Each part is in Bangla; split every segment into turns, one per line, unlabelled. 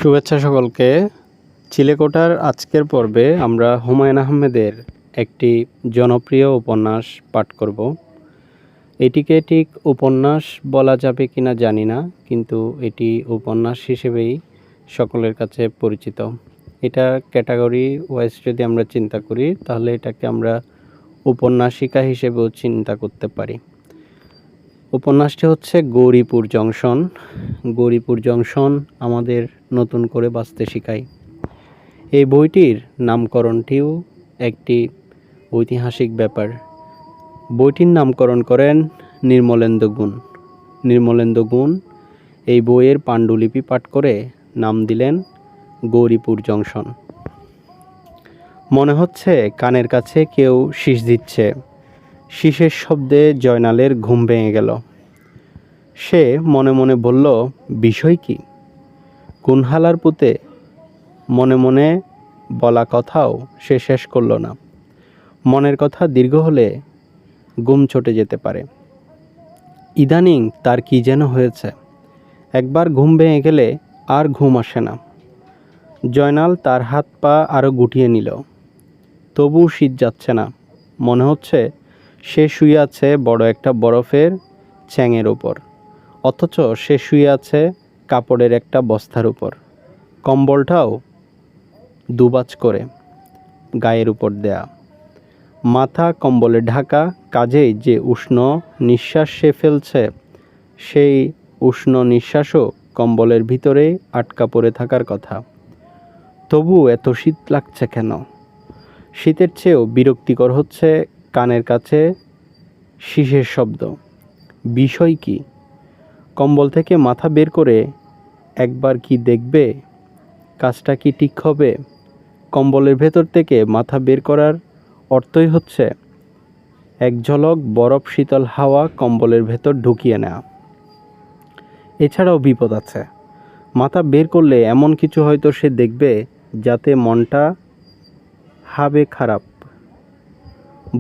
শুভেচ্ছা সকলকে। চিলেকোঠার আজকের পর্বে আমরা হুমায়ুন আহমেদের একটি জনপ্রিয় উপন্যাস পাঠ করব। এটিকে ঠিক উপন্যাস বলা যাবে কিনা জানি না, কিন্তু এটি উপন্যাস হিসেবেই সকলের কাছে পরিচিত। এটা ক্যাটাগরি ওয়াইজ যদি আমরা চিন্তা করি তাহলে এটাকে আমরা উপন্যাসিকা হিসেবেও চিন্তা করতে পারি। উপন্যাসটি হচ্ছে গৌরীপুর জংশন। গৌরীপুর জংশন আমাদের নতুন করে বাঁচতে শেখায়। এই বইটির নামকরণটিও একটি ঐতিহাসিক ব্যাপার। বইটির নামকরণ করেন নির্মলেন্দু গুণ। নির্মলেন্দু গুণ এই বইয়ের পাণ্ডুলিপি পাঠ করে নাম দিলেন গৌরীপুর জংশন। মনে হচ্ছে কানের কাছে কেউ শীষ দিচ্ছে। শীষের শব্দে জয়নালের ঘুম ভেঙে গেল। সে মনে মনে বলল, বিষয় কি? কুনহালার পুঁতে মনে মনে বলা কথাও সে শেষ করল না। মনের কথা দীর্ঘ হলে ঘুম ছুটে যেতে পারে। ইদানিং তার কি যেন হয়েছে। একবার ঘুম ভেঙে গেলে আর ঘুম আসে না। জয়নাল তার হাত পা আরও গুটিয়ে নিল। তবু শীত যাচ্ছে না। মনে হচ্ছে সে শুয়ে আছে বড় একটা বরফের চ্যাঙের উপর, অথচ সে শুয়ে আছে কাপড়ের একটা বস্তার উপর। কম্বলটাও দুবাজ করে গায়ের উপর দেয়া, মাথা কম্বলে ঢাকা। কাজেই যে উষ্ণ নিঃশ্বাস সে ফেলছে, সেই উষ্ণ নিঃশ্বাসও কম্বলের ভিতরে আটকা পড়ে থাকার কথা। তবু এত শীত লাগছে কেন? শীতের চেয়েও বিরক্তিকর হচ্ছে কানের কাছে শীষের শব্দ। বিষয় কি? কম্বল থেকে মাথা বের করে একবার কি দেখবে? কাজটা কি ঠিক হবে? কম্বলের ভেতর থেকে মাথা বের করার অর্থই হচ্ছে এক ঝলক বরফ শীতল হাওয়া কম্বলের ভেতর ঢুকিয়ে নেওয়া। এছাড়াও বিপদ আছে। মাথা বের করলে এমন কিছু হয়তো সে দেখবে যাতে মনটা হবে খারাপ।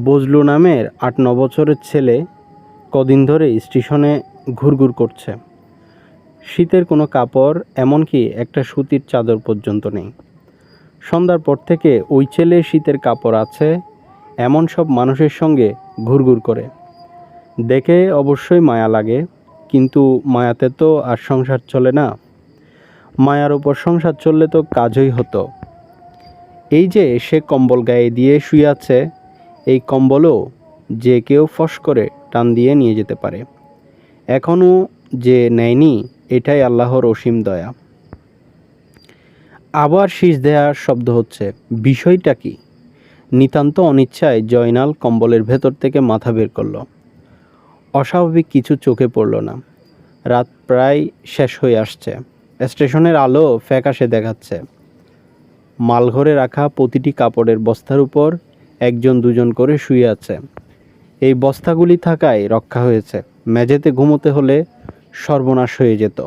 বজলু নামের ৮-৯ বছরের ছেলে কদিন ধরে স্টেশনে ঘুরঘুর করছে। শীতের কোনো কাপড়, এমনকি একটা সুতির চাদর পর্যন্ত নেই। সন্ধ্যার পর থেকে ওই ছেলে শীতের কাপড় আছে এমন সব মানুষের সঙ্গে ঘুরঘুর করে। দেখে অবশ্যই মায়া লাগে, কিন্তু মায়াতে তো আর সংসার চলে না। মায়ার উপর সংসার চললে তো কাজই হতো। এই যে সে কম্বল গায়ে দিয়ে শুয়ে আছে, এই কম্বলও যে কেউ ফস করে টান দিয়ে নিয়ে যেতে পারে। এখনও যে নেয়নি, এটাই আল্লাহর অসীম দয়া। আবার শীষ দেওয়ার শব্দ হচ্ছে। বিষয়টা কি? নিতান্ত অনিচ্ছায় জয়নাল কম্বলের ভেতর থেকে মাথা বের করল। অস্বাভাবিক কিছু চোখে পড়ল না। রাত প্রায় শেষ হয়ে আসছে। স্টেশনের আলো ফ্যাকাশে দেখাচ্ছে। মালঘরে রাখা প্রতিটি কাপড়ের বস্তার উপর একজন দুজন করে শুয়ে আছে। এই বস্তাগুলি থাকায় রক্ষা হয়েছে। মেঝেতে ঘুমোতে হলে সর্বনাশ হয়ে যেত।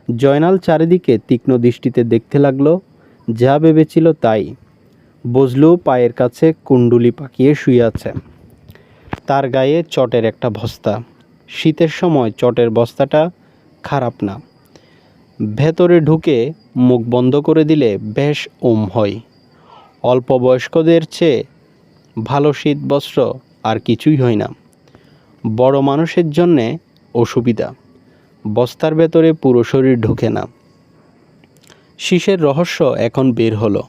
জয়নাল চারিদিকে তীক্ষ্ণ দৃষ্টিতে দেখতে লাগলো। যা ভেবেছিল তাই। বজলু পায়ের কাছে কুণ্ডুলি পাকিয়ে শুয়ে আছে। তার গায়ে চটের একটা বস্তা। শীতের সময় চটের বস্তাটা খারাপ না। ভেতরে ঢুকে মুখ বন্ধ করে দিলে বেশ হয়। অল্প বয়স্কদের চেয়ে ভালো শীত বস্ত্র আর কিছুই হয় না। বড় মানুষের জন্যে অসুবিধা। বস্তার ভেতরে পুরো শরীর ঢোকে না। শীষের রহস্য এখন বের হলো।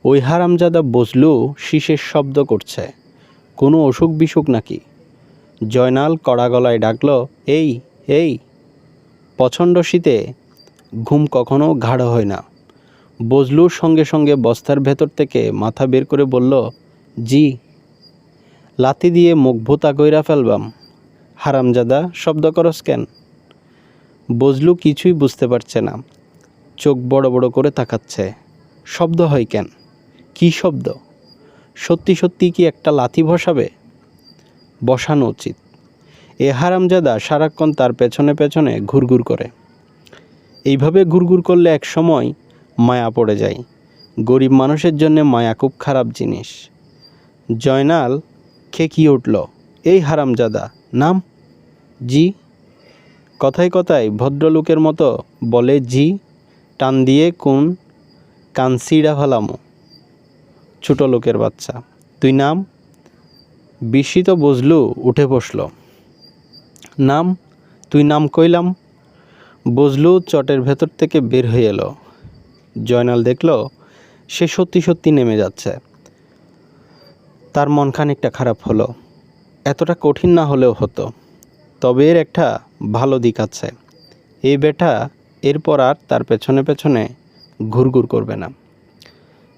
ওই হারামজাদা বজলু শীষের শব্দ করছে। কোনো অসুখ বিসুখ নাকি? জয়নাল কড়া গলায় ডাকল, এই এই। প্রচণ্ড শীতে ঘুম কখনো গাঢ় হয় না। বজলুর সঙ্গে সঙ্গে বস্তার ভেতর থেকে মাথা বের করে বলল, জি। লাথি দিয়ে মুখ ভোতা কইরা ফেলবাম। হারামজাদা, শব্দ করস কেন? বজলু কিছুই বুঝতে পারছে না। চোখ বড় বড় করে তাকাচ্ছে। শব্দ হয় কেন? কি শব্দ? সত্যি সত্যি কি একটা লাথি বসাবে? বসানো উচিত। এ হারামজাদা সারাক্ষণ তার পেছনে পেছনে ঘুরঘুর করে। এইভাবে ঘুরঘুর করলে এক সময় মায়া পড়ে যায়। গরিব মানুষের জন্য মায়া খুব খারাপ জিনিস। জয়নাল খেকিয়ে উঠল, এই হারামজাদা, নাম। জি। কথায় কথায় ভদ্রলোকের মতো বলে জি। টান দিয়ে কোন কানসিড়া ফেলামো। ছোট লোকের বাচ্চা, তুই নাম। বিস্মিত বজলু উঠে বসল। নাম? তুই নাম কইলাম। বজলু চটের ভেতর থেকে বের হয়ে এলো। জয়নাল দেখল সে সত্যি সত্যি নেমে যাচ্ছে। তার মন খানিকটা খারাপ হলো। এতটা কঠিন না হলেও হতো। তবে এর একটা ভালো দিক আছে, এই বেটা এরপর আর তার পেছনে পেছনে ঘুরঘুর করবে না।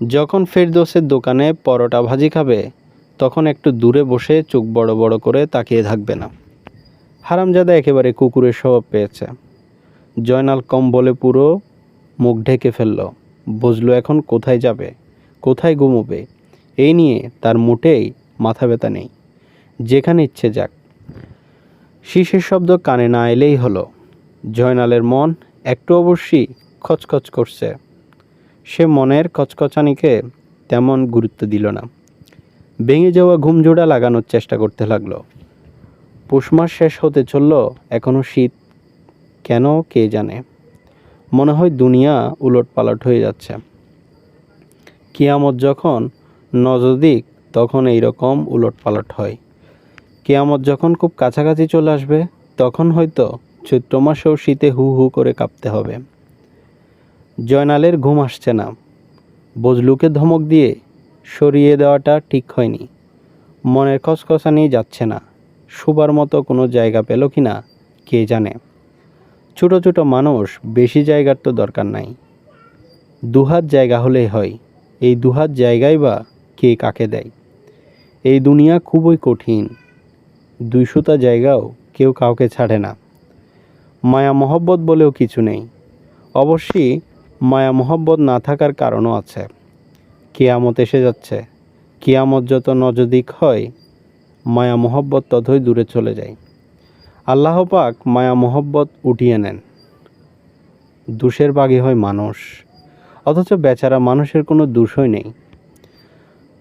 যখন ফেরদৌসের দোকানে পরোটা ভাজি খাবে তখন একটু দূরে বসে চোখ বড় বড় করে তাকিয়ে থাকবে না। হারামজাদা একেবারে কুকুরের স্বভাব পেয়েছে। জয়নাল কম্বলে পুরো মুখ ঢেকে ফেলল। বুঝলো এখন কোথায় যাবে, কোথায় ঘুমোবে, এই নিয়ে তার মোটেই মাথা ব্যথা নেই। যেখানে ইচ্ছে যাক। শীষের শব্দ কানে না এলেই হলো। জয়নালের মন একটু অবশ্যই খচখচ করছে। সে মনের কচকচানিকে তেমন গুরুত্ব দিল না। ভেঙে যাওয়া ঘুমজোড়া লাগানোর চেষ্টা করতে লাগলো। পৌষ মাস শেষ হতে চলল, এখনও শীত কেন কে জানে। মনে হয় দুনিয়া উলটপালট হয়ে যাচ্ছে। কিয়ামত যখন নজদিক তখন এইরকম উলটপালট হয়। কিয়ামত যখন খুব কাছাকাছি চলে আসবে তখন হয়তো চৈত্র মাসেও শীতে হু হু করে কাঁপতে হবে। জয়নালের ঘুম আসছে না। বজলুকে ধমক দিয়ে সরিয়ে দেওয়াটা ঠিক হয়নি। মনের কচকচানি যাচ্ছে না। শোবার মতো কোনো জায়গা পেল কি না কে জানে। ছোট ছোট মানুষ, বেশি জায়গার তো দরকার নাই। দুহাত জায়গা হলেই হয়। এই দুহাত জায়গায় বা কে কাকে দেয়। এই দুনিয়া খুবই কঠিন। 200টা জায়গাও কেউ কাউকে ছাড়ে না। মায়া মহব্বত বলেও কিছু নেই। অবশ্যই মায়া মহব্বত না থাকার কারণও আছে। কিয়ামত এসে যাচ্ছে। কিয়ামত যত নজদিক হয় মায়া মহব্বত ততই দূরে চলে যায়। আল্লাহ পাক মায়া মহব্বত উঠিয়ে নেন। দোষের বাগী হয় মানুষ, অথচ বেচারা মানুষের কোনো দোষই নেই।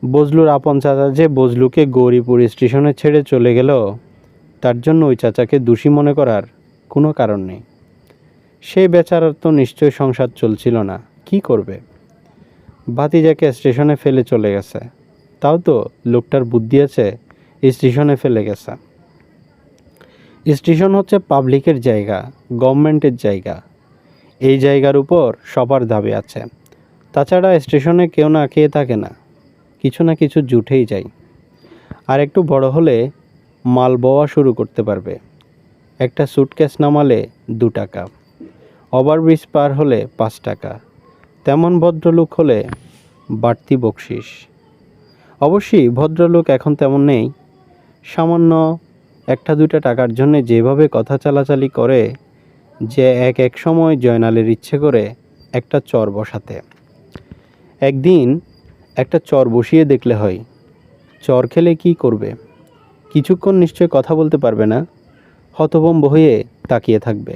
বজলুর আপন চাচা যে বজলুকে গৌরীপুর স্টেশনে ছেড়ে চলে গেল, তার জন্য ওই চাচাকে দোষী মনে করার কোনো কারণ নেই। সেই বেচারার তো নিশ্চয় সংসার চলছিল না, কি করবে। ভাতিজাকে স্টেশনে ফেলে চলে গেছে, তাও তো লোকটার বুদ্ধি আছে, স্টেশনে ফেলে গেছে। স্টেশন হচ্ছে পাবলিকের জায়গা, গভর্নমেন্টের জায়গা। এই জায়গার উপর সবার দাবি আছে। তাছাড়া স্টেশনে কেউ না খেয়ে থাকে না, কিছু না কিছু জুটেই যায়। আর একটু বড় হলে মাল বওয়া শুরু করতে পারবে। একটা সুটকেস নামালে 2 টাকা, ওভারব্রিজ পার হলে 5 টাকা। তেমন ভদ্রলোক হলে বাড়তি বকশিস। অবশ্যই ভদ্রলোক এখন তেমন নেই। সামান্য 1-2 টাকার জন্য যেভাবে কথা চালাচালি করে যে এক সময় জয়নালের ইচ্ছে করে একটা চর বসাতে। একদিন একটা চর বসিয়ে দেখলে হয়। চর খেলে কি করবে? কিছুক্ষণ নিশ্চয় কথা বলতে পারবে না, হতভম্ব হয়ে তাকিয়ে থাকবে।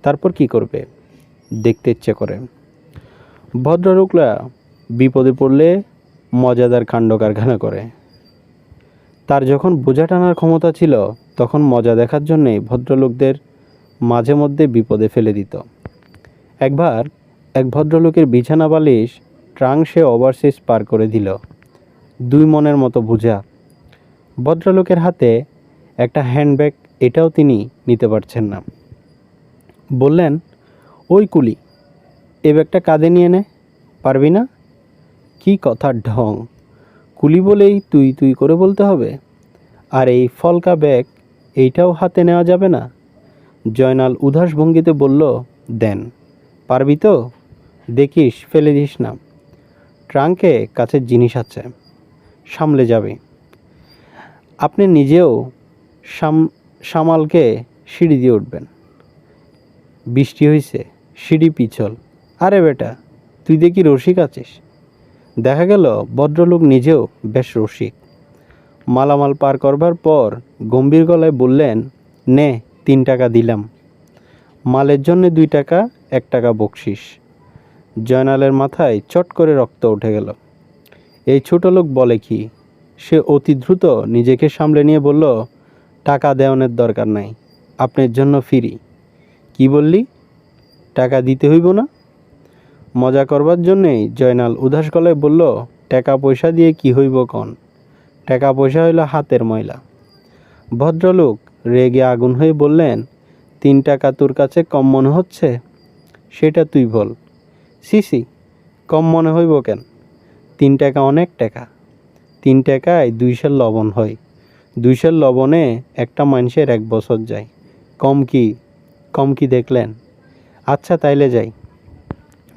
তারপর কি করবে? দেখতে ইচ্ছে করে। ভদ্রলোকরা বিপদে পড়লে মজাদার কাণ্ড কারখানা করে। তার যখন বোঝা টানার ক্ষমতা ছিল তখন মজা দেখার জন্যে ভদ্রলোকদের মাঝে মধ্যে বিপদে ফেলে দিত। একবার এক ভদ্রলোকের বিছানা বালিশ ট্রাঙ্ক সে ওভারসিজ পার করে দিল। 2 মনের মতো বোঝা। ভদ্রলোকের হাতে একটা হ্যান্ডব্যাগ, এটাও তিনি নিতে পারছেন না। বললেন, ওই কুলি, এ ব্যাগটা কাঁধে নিয়ে নে। পারবি না? কি কথার ঢং! কুলি বলেই তুই তুই করে বলতে হবে? আর এই ফলকা ব্যাগ, এইটাও হাতে নেওয়া যাবে না? জয়নাল উদাস ভঙ্গিতে বলল, দেন। পারবি তো? দেখিস, ফেলে দিস না। ট্রাঙ্কে কাছের জিনিস আছে, সামলে যাবে। আপনি নিজেও সামালকে সিঁড়ি দিয়ে উঠবেন। বৃষ্টি হয়েছে, সিঁড়ি পিছল। আরে বেটা, তুই দেখি রসিক আছিস। দেখা গেল ভদ্রলোক নিজেও বেশ রসিক। মালামাল পার করবার পর গম্ভীর গলায় বললেন, নে 3 টাকা দিলাম। মালের জন্য 2 টাকা, 1 টাকা বকশিস। জয়নালের মাথায় চট করে রক্ত উঠে গেল। এই ছোট লোক বলে কি? সে অতি দ্রুত নিজেকে সামলে নিয়ে বলল, টাকা দেওয়ানোর দরকার নাই, আপনার জন্য ফ্রি। কি বললি? টাকা দিতে হইব না? মজা করবার জন্যেই জয়নাল উদাস গলায় বলল, টাকা পয়সা দিয়ে কি হইব কন? টাকা পয়সা হইল হাতের ময়লা। ভদ্রলোক রেগে আগুন হয়ে বললেন, 3 টাকা তোর কাছে কম মনে হচ্ছে? সেটা তুই বল। সিসি, কম মনে হইব কেন? 3 টাকা অনেক টাকা। 3 টাকায় 2 সের লবণ হয়। 2 সের লবণে একটা মানুষের 1 বছর যায়। কম কি দেখলেন? আচ্ছা তাইলে যাই।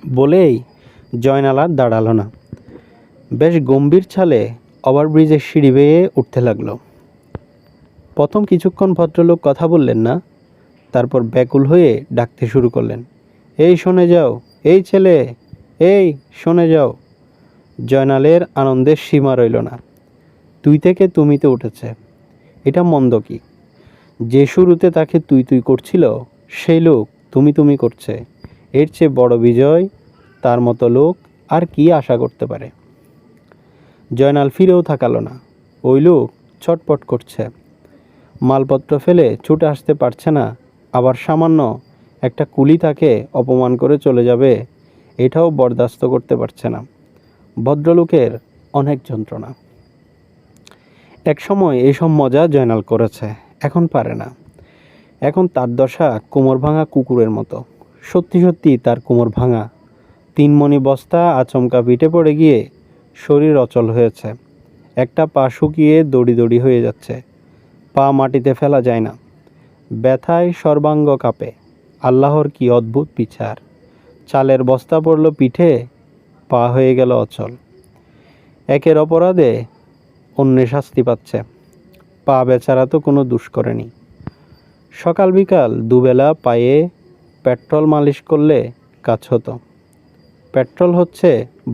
বলেই জয়নাল আর দাঁড়ালো না। বেশ গম্ভীর ছালে ওভারব্রিজের সিঁড়ি বেয়ে উঠতে লাগলো। প্রথম কিছুক্ষণ ভদ্রলোক কথা বললেন না, তারপর ব্যাকুল হয়ে ডাকতে শুরু করলেন, এই শুনে যাও, এই ছেলে, এই শুনে যাও। জয়নালের আনন্দের সীমা রইল না। তুই থেকে তুমিতে উঠেছে। এটা মন্দ কি? যে শুরুতে তাকে তুই তুই করছিল, সেই লোক তুমি করছে। এর চেয়ে বড় বিজয় তার মতো লোক আর কি আশা করতে পারে? জয়নাল ফিরেও তাকালো না। ওই লোক ছটপট করছে। মালপত্র ফেলে ছুটে আসতে পারছে না, আবার সামান্য একটা কুলি তাকে অপমান করে চলে যাবে, এটাও বরদাস্ত করতে পারছে না। ভদ্রলোকের অনেক যন্ত্রণা। একসময় এইসব মজা জয়নাল করেছে, এখন পারে না। এখন তার দশা কোমর ভাঙা কুকুরের মতো। সত্যি সত্যি তার কোমর ভাঙা। 3 মণি বস্তা আচমকা পিঠে পড়ে গিয়ে শরীর অচল হয়েছে। একটা পা শুকিয়ে দড়ি দড়ি হয়ে যাচ্ছে। পা মাটিতে ফেলা যায় না। ব্যথায় সর্বাঙ্গ কাঁপে। আল্লাহর কি অদ্ভুত বিচার! চালের বস্তা পড়ল পিঠে, পা হয়ে গেল অচল। একের অপরাধে অন্যে শাস্তি পাচ্ছে। পা বেচারা তো কোনো দোষ করেনি। সকাল বিকাল দুবেলা পায়ে পেট্রোল মালিশ করলে কাজ হতো। পেট্রোল হচ্ছে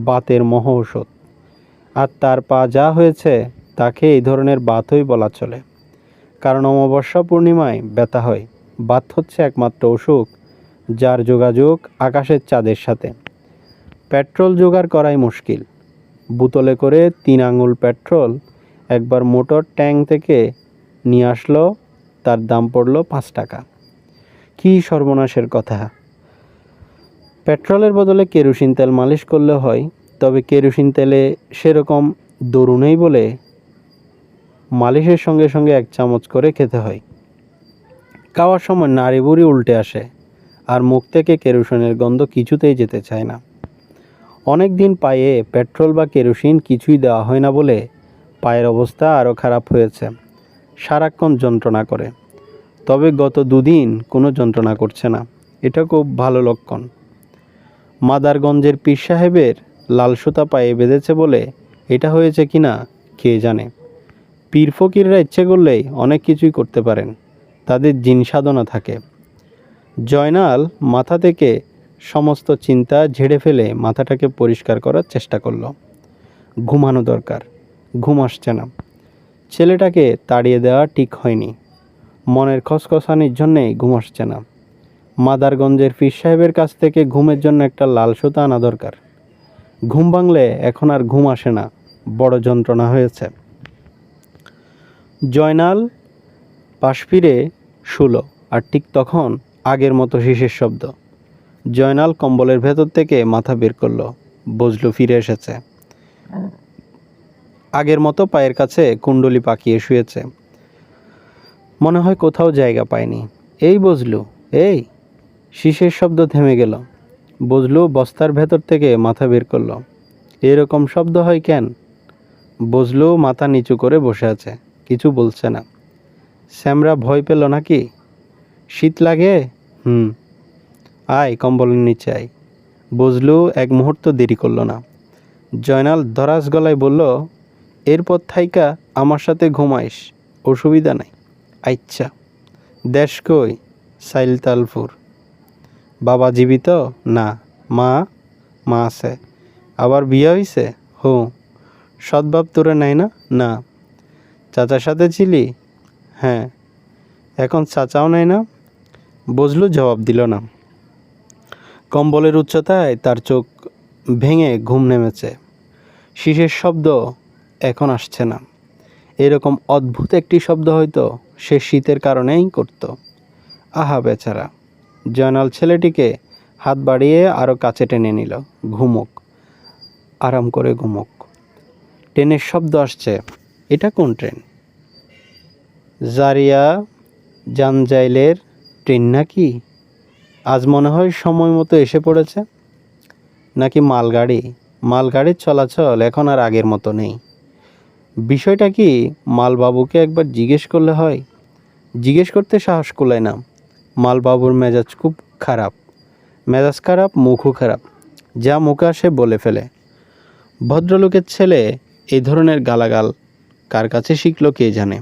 বাতের মহ ঔষধ, আর তার পা যা হয়েছে তাকে এই ধরনের বাতই বলা চলে। কারণ অমাবস্যা পূর্ণিমায় ব্যথা হয়। বাত হচ্ছে একমাত্র অসুখ যার যোগাযোগ আকাশের চাঁদের সাথে। পেট্রোল জোগাড় করাই মুশকিল। বোতলে করে 3 আঙুল পেট্রোল একবার মোটর ট্যাঙ্ক থেকে নিয়ে আসলো, তার দাম পড়ল 5 টাকা। কি সর্বনাশের কথা! পেট্রোলের বদলে কেরোসিন তেল মালিশ করলে হয়, তবে কেরোসিন তেলে সেরকম দরু নেই বলে মালিশের সঙ্গে সঙ্গে 1 চামচ করে খেতে হয়। খাওয়ার সময় নাড়ি বুড়ি উল্টে আসে, আর মুখ থেকে কেরোসিনের গন্ধ কিছুতেই যেতে চায় না। অনেক দিন পায়ে পেট্রোল বা কেরোসিন কিছুই দেওয়া হয় না বলে পায়ের অবস্থা আরও খারাপ হয়েছে। সারাক্ষণ যন্ত্রণা করে। তবে গত 2 দিন কোনো যন্ত্রণা করছে না। এটা খুব ভালো লক্ষণ। মাদারগঞ্জের পীর সাহেবের লাল সুতা পায়ে বেঁধেছে বলে এটা হয়েছে কিনা কে জানে। পীর ফকিররা ইচ্ছে করলেই অনেক কিছুই করতে পারেন, তাদের জিন সাধনা থাকে। জয়নাল মাথা থেকে সমস্ত চিন্তা ঝেড়ে ফেলে মাথাটাকে পরিষ্কার করার চেষ্টা করলো। ঘুমানো দরকার, ঘুম আসছে না। ছেলেটাকে তাড়িয়ে দেওয়া ঠিক হয়নি। মনের খসখসানির জন্যেই ঘুম আসছে না। মাদারগঞ্জের পীর সাহেবের কাছ থেকে ঘুমের জন্য একটা লাল সুতা আনা দরকার। ঘুম ভাঙলে এখন আর ঘুম আসে না, বড় যন্ত্রণা হয়েছে। জয়নাল পাশ ফিরে শুলো, আর ঠিক তখন আগের মতো শিশির শব্দ। জয়নাল কম্বলের ভেতর থেকে মাথা বের করলো। বজলু ফিরে এসেছে। আগের মতো পায়ের কাছে কুণ্ডলি পাকিয়ে শুয়েছে। মনে হয় কোথাও জায়গা পায়নি। এই বজলু, এই! শিশির শব্দ থেমে গেল। বজলু বস্তার ভেতর থেকে মাথা বের করলো। এরকম শব্দ হয় কেন? বজলু মাথা নিচু করে বসে আছে, কিছু বলছে না। শ্যামরা ভয় পেল নাকি? শীত লাগে? আয়, কম্বলের নিচে আয়। বজলু এক মুহূর্ত দেরি করলো না। জয়নাল দরাজ গলায় বলল, এরপর থাইকা আমার সাথে ঘুমাইস, অসুবিধা নাই। আচ্ছা। দেশ কই? সাইলতালপুর। বাবা জীবিত? না। মা? মা আছে। আবার বিয়ে হইছে? সৎবাব তোরে নাই না? না। চাচার সাথে ছিলি? হ্যাঁ। এখন চাচাও নাই না? বজলু জবাব দিল না। কম্বলের উচ্চতায় তার চোখ ভেঙে ঘুম নেমেছে। শিশের শব্দ এখন আসছে না। এরকম অদ্ভুত একটি শব্দ হয়তো সে শীতের কারণেই করত। আহা বেচারা! জয়নাল ছেলেটিকে হাত বাড়িয়ে আরও কাছে টেনে নিল। ঘুমুক, আরাম করে ঘুমুক। ট্রেনের শব্দ আসছে। এটা কোন ট্রেন? জারিয়া জানজাইলের ট্রেন নাকি? আজ মনে হয় সময় মতো এসে পড়েছে। নাকি মালগাড়ি? মালগাড়ির চলাচল এখন আর আগের মতো নেই। বিষয়টা কি মালবাবুকে একবার জিজ্ঞেস করলে হয়? জিজ্ঞেস করতে সাহস কুলায় না। মালবাবুর মেজাজ খুব খারাপ। মেজাজ খারাপ, মুখও খারাপ। যা মুখে আসে বলে ফেলে। ভদ্রলোকের ছেলে এই ধরনের গালাগাল কার কাছে শিখল কে জানে।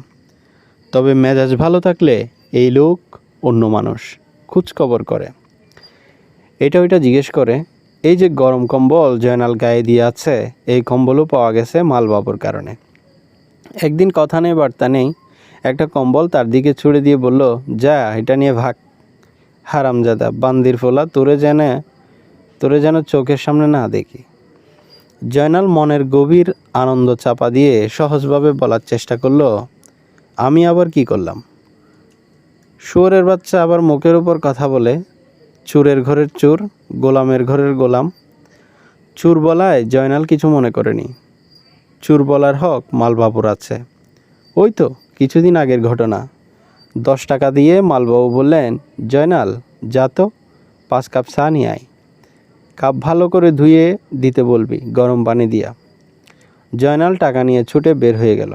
তবে মেজাজ ভালো থাকলে এই লোক অন্য মানুষ, খোঁজখবর করে, এটা ওইটা জিজ্ঞেস করে। এই যে গরম কম্বল জয়নাল গায়ে দিয়ে আছে, এই কম্বলও পাওয়া গেছে মালবাবুর কারণে। একদিন কথা নেই বার্তা নেই একটা কম্বল তার দিকে ছুড়ে দিয়ে বলল, যা এটা নিয়ে ভাগ। হারামজাদা বান্দির ফোলা, তোরে যেন চোখের সামনে না দেখি। জয়নাল মনের গভীর আনন্দ চাপা দিয়ে সহজভাবে বলার চেষ্টা করল, আমি আবার কি করলাম? শুয়োরের বাচ্চা আবার মুখের উপর কথা বলে। চোরের ঘরের চোর, গোলামের ঘরের গোলাম। চোর বলায় জয়নাল কিছু মনে করেনি। চোর বলার হক মালবাবুর আছে। ওই তো কিছুদিন আগের ঘটনা। 10 টাকা দিয়ে মালবাবু বললেন, জয়নাল যা তো 5 কাপ চা নিয়ে আয়। কাপ ভালো করে ধুয়ে দিতে বলবি, গরম পানি দিয়া। জয়নাল টাকা নিয়ে ছুটে বের হয়ে গেল।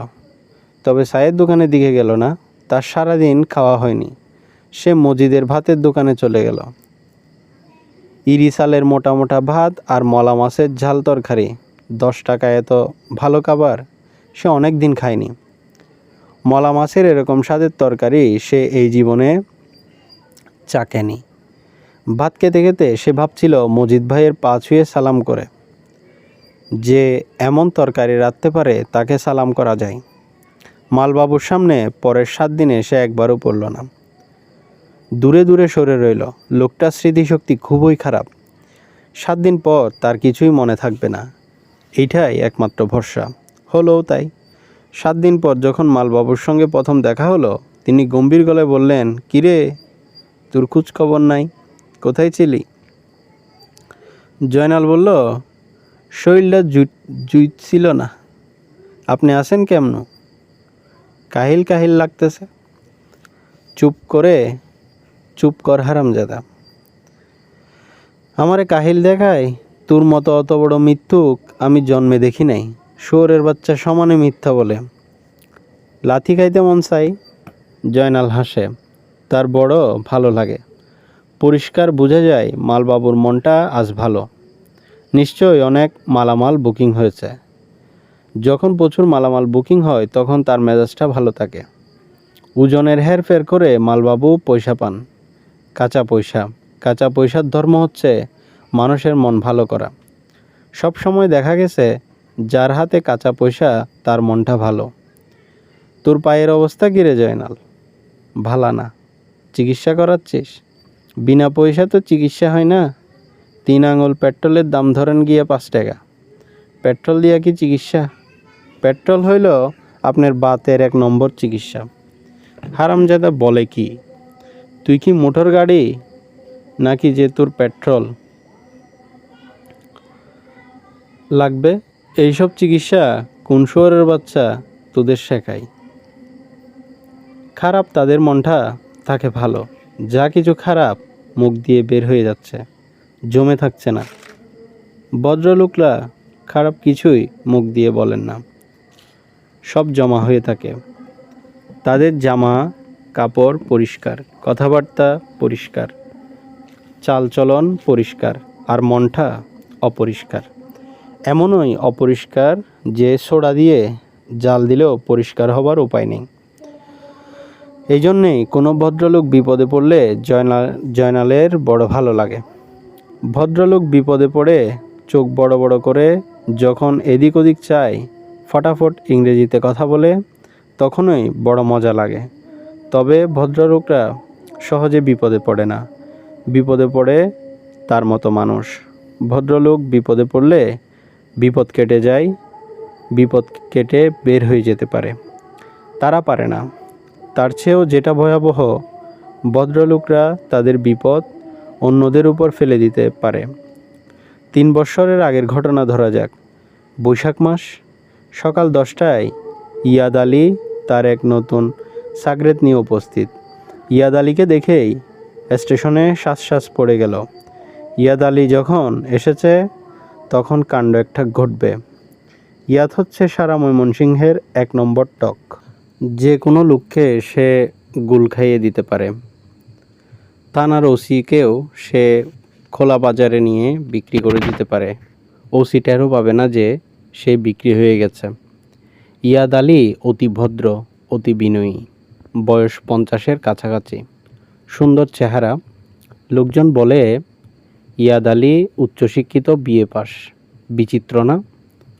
তবে চায়ের দোকানের দিকে গেল না। তার সারাদিন খাওয়া হয়নি। সে মজিদের ভাতের দোকানে চলে গেল। ইরি চালের মোটা মোটা ভাত আর মলা মাছের ঝাল তরকারি। 10 টাকায় এত ভালো খাবার সে অনেক দিন খায়নি। মলা মাছের এরকম স্বাদের তরকারি সে এই জীবনে চাকেনি। ভাত খেতে খেতে সে ভাবছিল মজিদ ভাইয়ের পা ছুঁয়ে সালাম করে। যে এমন তরকারি রাঁধতে পারে তাকে সালাম করা যায়। মালবাবুর সামনে পরের 7 দিনে সে একবারও পড়ল না। দূরে দূরে সরে রইল। লোকটার স্মৃতিশক্তি খুবই খারাপ। 7 দিন পর তার কিছুই মনে থাকবে না, এইটাই একমাত্র ভরসা। হলোও তাই। 7 দিন পর যখন মালবাবুর সঙ্গে প্রথম দেখা হলো, তিনি গম্ভীর গলায় বললেন, কিরে তোর খোঁজ খবর নাই, কোথায় ছিলি? জয়নাল বলল, শরীরটা জুইছিল না। আপনি আছেন কেমন? কাহিল কাহিল লাগতেছে। চুপ কর হারামজাদা। আমারে কাহিল দেখায়? তোর মতো অত বড় মিথ্যুক আমি জন্মে দেখি নাই। শুয়োরের বাচ্চা সমানে মিথ্যা বলে। লাথি খাইতে মন চাই। জয়নাল হাসে। তার বড় ভালো লাগে। পরিষ্কার বোঝা যায় মালবাবুর মনটা আজ ভালো। নিশ্চয়ই অনেক মালামাল বুকিং হয়েছে। যখন প্রচুর মালামাল বুকিং হয় তখন তার মেজাজটা ভালো থাকে। ওজনের হেরফের করে মালবাবু পয়সা পান, কাঁচা পয়সা। কাঁচা পয়সার ধর্ম হচ্ছে মানুষের মন ভালো করা। সব সময় দেখা গেছে যার হাতে কাঁচা পয়সা তার মনটা ভালো। তোর পায়ের অবস্থা কিরে জয়নাল? ভালা না। চিকিৎসা করাচ্ছিস? বিনা পয়সা তো চিকিৎসা হয় না। 3 আঙুল পেট্রোলের দাম ধরেন গিয়ে 5 টাকা। পেট্রোল দিয়া কি চিকিৎসা? পেট্রোল হইল আপনার বাতের 1 নম্বর চিকিৎসা। হারামজাদা বলে কি? তুই কি মোটর গাড়ি নাকি যে তোর পেট্রোল লাগবে? এইসব চিকিৎসা কোন শুয়োরের বাচ্চা তোদের শেখায়? খারাপ তাদের মনটা থাকে ভালো। যা কিছু খারাপ মুখ দিয়ে বের হয়ে যাচ্ছে, জমে থাকছে না। ভদ্রলোকরা খারাপ কিছুই মুখ দিয়ে বলেন না, সব জমা হয়ে থাকে। তাদের জামা কাপড় পরিষ্কার, কথাবার্তা পরিষ্কার, চালচলন পরিষ্কার, আর মনটা অপরিষ্কার। এমনই অপরিষ্কার যে সোডা দিয়ে জাল দিলেও পরিষ্কার হবার উপায় নেই। এই জন্যেই কোনো ভদ্রলোক বিপদে পড়লে জয়নালের বড় ভালো লাগে। ভদ্রলোক বিপদে পড়ে চোখ বড় বড় করে যখন এদিক ওদিক চায়, ফটাফট ইংরেজিতে কথা বলে, তখনই বড় মজা লাগে। তবে ভদ্রলোকরা সহজে বিপদে পড়ে না। বিপদে পড়ে তার মতো মানুষ। ভদ্রলোক বিপদে পড়লে বিপদ কেটে যায়, বিপদ কেটে বের হয়ে যেতে পারে। তারা পারে না। তার চেয়েও যেটা ভয়াবহ, ভদ্রলোকরা তাদের বিপদ অন্যদের উপর ফেলে দিতে পারে। 3 বৎসরের আগের ঘটনা ধরা যাক। বৈশাখ মাস, সকাল 10টায় ইয়াদ আলী তার এক নতুন সাগরেদ নিয়ে উপস্থিত। ইয়াদ আলীকে দেখেই স্টেশনে শ্বাস পড়ে গেল। ইয়াদ আলী যখন এসেছে তখন কাণ্ড একটা ঘটবে। ইয়াদ হচ্ছে সারা ময়মনসিংহের 1 নম্বর টক। যে কোনো লোককে সে গুল খাইয়ে দিতে পারে। থানার ওসিকেও সে খোলা বাজারে নিয়ে বিক্রি করে দিতে পারে। ওসি টেরও পাবে না যে সে বিক্রি হয়ে গেছে। ইয়াদ আলী অতি ভদ্র, অতি বিনয়ী, বয়স 50-এর কাছাকাছি, সুন্দর চেহারা। লোকজন বলে ইয়াদ আলী উচ্চশিক্ষিত, বিএ পাস। বিচিত্র না?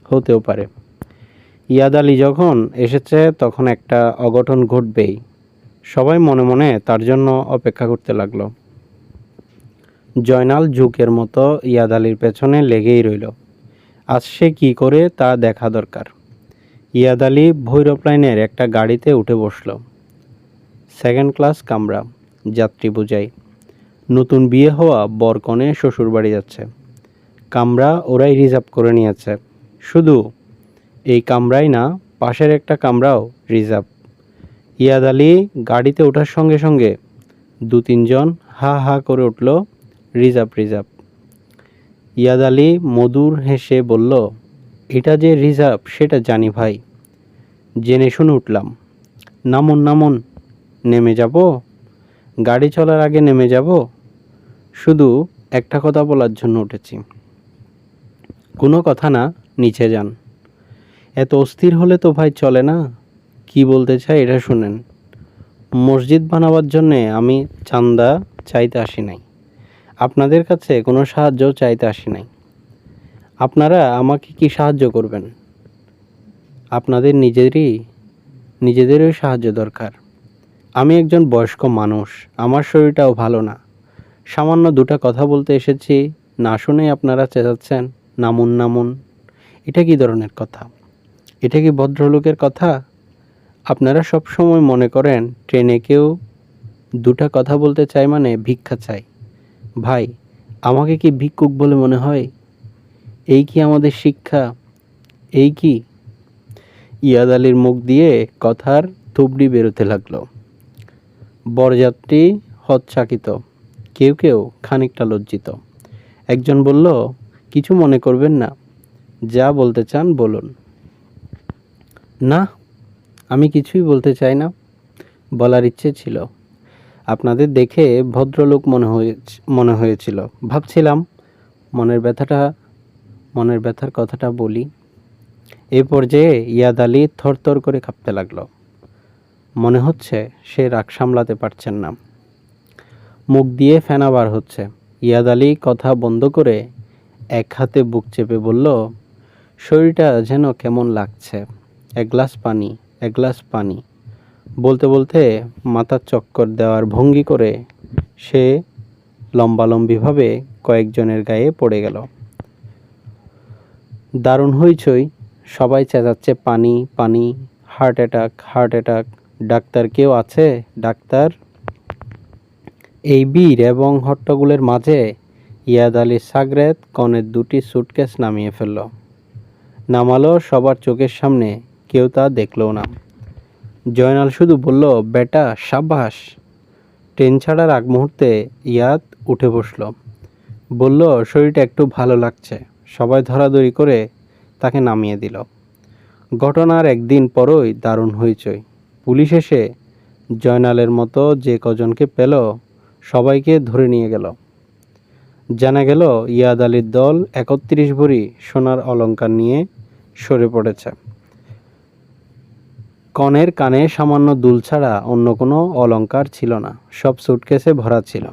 হতেও পারে। ইয়াদ আলী যখন এসেছে তখন একটা অঘটন ঘটবেই। সবাই মনে মনে তার জন্য অপেক্ষা করতে লাগলো। জয়নাল জুকের মতো ইয়াদ আলীর পেছনে লেগেই রইল। আজ সে কী করে তা দেখা দরকার। ইয়াদ আলী ভৈরব লাইনের একটা গাড়িতে উঠে বসল। 2nd ক্লাস কামরা, যাত্রী বোঝাই। নতুন বিয়ে হওয়া বর কনে শ্বশুরবাড়ি যাচ্ছে। কামরা ওরাই রিজার্ভ করে নিয়েছে। শুধু এই কামরাই না, পাশের একটা কামরাও রিজার্ভ। ইয়াদ আলী গাড়িতে ওঠার সঙ্গে সঙ্গে 2-3 জন হা হা করে উঠল, রিজার্ভ রিজার্ভ। ইয়াদ আলী মধুর হেসে বলল, এটা যে রিজার্ভ সেটা জানি ভাই, জেনে শুনে উঠলাম। নামুন নামুন। নেমে যাব? গাড়ি চলার আগে নেমে যাব? শুধু একটা কথা বলার জন্য উঠেছি। কোনো কথা না, নিচে যান। এত অস্থির হলে তো ভাই চলে না। কি বলতে চাই এটা শুনেন। মসজিদ বানাবার জন্যে আমি চাঁদা চাইতে আসি নাই, আপনাদের কাছে কোনো সাহায্যও চাইতে আসি নাই। আপনারা আমাকে কি সাহায্য করবেন? আপনাদের নিজেদেরই সাহায্য দরকার। আমি একজন বয়স্ক মানুষ, আমার শরীরটাও ভালো না। সামান্য 2টা কথা বলতে এসেছি, না শুনেই আপনারা চেঁচাচ্ছেন নামুন নামুন। এটা কি ধরনের কথা? এটা কি ভদ্রলোকের কথা? আপনারা সব সময় মনে করেন ট্রেনে কেউ 2টা কথা বলতে চায় মানে ভিক্ষা চায়। ভাই, আমাকে কি ভিক্ষুক বলে মনে হয়? এই কি আমাদের শিক্ষা? এই কি? ইয়াদ আলীর মুখ দিয়ে কথার থুবড়ি বেরোতে লাগলো। বরযাত্রী হতচাকিত, কেউ কেউ খানিকটা লজ্জিত। একজন বলল, কিছু মনে করবেন না, যা বলতে চান বলুন। না, আমি কিছুই বলতে চাই না। বলার ইচ্ছে ছিল। আপনাদের দেখে ভদ্রলোক মনে হয়েছিল। ভাবছিলাম মনের ব্যথার কথাটা বলি। এই পর্যায়ে ইয়াদ আলী থরথর করে কাঁপতে লাগলো। মনে হচ্ছে সে রাগ সামলাতে পারছেন না। মুখ দিয়ে ফেনা বার হচ্ছে। ইয়াদ আলী কথা বন্ধ করে এক হাতে বুক চেপে বলল, শরীরটা যেন কেমন লাগছে। 1 গ্লাস পানি, 1 গ্লাস পানি। বলতে বলতে মাথার চক্কর দেওয়ার ভঙ্গি করে সে লম্বালম্বিভাবে কয়েকজনের গায়ে পড়ে গেল। দারুণ হইচই, সবাই চেঁচাচ্ছে পানি পানি, heart attack heart attack. Doctor কেউ আছে? ডাক্তার? এই বীর এবং হট্টগোলের মাঝে ইয়াদ আলী সাগরেদ কনের 2টি সুটকেস নামিয়ে ফেলল। নামালো সবার চোখের সামনে, কেউ তা দেখলও না। জয়নাল শুধু বলল, বেটা সাবাস। ট্রেন ছাড়ার আগ মুহূর্তে ইয়াদ উঠে বসল। বলল, শরীরটা একটু ভালো লাগছে। সবাই ধরাধরি করে তাকে নামিয়ে দিল। ঘটনার একদিন পরই দারুণ হইচই। পুলিশ এসে জয়নালের মতো যে কজনকে পেল সবাইকে ধরে নিয়ে গেল। জানা গেল ইয়াদ আলীর দল 31 ভরি সোনার অলংকার নিয়ে সরে পড়েছে। কনের কানে সামান্য দুল ছাড়া অন্য কোনো অলংকার ছিল না। সব সুটকেসে ভরা ছিল।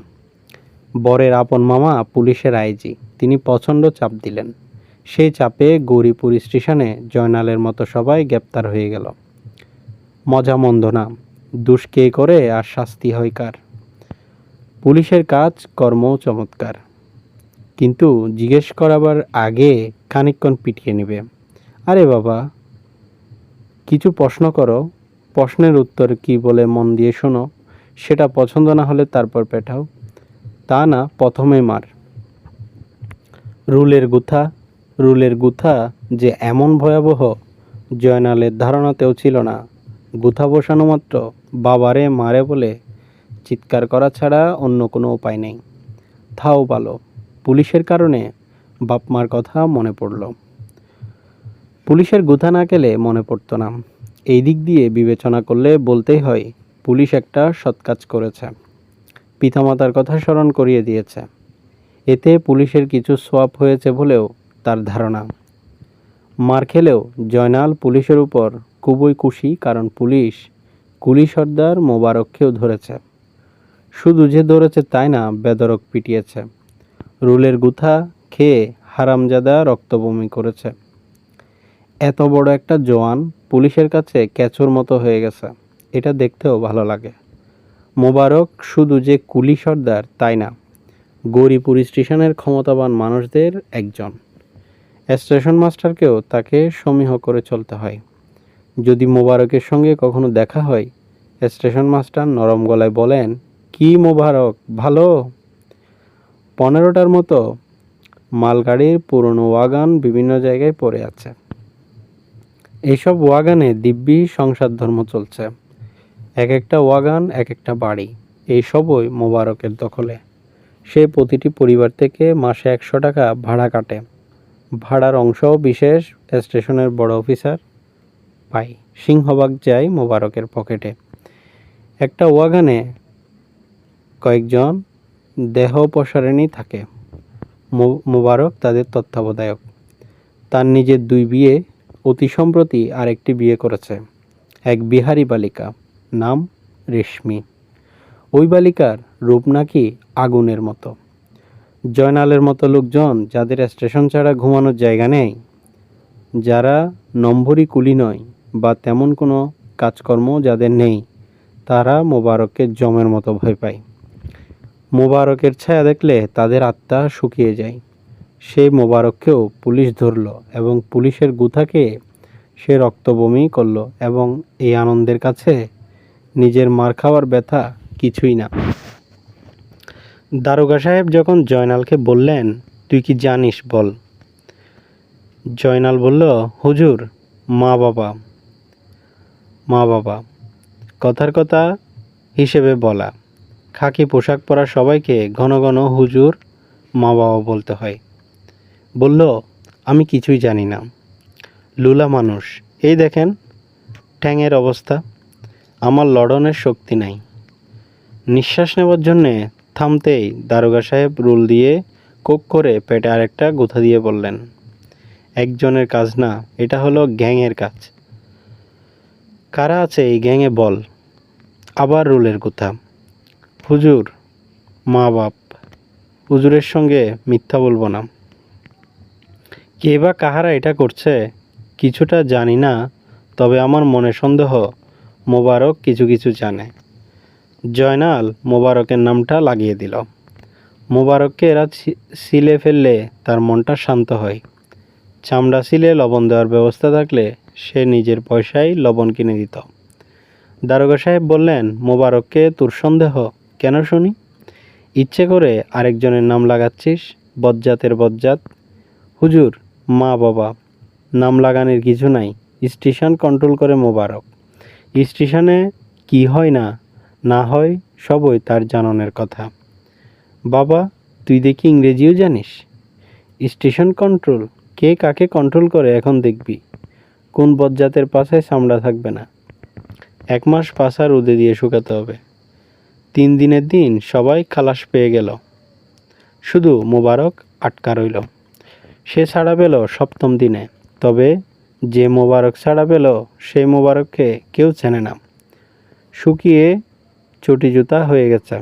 বরের আপন মামা পুলিশের আইজি, তিনি প্রচণ্ড চাপ দিলেন। সেই চাপে গৌরীপুর স্টেশনে জয়নালের মতো সবাই গ্রেপ্তার হয়ে গেল। মজা মন্দ না, দোষ কে করে আর শাস্তি হয় কার। পুলিশের কাজ কর্মও চমৎকার, কিন্তু জিজ্ঞেস করাবার আগে খানিকক্ষণ পিটিয়ে নেবে। আরে বাবা, কিছু প্রশ্ন করো, প্রশ্নের উত্তর কি বলে মন দিয়ে শোনো, সেটা পছন্দ না হলে তারপর পেটাও। তা না, প্রথমে মার। রুলের গুথা যে এমন ভয়াবহ জয়নালের ধারণাতেও ছিল না। গুথা বসানো মাত্র বাবারে মারে বলে চিৎকার করা ছাড়া অন্য কোনো উপায় নেই। তাও ভালো, পুলিশের কারণে বাপ মার কথা মনে পড়ল। পুলিশের গুথা না গেলে মনে পড়তো না। এই দিক দিয়ে বিবেচনা করলে বলতেই হয় পুলিশ একটা সৎ কাজ করেছে, পিতামাতার কথা স্মরণ করিয়ে দিয়েছে। এতে পুলিশের কিছু সোয়াব হয়েছে বলেও তার ধারণা। মার খেলেও জয়নাল পুলিশের উপর খুবই খুশি, কারণ পুলিশ কুলি সর্দার মোবারককেও ধরেছে। শুধু যে ধরেছে তাই না, বেধড়ক পিটিয়েছে। রুলের গুথা খেয়ে হারামজাদা রক্তবমি করেছে। এত বড় একটা জওয়ান পুলিশের কাছে কেঁচোর মতো হয়ে গেছে, এটা দেখতেও ভালো লাগে। মোবারক শুধু যে কুলি সর্দার তাই না, গৌরীপুর স্টেশনের ক্ষমতাবান মানুষদের একজন। স্টেশন মাস্টারকেও তাকে সমীহ করে চলতে হয়। যদি মোবারকের সঙ্গে কখনো দেখা হয়, স্টেশন মাস্টার নরম গলায় বলেন, কি মোবারক, ভালো? 15টার মতো মালগাড়ির পুরনো ওয়াগান বিভিন্ন জায়গায় পড়ে আছে। এইসব ওয়াগানে দিব্যি সংসার ধর্ম চলছে। এক একটা ওয়াগান এক একটা বাড়ি, এই সবই মোবারকের দখলে। সে প্রতিটি পরিবার থেকে মাসে 100 টাকা ভাড়া কাটে। ভাড়ার অংশও বিশেষ স্টেশনের বড় অফিসার পায়। সিংহভাগ যায় মোবারকের পকেটে। একটা ওয়াগানে কয়েকজন দেহ অপসারণী থাকে। মোবারক তাদের তত্ত্বাবধায়ক। তার নিজের 2 বিয়ে, অতি সম্প্রতি আরেকটি বিয়ে করেছে। এক বিহারি বালিকা, নাম রেশমি। ওই বালিকার রূপ নাকি আগুনের মতো। জয়নালের মতো লোকজন, যাদের স্টেশন ছাড়া ঘুমানোর জায়গা নেই, যারা নম্বরই কুলি নয় বা তেমন কোনো কাজকর্ম যাদের নেই, তারা মোবারককে জমের মতো ভয় পায়। মোবারকের ছায়া দেখলে তাদের আত্মা শুকিয়ে যায়। সেই মোবারককেও পুলিশ ধরল এবং পুলিশের গুথাকে সে রক্তবমি করল, এবং এই আনন্দের কাছে নিজের মার খাওয়ার ব্যথা কিছুই না। দারোগা সাহেব যখন জয়নালকে বললেন, তুই কি জানিস বল। জয়নাল বলল, হুজুর, মা বাবা কথার কথা হিসেবে বলা। খাকি পোশাক পরা সবাইকে ঘন ঘন হুজুর, মা বাবা বলতে হয়। বলল, আমি কিছুই জানি না, লুলা মানুষ। এই দেখেন ঠ্যাঙের অবস্থা, আমার লড়নের শক্তি নাই। নিঃশ্বাস নেওয়ার জন্যে থামতেই দারোগা সাহেব রুল দিয়ে কোক করে পেটে আরেকটা গুঁথা দিয়ে বললেন, একজনের কাজ না, এটা হলো গ্যাংয়ের কাজ। কারা আছে এই গ্যাংয়ে বল। আবার রুলের গুঁথা। হুজুর, মা বাপ। হুজুরের সঙ্গে মিথ্যা বলবো না। কে বা কাহারা এটা করছে কিছুটা জানি না, তবে আমার মনে সন্দেহ মোবারক কিছু কিছু জানে। জয়নাল মোবারকের নামটা লাগিয়ে দিল। মোবারককে এরা সিলে ফেললে তার মনটা শান্ত হয়। চামড়া সিলে লবণ দেওয়ার ব্যবস্থা থাকলে সে নিজের পয়সায় লবণ কিনে দিত। দারোগা সাহেব বললেন, মোবারককে তোর সন্দেহ কেন শুনি? ইচ্ছে করে আরেকজনের নাম লাগাচ্ছিস, বজ্জাতের বজ্জাত। হুজুর, মা বাবা নাম লাগানোর কিছু নাই। স্টেশন কন্ট্রোল করে মোবারক। স্টেশনে কি হয় না হয় সবই তার জানানোর কথা। বাবা, তুই দেখি ইংরেজিও জানিস। স্টেশন কন্ট্রোল, কে কাকে কন্ট্রোল করে এখন দেখবি। কোন বজ্জাতের পাশায় চামড়া থাকবে না। 1 মাস পাশা রোদে দিয়ে শুকাতে হবে। 3 দিনের দিন সবাই খালাস পেয়ে গেল, শুধু মোবারক আটকা রইল। সে ছাড়া পেল 7ম দিনে। তবে যে মোবারক ছাড়া পেল সেই মোবারককে কেউ চেনে না। শুকিয়ে চটি জুতা হয়ে গেছে,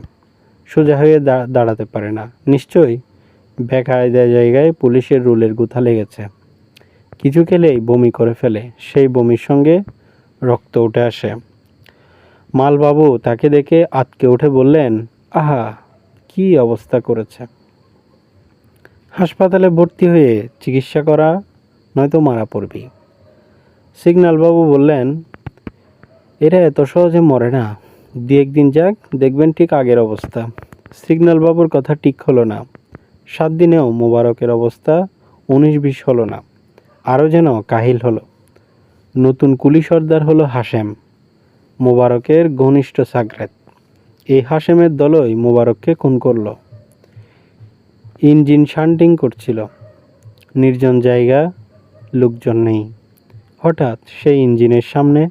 সোজা হয়ে দাঁড়াতে পারে না। নিশ্চয়ই বেকায়দা জায়গায় পুলিশের রুলের গুঁথা লেগেছে। কিছু খেলেই বমি করে ফেলে, সেই বমির সঙ্গে রক্ত উঠে আসে। মালবাবু তাকে দেখে আঁতকে উঠে বললেন, আহা, কি অবস্থা করেছে। হাসপাতালে ভর্তি হয়ে চিকিৎসা করা, নয়তো মারা পড়বি। সিগন্যালবাবু বললেন, এরা এত সহজে মরে না, 2-1 দিন যাক, দেখবেন ঠিক আগের অবস্থা। সিগন্যাল বাবুর কথা ঠিক হলো না। 7 দিনেও মোবারকের অবস্থা 19-20 হলো না, আরও যেন কাহিল হলো। নতুন কুলি সর্দার হলো হাশেম, মোবারকের ঘনিষ্ঠ সাগরেদ। এই হাশেমের দলই মোবারককে খুন করলো। ইঞ্জিন শান্টিং করছিল, নির্জন জায়গা, লোকজন নেই। হঠাৎ সেই ইঞ্জিনের সামনে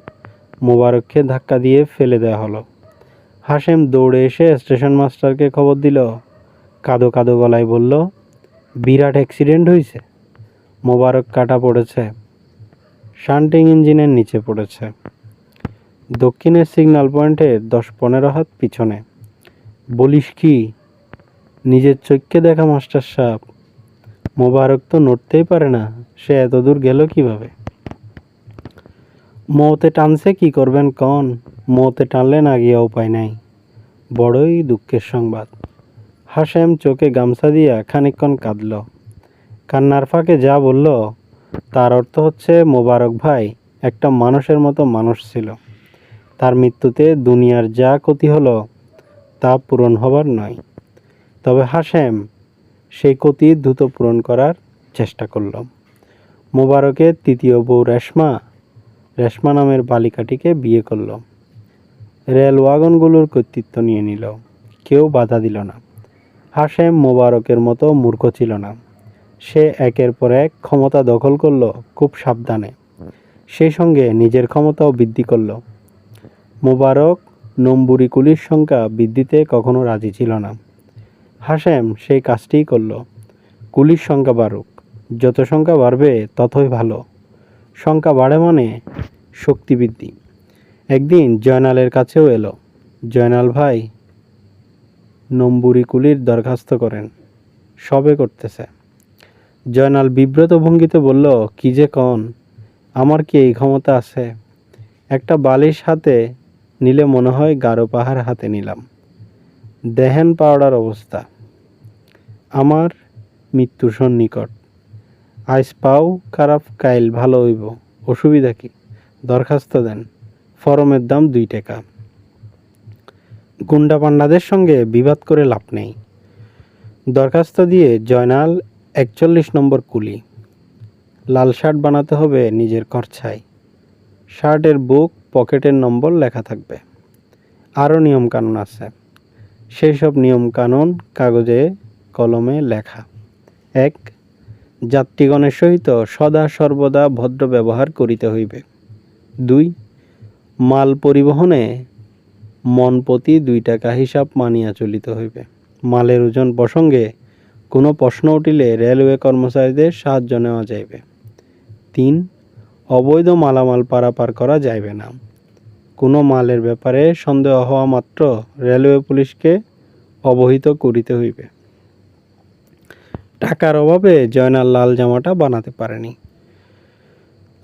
মোবারককে ধাক্কা দিয়ে ফেলে দেওয়া হলো। হাশেম দৌড়ে এসে স্টেশন মাস্টারকে খবর দিল। কাঁদো কাঁদো গলায় বলল, বিরাট অ্যাক্সিডেন্ট হয়েছে, মোবারক কাটা পড়েছে, শান্টিং ইঞ্জিনের নিচে পড়েছে, দক্ষিণের সিগন্যাল পয়েন্টের 10-15 হাত পিছনে। বলিস কি? নিজের চোখকে দেখা মাস্টার সাহেব। মোবারক তো নড়তেই পারে না, সে এত দূর গেল কিভাবে? মৌতে টানছে, কি করবেন কন? মৌতে টানলে না গিয়া উপায় নাই। বড়ই দুঃখের সংবাদ। হাশেম চোখে গামছা দিয়া খানিকক্ষণ কাঁদল। কান্নার ফাঁকে যা বলল তার অর্থ হচ্ছে মোবারক ভাই একটা মানুষের মতো মানুষ ছিল। তার মৃত্যুতে দুনিয়ার যা ক্ষতি হলো তা পূরণ হবার নয়। তবে হাশেম সেই ক্ষতি দ্রুত পূরণ করার চেষ্টা করল। মোবারকের তৃতীয় বউ রেশমা নামের বালিকাটিকে বিয়ে করল। রেল ওয়াগনগুলোর কর্তৃত্ব নিয়ে নিল, কেউ বাধা দিল না। হাশেম মোবারকের মতো মূর্খ ছিল না। সে একের পর এক ক্ষমতা দখল করল খুব সাবধানে, সেই সঙ্গে নিজের ক্ষমতাও বৃদ্ধি করল। মোবারক নম্বুরি কুলির সংখ্যা বৃদ্ধিতে কখনো রাজি ছিল না। হাশেম সেই কাজটিই করল। কুলির সংখ্যা বাড়ুক, যত সংখ্যা বাড়বে ততই ভালো। সংখ্যা বাড়ে মানে শক্তি বৃদ্ধি। একদিন জয়নালের কাছেও এলো। জয়নাল ভাই, নম্বুরি কুলির দরখাস্ত করেন, সবে করতেছে। জয়নাল বিব্রত ভঙ্গিতে বলল, কি যে কন, আমার কি এই ক্ষমতা আছে? একটা বালিশ হাতে নিলে মনে হয় গারো পাহাড় হাতে নিলাম। দেহেন পাউডার অবস্থা। আমার মৃত্যু সন্নিকট। আইস পাও খারাপ, কাইল ভালো হইব, অসুবিধা কি? দরখাস্ত দেন, ফরমের দাম 2 টাকা। গুন্ডা পান্ডাদের সঙ্গে বিবাদ করে লাভ নেই। দরখাস্ত দিয়ে জয়নাল 41 নম্বর কুলি। লাল শার্ট বানাতে হবে নিজের খরচায়। শার্টের বুক পকেটের নম্বর লেখা থাকবে। আরও নিয়মকানুন আছে, সেই সব নিয়মকানুন কাগজে কলমে লেখা। 1. যাত্রীগণের সহিত সদা সর্বদা ভদ্র ব্যবহার করিতে হইবে। 2. মাল পরিবহনে মন প্রতি 2 টাকা হিসাব মানিয়া চলিতে হইবে। মালের ওজন প্রসঙ্গে কোনো প্রশ্ন উঠিলে রেলওয়ে কর্মচারীদের সাহায্য নেওয়া যাইবে। 3. অবৈধ মালামাল পারাপার করা যাইবে না। কোনো মালের ব্যাপারে সন্দেহ হওয়া মাত্র রেলওয়ে পুলিশকে অবহিত করিতে হইবে। টাকার অভাবে জয়নাল লাল জামাটা বানাতে পারেনি।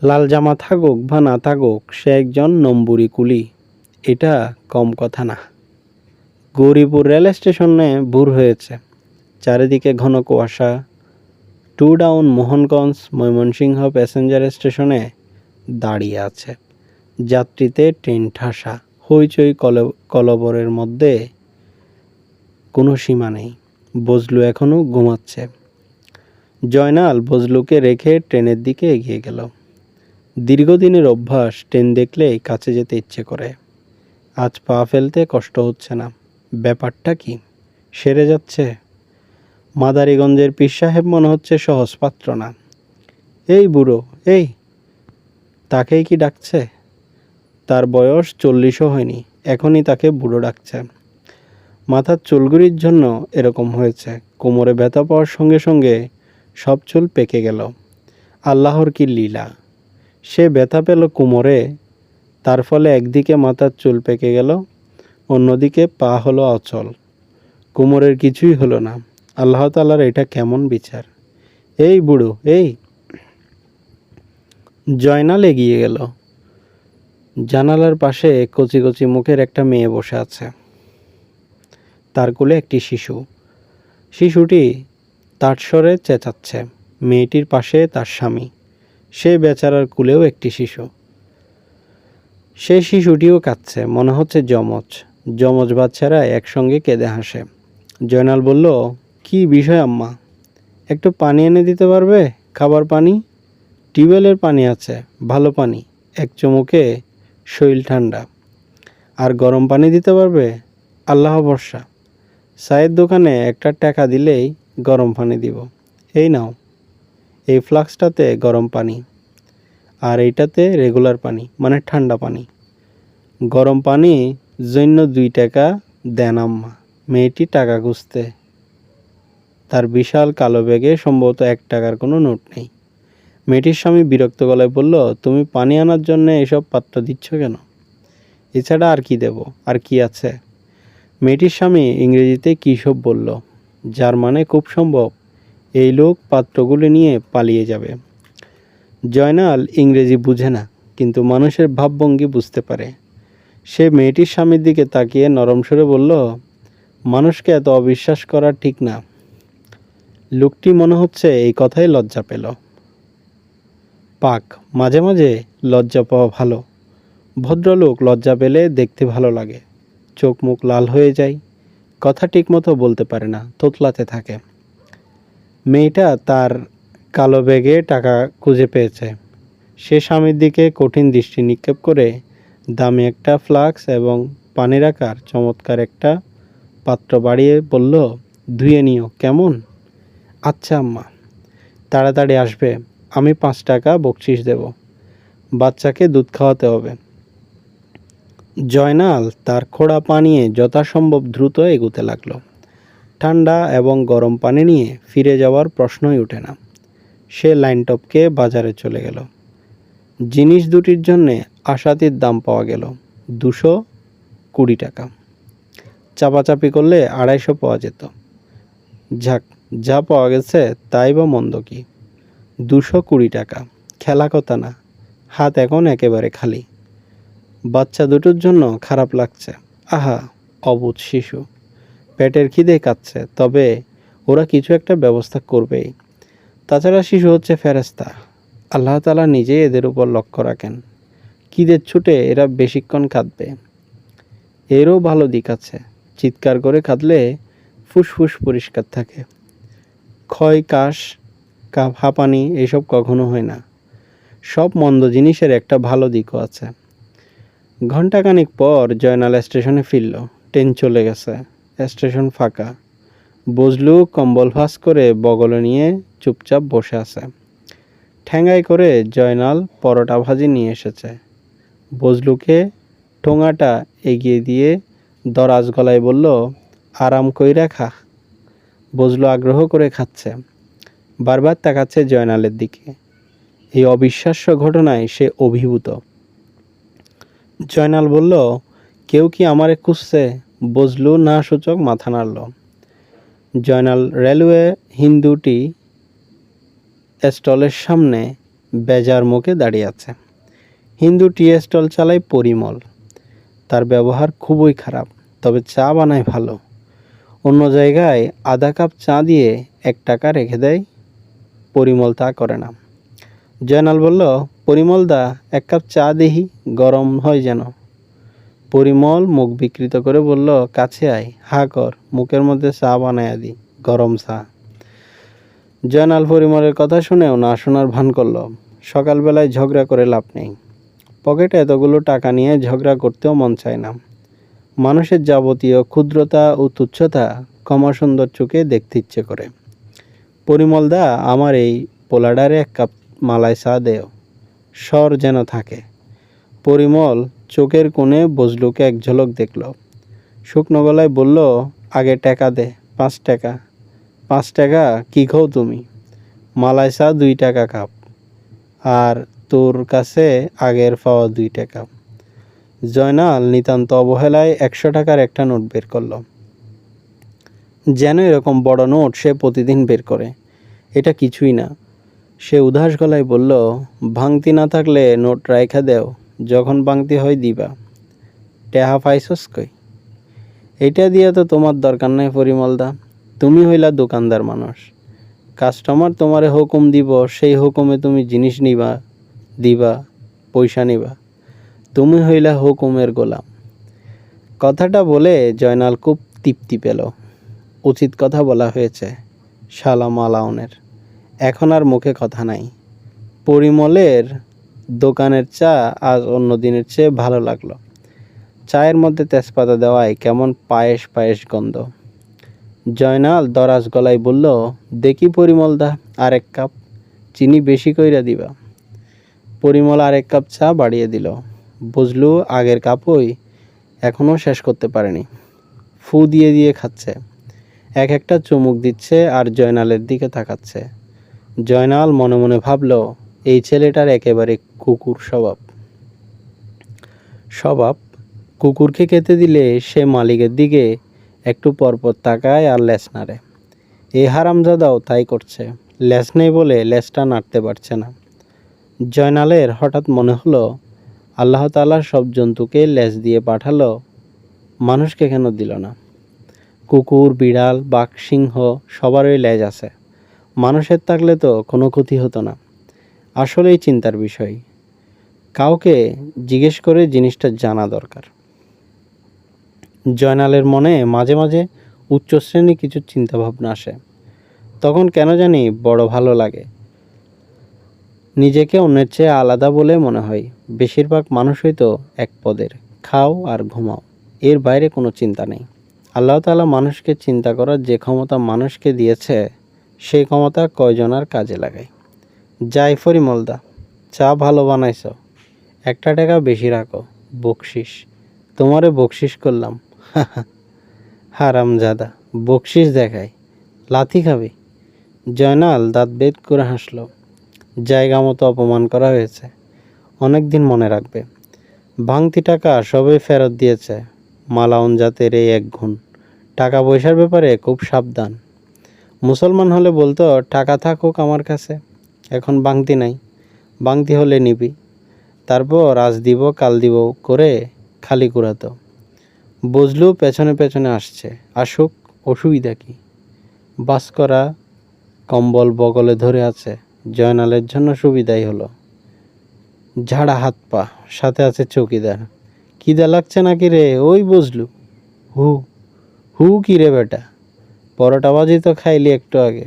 লাল জামা থাকুক বা না থাকুক, সে একজন নম্বুরি কুলি, এটা কম কথা না। গৌরীপুর রেল স্টেশনে ভোর হয়েছে, চারিদিকে ঘন কুয়াশা। 2 ডাউন মোহনগঞ্জ ময়মনসিংহ প্যাসেঞ্জার স্টেশনে দাঁড়িয়ে আছে। যাত্রীতে ট্রেন ঠাসা, হইচই কলবরের মধ্যে কোনো সীমা নেই। বজলু এখনও ঘুমাচ্ছে। জয়নাল বজলুকে রেখে ট্রেনের দিকে এগিয়ে গেল। দীর্ঘদিনের অভ্যাস, ট্রেন দেখলেই কাছে যেতে ইচ্ছে করে। আজ পা ফেলতে কষ্ট হচ্ছে না। ব্যাপারটা কি? সেরে যাচ্ছে। মাদারীগঞ্জের পীর সাহেব মনে হচ্ছে সহজ পাত্র না। এই বুড়ো, এই, তাকেই কি ডাকছে? তার বয়স 40ও হয়নি, এখনই তাকে বুড়ো ডাকছে। মাথার চুলগুলির জন্য এরকম হয়েছে। কোমরে ব্যথা পাওয়ার সঙ্গে সঙ্গে সব চুল পেকে গেল। আল্লাহর কি লীলা! সে ব্যথা পেল কোমরে, তার ফলে একদিকে মাথার চুল পেকে গেল, অন্যদিকে পা হলো অচল। কোমরের কিছুই হলো না। আল্লাহ তাআলার এটা কেমন বিচার! এই বুড়ো, এই! জয়নাল এগিয়ে গেল। জানালার পাশে কচি কচি মুখের একটা মেয়ে বসে আছে। তার কোলে একটি শিশু। শিশুটি তার স্বরে চেঁচাচ্ছে। মেয়েটির পাশে তার স্বামী। সে বেচারার কোলেও একটি শিশু। সেই শিশুটিও কাঁদছে, মনে হচ্ছে যমজ বাচ্চারা একসঙ্গে কেঁদে হাসে। জয়নাল বলল, কি বিষয় আম্মা? একটু পানি এনে দিতে পারবে? খাবার পানি? টিউবওয়েলের পানি আছে, ভালো পানি, এক চুমুকে শরীর ঠান্ডা। আর গরম পানি দিতে পারবে? আল্লাহ ভরসা। চায়ের দোকানে একটা টাকা দিলেই গরম পানি দিব। এই নাও, এই ফ্লাক্সটাতে গরম পানি, আর এইটাতে রেগুলার পানি, মানে ঠান্ডা পানি। গরম পানি জন্য 2 টাকা দেন আম্মা। মেয়েটি টাকা খুঁজতে, তার বিশাল কালো ব্যাগে সম্ভবত 1 টাকার কোনো নোট নেই। মেয়েটির স্বামী বিরক্ত গলায় বলল, তুমি পানি আনার জন্য এসব পাত্র দিচ্ছ কেন? এছাড়া আর কি দেব? আর কি আছে? মেয়েটির স্বামী ইংরেজিতে কী সব বলল, যার মানে খুব সম্ভব এই লোক পাত্রগুলো নিয়ে পালিয়ে যাবে। জয়নাল ইংরেজি বুঝে না, কিন্তু মানুষের ভাবভঙ্গি বুঝতে পারে। সে মেয়েটির স্বামীর দিকে তাকিয়ে নরম স্বরে বলল, মানুষকে এত অবিশ্বাস করা ঠিক না। লোকটি মনে হচ্ছে এই কথাই লজ্জা পেল। পাক, মাঝে মাঝে লজ্জা পাওয়া ভালো। ভদ্রলোক লজ্জা পেলে দেখতে ভালো লাগে। চোখ মুখ লাল হয়ে যায়, কথা ঠিকমতো বলতে পারে না, তোতলাতে থাকে। মেয়েটা তার কালো ব্যাগে টাকা খুঁজে পেয়েছে। সে স্বামীর দিকে কঠিন দৃষ্টি নিক্ষেপ করে দামি একটা ফ্লাক্স এবং পানি রাখার চমৎকার একটা পাত্র বাড়িয়ে বলল, ধুয়ে নিও কেমন? আচ্ছা আম্মা। তাড়াতাড়ি আসবে, আমি 5 টাকা বকশিস দেব। বাচ্চাকে দুধ খাওয়াতে হবে। জয়নাল তার খোড়া পা নিয়ে যথাসম্ভব দ্রুত এগুতে লাগলো। ঠান্ডা এবং গরম পানি নিয়ে ফিরে যাওয়ার প্রশ্নই ওঠে না। সে লাইন টপকে বাজারে চলে গেল। জিনিস দুটির জন্যে আশাতীত দাম পাওয়া গেল, 220 টাকা। চাপাচাপি করলে 250 পাওয়া যেত। যাক, যা পাওয়া গেছে তাই বা মন্দ কি? 220 টাকা, খেলা কথা না। হাত এখন একেবারে খালি। বাচ্চা দুটোর জন্য খারাপ লাগছে। আহা, অবুঝ শিশু, পেটের খিদে কাচ্ছে, তবে ওরা কিছু একটা ব্যবস্থা করবেই। তাছাড়া শিশু হচ্ছে ফেরেশতা, আল্লাহ তাআলা নিজেই এদের উপর লক্ষ্য রাখেন। খিদের ছুটে এরা বেশিক্ষণ কাঁদবে। এরও ভালো দিক আছে, চিৎকার করে কাঁদলে ফুসফুস পরিষ্কার থাকে। ক্ষয়, কাশ, হাঁপানি এসব কখনো হয় না। সব মন্দ জিনিসের একটা ভালো দিকও আছে। ঘণ্টাখানিক পর জয়নাল স্টেশনে ফিরল। ট্রেন চলে গেছে, স্টেশন ফাঁকা। বজলু কম্বল ভাঁজ করে বগলে নিয়ে চুপচাপ বসে আছে। ঠ্যাঙ্গায় করে জয়নাল পরোটা ভাজি নিয়ে এসেছে। বজলুকে ঠোঙাটা এগিয়ে দিয়ে দরাজ গলায় বলল, আরাম কইরা খা। বজলু আগ্রহ করে খাচ্ছে, বারবার তাকাচ্ছে জয়নালের দিকে। এই অবিশ্বাস্য ঘটনায় সে অভিভূত। জয়নাল বলল, কেউ কি আমারে খুঁজছে? বজলু না সূচক মাথা নাড়ল। জয়নাল রেলওয়ে হিন্দুটি স্টলের সামনে বেজার মুখে দাঁড়িয়ে আছে। হিন্দু টি স্টল চালায় পরিমল। তার ব্যবহার খুবই খারাপ, তবে চা বানায় ভালো। অন্য জায়গায় আধা কাপ চা দিয়ে 1 টাকা রেখে দেয়, পরিমল তা করে না। জয়নাল বলল, পরিমল দা, 1 কাপ চা দেহি, গরম হয় যেন। পরিমল মুখ বিকৃত করে বলল, কাছে আয়, হা কর, মুখের মধ্যে চা বানায়া দি, গরম চা। জয়নাল পরিমলের কথা শুনেও না শোনার ভান করল। সকালবেলায় ঝগড়া করে লাভ নেই। পকেটে এতগুলো টাকা নিয়ে ঝগড়া করতেও মন চায় না। মানুষের যাবতীয় ক্ষুদ্রতা ও তুচ্ছতা ক্ষমা সুন্দর চোখে দেখতে ইচ্ছে করে। পরিমল দা, আমার এই পোলাডারে 1 কাপ মালাই চা দেও, স্বর যেন থাকে। পরিমল চোখের কোণে বজলুকে এক ঝলক দেখল। শুকনো গলায় বলল, আগে টাকা দে, 5 টাকা। 5 টাকা কি খাও তুমি? মালাই চা 2 টাকা কাপ, আর তোর কাছে আগের পাওয়া 2 টাকা। জয়নাল নিতান্ত অবহেলায় 100 টাকার একটা নোট বের করল। যেন এরকম বড় নোট সে প্রতিদিন বের করে। এটা কিছুই না। সে উদাস গলায় বলল, ভাঙতি না থাকলে নোট রাইখা দেও, যখন ভাঙতি হয় দিবা। টেহা পাইছস কই? এটা দিয়া তো তোমার দরকার নাই পরিমলদা, তুমি হইলা দোকানদার মানুষ। কাস্টমার তোমারে হুকুম দিব, সেই হুকুমে তুমি জিনিস নিবা, দিবা, পয়সা নিবা। তুমি হইলা হুকুমের গোলাম। কথাটা বলে জয়নাল খুব তৃপ্তি পেল। উচিত কথা বলা হয়েছে শালা মালাউনের। এখন আর মুখে কথা নাই। পরিমলের দোকানের চা আজ অন্য দিনের চেয়ে ভালো লাগলো। চায়ের মধ্যে তেজপাতা দেওয়ায় কেমন পায়েস পায়েস গন্ধ। জয়নাল দরাজ গলায় বলল, দেখি পরিমলদা, আরেক কাপ চিনি বেশি কইরা দিবা। পরিমল আরেক কাপ চা বাড়িয়ে দিল। বুঝলু আগের কাপই এখনও শেষ করতে পারেনি। ফু দিয়ে দিয়ে খাচ্ছে, এক একটা চুমুক দিচ্ছে আর জয়নালের দিকে তাকাচ্ছে। জয়নাল মনে মনে ভাবল, এই ছেলেটার একেবারে কুকুর স্বভাব। কুকুরকে খেতে দিলে সে মালিকের দিকে একটু পরপর তাকায় আর লেজ নাড়ে। এই হারামজাদাও তাই করছে, লেজ নেই বলে লেজটা নাড়তে পারছে না। জয়নালের হঠাৎ মনে হলো, আল্লাহ তাআলা সব জন্তুকে লেজ দিয়ে পাঠালো, মানুষকে কেন দিল না? কুকুর, বিড়াল, বাঘ, সিংহ সবারই লেজ আছে, মানুষের থাকলে তো কোনো ক্ষতি হতো না। আসলেই চিন্তার বিষয়। কাউকে জিজ্ঞেস করে জিনিসটা জানা দরকার। জয়নালের মনে মাঝে মাঝে উচ্চ শ্রেণীর কিছু চিন্তাভাবনা আসে। তখন কেন জানি বড় ভালো লাগে। নিজেকে অন্যের চেয়ে আলাদা বলে মনে হয়। বেশিরভাগ মানুষই তো এক পদের, খাও আর ঘুমাও, এর বাইরে কোনো চিন্তা নেই। আল্লাহ তাআলা মানুষকে চিন্তা করার যে ক্ষমতা মানুষকে দিয়েছে, সেই ক্ষমতা কয়জনার কাজে লাগায়। যাই পরিমলদা, চা ভালো বানাইছ, একটা টাকা বেশি রাখো, বকশিস। তোমারে বকশিস করলাম। হারামজাদা, বকশিস দেখায়, লাথি খাবি। জয়নাল দাঁত বের করে হাসল। জায়গা মতো অপমান করা হয়েছে, অনেক দিন মনে রাখবে। ভাঙতি টাকা সবই ফেরত দিয়েছে। মালাউন জাতের এই এক গুণ, টাকা পয়সার ব্যাপারে খুব সাবধান। মুসলমান হলে বলতো, টাকা থাকুক আমার কাছে, এখন ভাঙতি নাই, ভাঙতি হলে নিবি, তারপর আজ দিব কাল দিব করে খালি কুড়াতো। বুঝলু পেছনে পেছনে আসছে, আসুক, অসুবিধা কি? বাস করা কম্বল বগলে ধরে আছে, জয়নালের জন্য সুবিধাই হলো। ঝাড়া হাত পা, সাথে আছে চৌকিদার। খিদা লাগছে নাকি রে? ওই বুঝলু, হু হু কি রে বেটা? পরোটা বাজি তো খাইলি একটু আগে,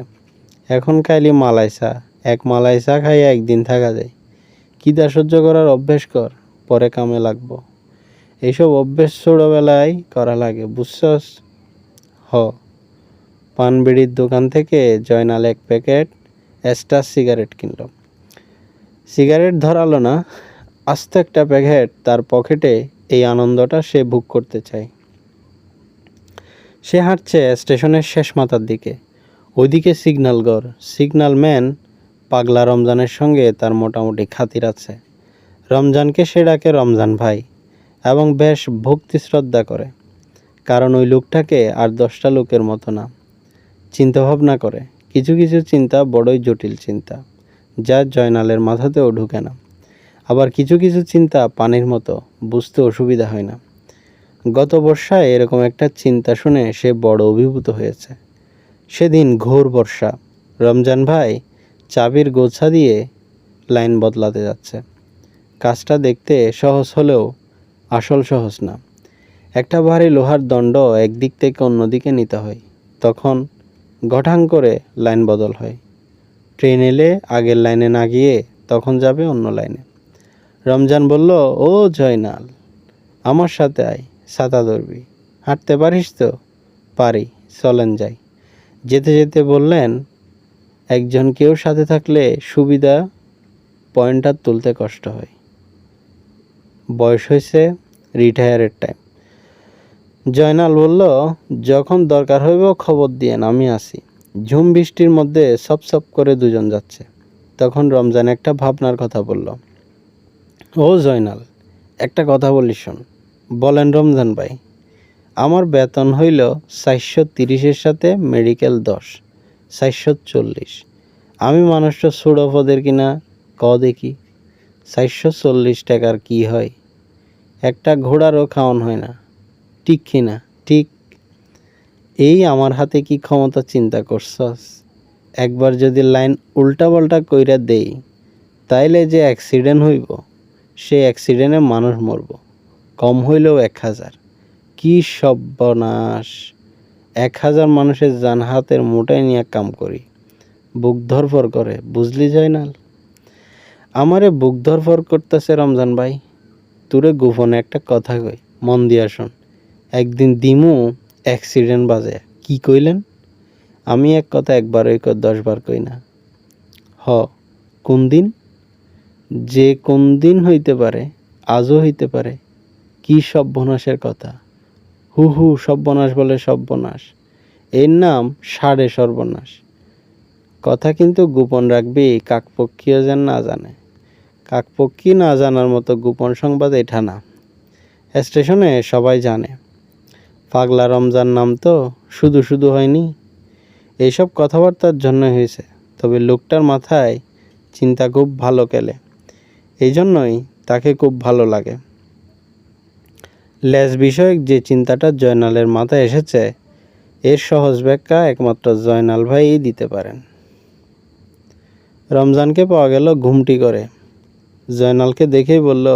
এখন খাইলি মালাই চা। এক মালাই চা খাইয়া একদিন থাকা যায়। খিদা সহ্য করার অভ্যেস কর, পরে কামে লাগবো। এইসব অভ্যেস ছোটবেলায় করা লাগে, বুঝছস? হ। পান বিড়ির দোকান থেকে জয়নাল এক প্যাকেট এস্টার সিগারেট কিনল। সিগারেট ধরালো না, আস্ত একটা প্যাকেট তার পকেটে। এই আনন্দটা সে ভোগ করতে চায়। সে হাঁটছে স্টেশনের শেষ মাথার দিকে। ওইদিকে সিগন্যালঘর। সিগন্যালম্যান পাগলা রমজানের সঙ্গে তার মোটামুটি খাতির আছে। রমজানকে সে ডাকে রমজান ভাই এবং বেশ ভক্তি শ্রদ্ধা করে, কারণ ওই লোকটাকে আর 10টা লোকের মতো না। চিন্তাভাবনা করে, কিছু কিছু চিন্তা বড়ই জটিল চিন্তা, যা জয়নালের মাথাতেও ঢুকে না। আবার কিছু কিছু চিন্তা পানির মতো, বুঝতে অসুবিধা হয় না। গত বর্ষায় এরকম একটা চিন্তা শুনে সে বড় অভিভূত হয়েছে। সেদিন ঘোর বর্ষা। রমজান ভাই চাবির গোছা দিয়ে লাইন বদলাতে যাচ্ছে। কাজটা দেখতে সহজ হলেও আসল সহজ না। একটা ভারী লোহার দণ্ড একদিক থেকে অন্যদিকে নিতে হয়, তখন গঠাং করে লাইন বদল হয়। ট্রেন এলে আগের লাইনে না গিয়ে তখন যাবে অন্য লাইনে। রমজান বলল, ও জয়নাল, আমার সাথে আয়, ছাতা ধরবি। হাঁটতে পারিস তো? পারি, চলেন যাই। যেতে যেতে বললেন, একজন কেউ সাথে থাকলে সুবিধা, পয়েন্টার তুলতে কষ্ট হয়। বয়স হয়েছে, রিটায়ারের টাইম। জয়নাল বলল, যখন দরকার হইব খবর দিয়েন, আমি আসি। ঝুম বৃষ্টির মধ্যে সপ সপ করে দুজন যাচ্ছে। তখন রমজান একটা ভাবনার কথা বলল। ও জয়নাল, একটা কথা বলি শোন। বলেন রমজান ভাই। আমার বেতন হইল 430-এর সাথে মেডিকেল 10, 440। আমি মানুষটা ছোড়ো পদের কিনা ক দেখি। 440 টাকার কি হয়? একটা ঘোড়ারও খাওয়ান হয় না, ঠিক কিনা? ঠিক। এই আমার হাতে কি ক্ষমতা চিন্তা করছস? একবার যদি লাইন উল্টা পাল্টা কইরা দেই, তাইলে যে অ্যাক্সিডেন্ট হইব, সে অ্যাক্সিডেন্টে মানুষ মরব, কম হইলেও 1000। কি সর্বনাশ! 1000 মানুষের জান হাতের মুঠায় নিয়ে কাম করি। বুক ধরফর করে, বুঝলি জয়নাল? আমারে বুক ধরফর করতেছে রমজান ভাই। তোরে গোপনে একটা কথা কই, মন দিয়া শোন। একদিন দিমু অ্যাক্সিডেন্ট বাজে। কি কইলেন? আমি এক কথা একবারই কই, 10 বার কই না। হ, কোন দিন? যে কোন দিন হইতে পারে, আজও হইতে পারে। কি সর্বনাশের কথা! হু হু, সর্বনাশ বলে সর্বনাশ। এর নাম সাড়ে সর্বনাশ। কথা কিন্তু গোপন রাখবি, কাকপক্ষীও যেন না জানে। কাকপক্ষী না জানার মতো গোপন সংবাদ এটা না। স্টেশনে সবাই জানে। পাগলা রমজান নাম তো শুধু শুধু হয়নি, এইসব কথাবার্তার জন্য হয়েছে। তবে লোকটার মাথায় চিন্তা খুব ভালো কেলে, এই জন্যই তাকে খুব ভালো লাগে। লেজ বিষয়ক যে চিন্তাটা জয়নালের মাথায় এসেছে, এর সহজ ব্যাখ্যা একমাত্র জয়নাল ভাইই দিতে পারেন। রমজানকে পাওয়া গেল ঘুমটি করে। জয়নালকে দেখেই বলল,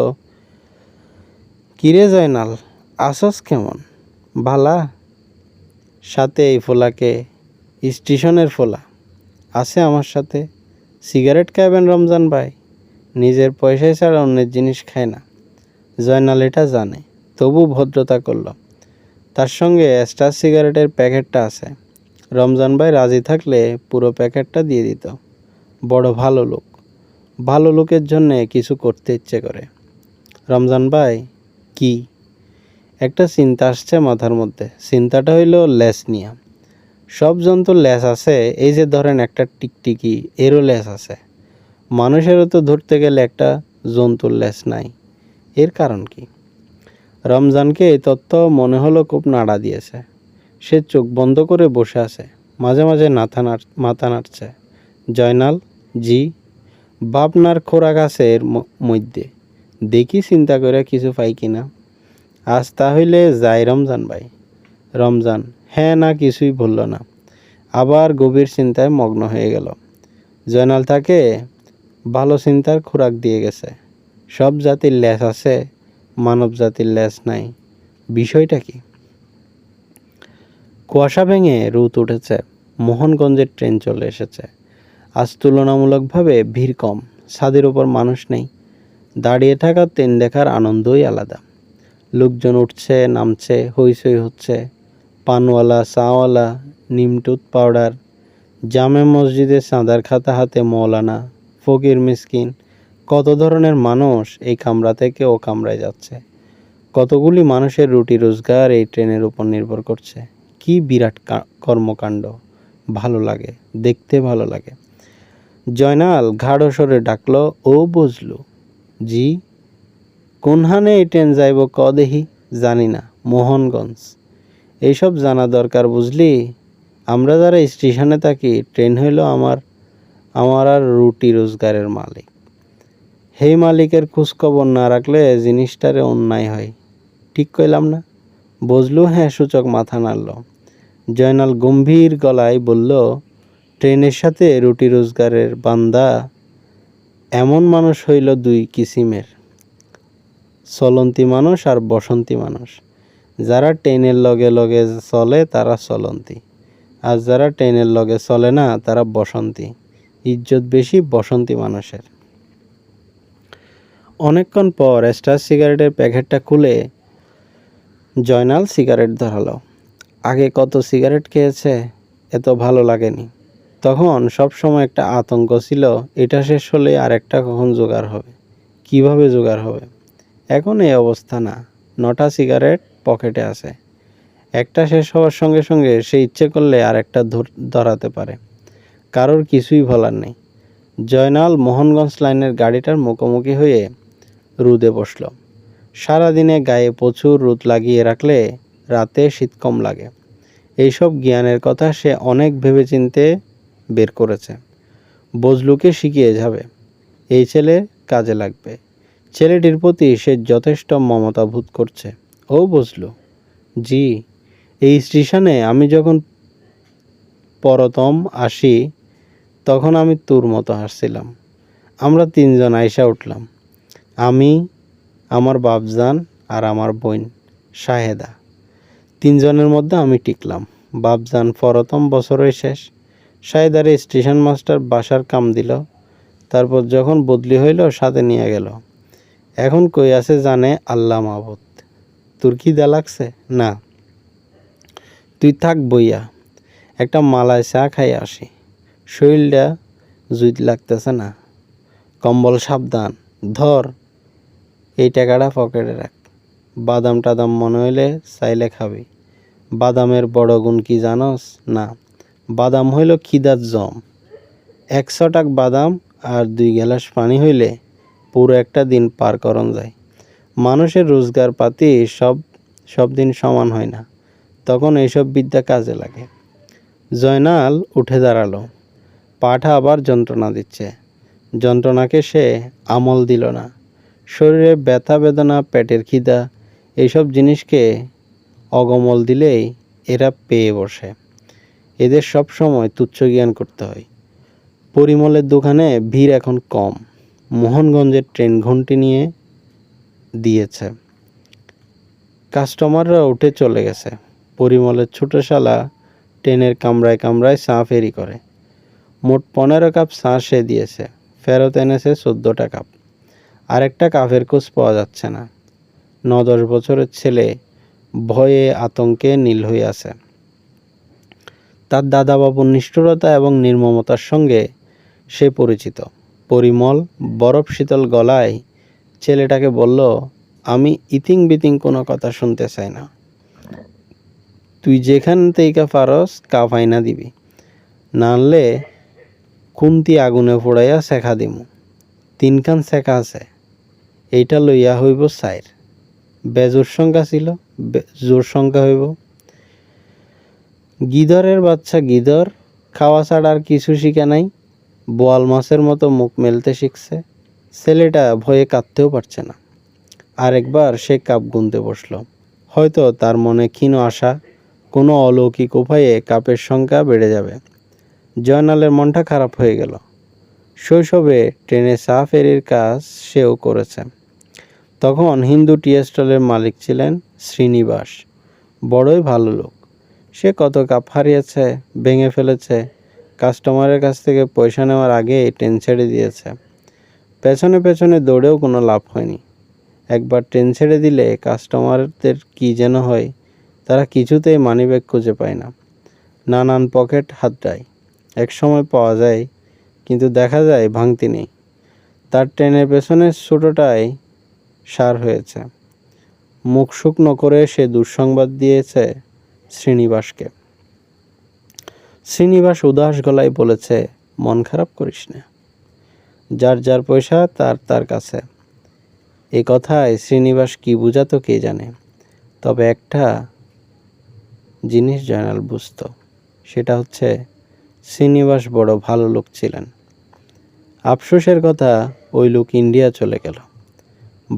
কিরে জয়নাল, আসস কেমন? ভালা? সাথে এই ফোলাকে, স্টেশনের ফোলা আছে আমার সাথে। সিগারেট খাবেন রমজান ভাই? নিজের পয়সায় ছাড়া অন্যের জিনিস খায় না। জয়নাল এটা জানে, তবু ভদ্রতা করল। তার সঙ্গে স্টার সিগারেটের প্যাকেটটা আছে। রমজান ভাই রাজি থাকলে পুরো প্যাকেটটা দিয়ে দিত। বড় ভালো লোক। ভালো লোকের জন্যে কিছু করতে ইচ্ছে করে। রমজান ভাই, কি? একটা চিন্তা আসছে মাথার মধ্যে। চিন্তাটা হইল লেজ নিয়া। সব জন্তুর লেজ আছে, এই যে ধরেন একটা টিকটিকি, এরও লেজ আছে। মানুষেরও তো ধরতে গেলে একটা জন্তুর লেজ নাই। এর কারণ কি? রমজানকে এই তথ্য মনে হলো খুব নাড়া দিয়েছে। সে চোখ বন্ধ করে বসে আছে, মাঝে মাঝে মাথা নাড়ছে। জয়নাল, জি? বাপনার খোরা গাছের মধ্যে দেখি চিন্তা করে কিছু পাই কিনা। আজ তাহলে যাই রমজান ভাই। রমজান হ্যাঁ না কিছুই বলল না, আবার গভীর চিন্তায় মগ্ন হয়ে গেল। জয়নাল তাকে ভালো চিন্তার খোরাক দিয়ে গেছে। সব জাতির লেজ আছে, মানব জাতির লেজ নাই। বিষয়টা কি? কুয়াশা ভেঙে রোদ উঠেছে। মোহনগঞ্জের ট্রেন চলে এসেছে। আজ তুলনামূলকভাবে ভিড় কম। ছাদের ওপর মানুষ নেই। দাঁড়িয়ে থাকা ট্রেন দেখার আনন্দই আলাদা। লোকজন উঠছে, নামছে, হইচই হচ্ছে। পানওয়ালা, চাওয়ালা, নিমটুথ পাউডার, জামে মসজিদে চাঁদার খাতা হাতে মৌলানা, ফকির মিসকিন, কত ধরনের মানুষ এই কামরা থেকে ও কামরায় যাচ্ছে। কতগুলি মানুষের রুটি রোজগার এই ট্রেনের উপর নির্ভর করছে। কি বিরাট কর্মকাণ্ড! ভালো লাগে, দেখতে ভালো লাগে। জয়নাল ঘাড় সরে ডাকলো, ও বুঝলু? জি? কোনহানে এই ট্রেন যাইব ক দেহি? জানি না, মোহনগঞ্জ। এইসব জানা দরকার বুঝলি। আমরা যারা স্টেশনে থাকি, ট্রেন হইল আমার আর রুটি রোজগারের মালিক। সেই মালিকের খোঁজখবর না রাখলে জিনিসটারে অন্যায় হয়। ঠিক কইলাম না? বুঝলু? হ্যাঁ সূচক মাথা নাড়ল। জয়নাল গম্ভীর গলায় বলল, ট্রেনের সাথে রুটি রোজগারের বান্দা এমন মানুষ হইল দুই কিসিমের, চলন্তি মানুষ আর বসন্তি মানুষ। যারা ট্রেনের লগে লগে চলে তারা চলন্তি, আর যারা ট্রেনের লগে চলে না তারা বসন্তি। ইজ্জত বেশি বসন্তি মানুষের। অনেকক্ষণ পর স্টার সিগারেটের প্যাকেটটা খুলে জয়নাল সিগারেট ধরালো। আগে কত সিগারেট খেয়েছে, এত ভালো লাগেনি। তখন সব সময় একটা আতঙ্ক ছিল, এটা শেষ হলে আরেকটা কখন জোগাড় হবে, কিভাবে জোগাড় হবে। এখন এই অবস্থা না। 9টা সিগারেট পকেটে আছে। একটা শেষ হওয়ার সঙ্গে সঙ্গে সে ইচ্ছে করলে আরেকটা ধরাতে পারে। কারোর কিছুই বলার নেই। জয়নাল মোহনগঞ্জ লাইনের গাড়িটার মুখোমুখি হয়ে রোদে বসল। সারাদিনে গায়ে প্রচুর রোদ লাগিয়ে রাখলে রাতে শীত কম লাগে। এইসব জ্ঞানের কথা সে অনেক ভেবেচিন্তে বের করেছে। বজলুকে শিখিয়ে যাবে। এই ছেলে কাজে লাগবে। ছেলেটির প্রতি সে যথেষ্ট মমতা বোধ করছে। ও বজলু? জি? এই স্টেশনে আমি যখন প্রথম আসি তখন আমি তোর মতো হাসছিলাম। আমরা 3 জন আইসা উঠলাম। আমি, আমার বাপজান আর আমার বোন শাহেদা। 3 জনের মধ্যে আমি টিকলাম। বাপজান প্রথম বছরই শেষ। সাইদারে স্টেশন মাস্টার বাসার কাম দিল, তারপর যখন বদলি হইল সাথে নিয়ে গেল। এখন কই আছে জানে আল্লাহ মাহবুদ। তোর কি দা লাগছে? না, তুই থাক বইয়া, একটা মালায় চা খাই আসি। শরীরটা জুইত লাগতেছে না। কম্বল সাবধান, ধর এই টাকাটা পকেটে রাখ। বাদাম টাদাম মনে হইলে চাইলে খাবি। বাদামের বড় গুণ কি জানস? না, বাদাম হইল খিদার জম। 100 টাক বাদাম আর 2 গ্লাস পানি হইলে পুরো একটা দিন পার করন যায়। মানুষের রোজগার পাতি সব দিন সমান হয় না, তখন এইসব বিদ্যা কাজে লাগে। জয়নাল উঠে দাঁড়ালো। পাটা আবার যন্ত্রণা দিচ্ছে। যন্ত্রণাকে সে আমল দিল না। শরীরে ব্যথা বেদনা, পেটের খিদা, এইসব জিনিসকে অগমল দিলেই এরা পেয়ে বসে। এদের সব সময় তুচ্ছ জ্ঞান করতে হয়। পরিমলের দোকানে ভিড় এখন কম। মোহনগঞ্জের ট্রেন ঘন্টি নিয়ে দিয়েছে। কাস্টমাররা উঠে চলে গেছে। পরিমলের ছোট শালা ট্রেনের কামরায় কামরায় চা ফেরি করে। মোট 15 কাপ চা সে দিয়েছে, ফেরত এনেছে 14টা কাপ। আরেকটা কাপের খোঁজ পাওয়া যাচ্ছে না। 9-10 বছরের ছেলে ভয়ে আতঙ্কে নীল হয়ে আছে। তার দাদাবাবুর নিষ্ঠুরতা এবং নির্মমতার সঙ্গে সে পরিচিত। পরিমল বরফ শীতল গলায় ছেলেটাকে বলল, আমি ইতিং বিতিং কোনো কথা শুনতে চাই না। তুই যেখান থেকে পারস কাপ আইনা দিবি, নানলে খুন্তি আগুনে পোড়াইয়া শেখা দিমু। 3 খান শেখা আছে, এইটা লইয়া হইব সাইর। বেজোর সংখ্যা ছিল, জোর সংখ্যা হইব। গিদরের বাচ্চা গিদর, খাওয়া ছাড়া আর কিছু শিখে নাই। বোয়াল মাছের মতো মুখ মেলতে শিখছে। ছেলেটা ভয়ে কাঁদতেও পারছে না। আরেকবার সে কাপ গুনতে বসল। হয়তো তার মনে ক্ষীণ আশা, কোনো অলৌকিক উপায়ে কাপের সংখ্যা বেড়ে যাবে। জয়নালের মনটা খারাপ হয়ে গেল। শৈশবে ট্রেনে চা ফেরির কাজ সেও করেছে। তখন হিন্দু টি স্টলের মালিক ছিলেন শ্রীনিবাস। বড়ই ভালো লোক। সে কত কাপ হারিয়েছে, ভেঙে ফেলেছে। কাস্টমারের কাছ থেকে পয়সা নেওয়ার আগেই ট্রেন ছেড়ে দিয়েছে। পেছনে পেছনে দৌড়েও কোনো লাভ হয়নি। একবার ট্রেন ছেড়ে দিলে কাস্টমারদের কি যেন হয়, তারা কিছুতেই মানিব্যাগ খুঁজে পায় না। নানান পকেট হাতড়ায়। এক সময় পাওয়া যায়, কিন্তু দেখা যায় ভাঙতি নেই। তার ট্রেনের পেছনের ছোটোটাই সার হয়েছে। মুখ শুকনো করে সে দুঃসংবাদ দিয়েছে শ্রীনিবাসকে। শ্রীনিবাস উদাস গলায় বলেছে, মন খারাপ করিস না, যার যার পয়সা তার তার কাছে। এ কথায় শ্রীনিবাস কি বুঝাতো কে জানে। তবে একটা জিনিস জয়নাল বুঝত, সেটা হচ্ছে শ্রীনিবাস বড় ভালো লোক ছিলেন। আফসোসের কথা, ওই লোক ইন্ডিয়া চলে গেল।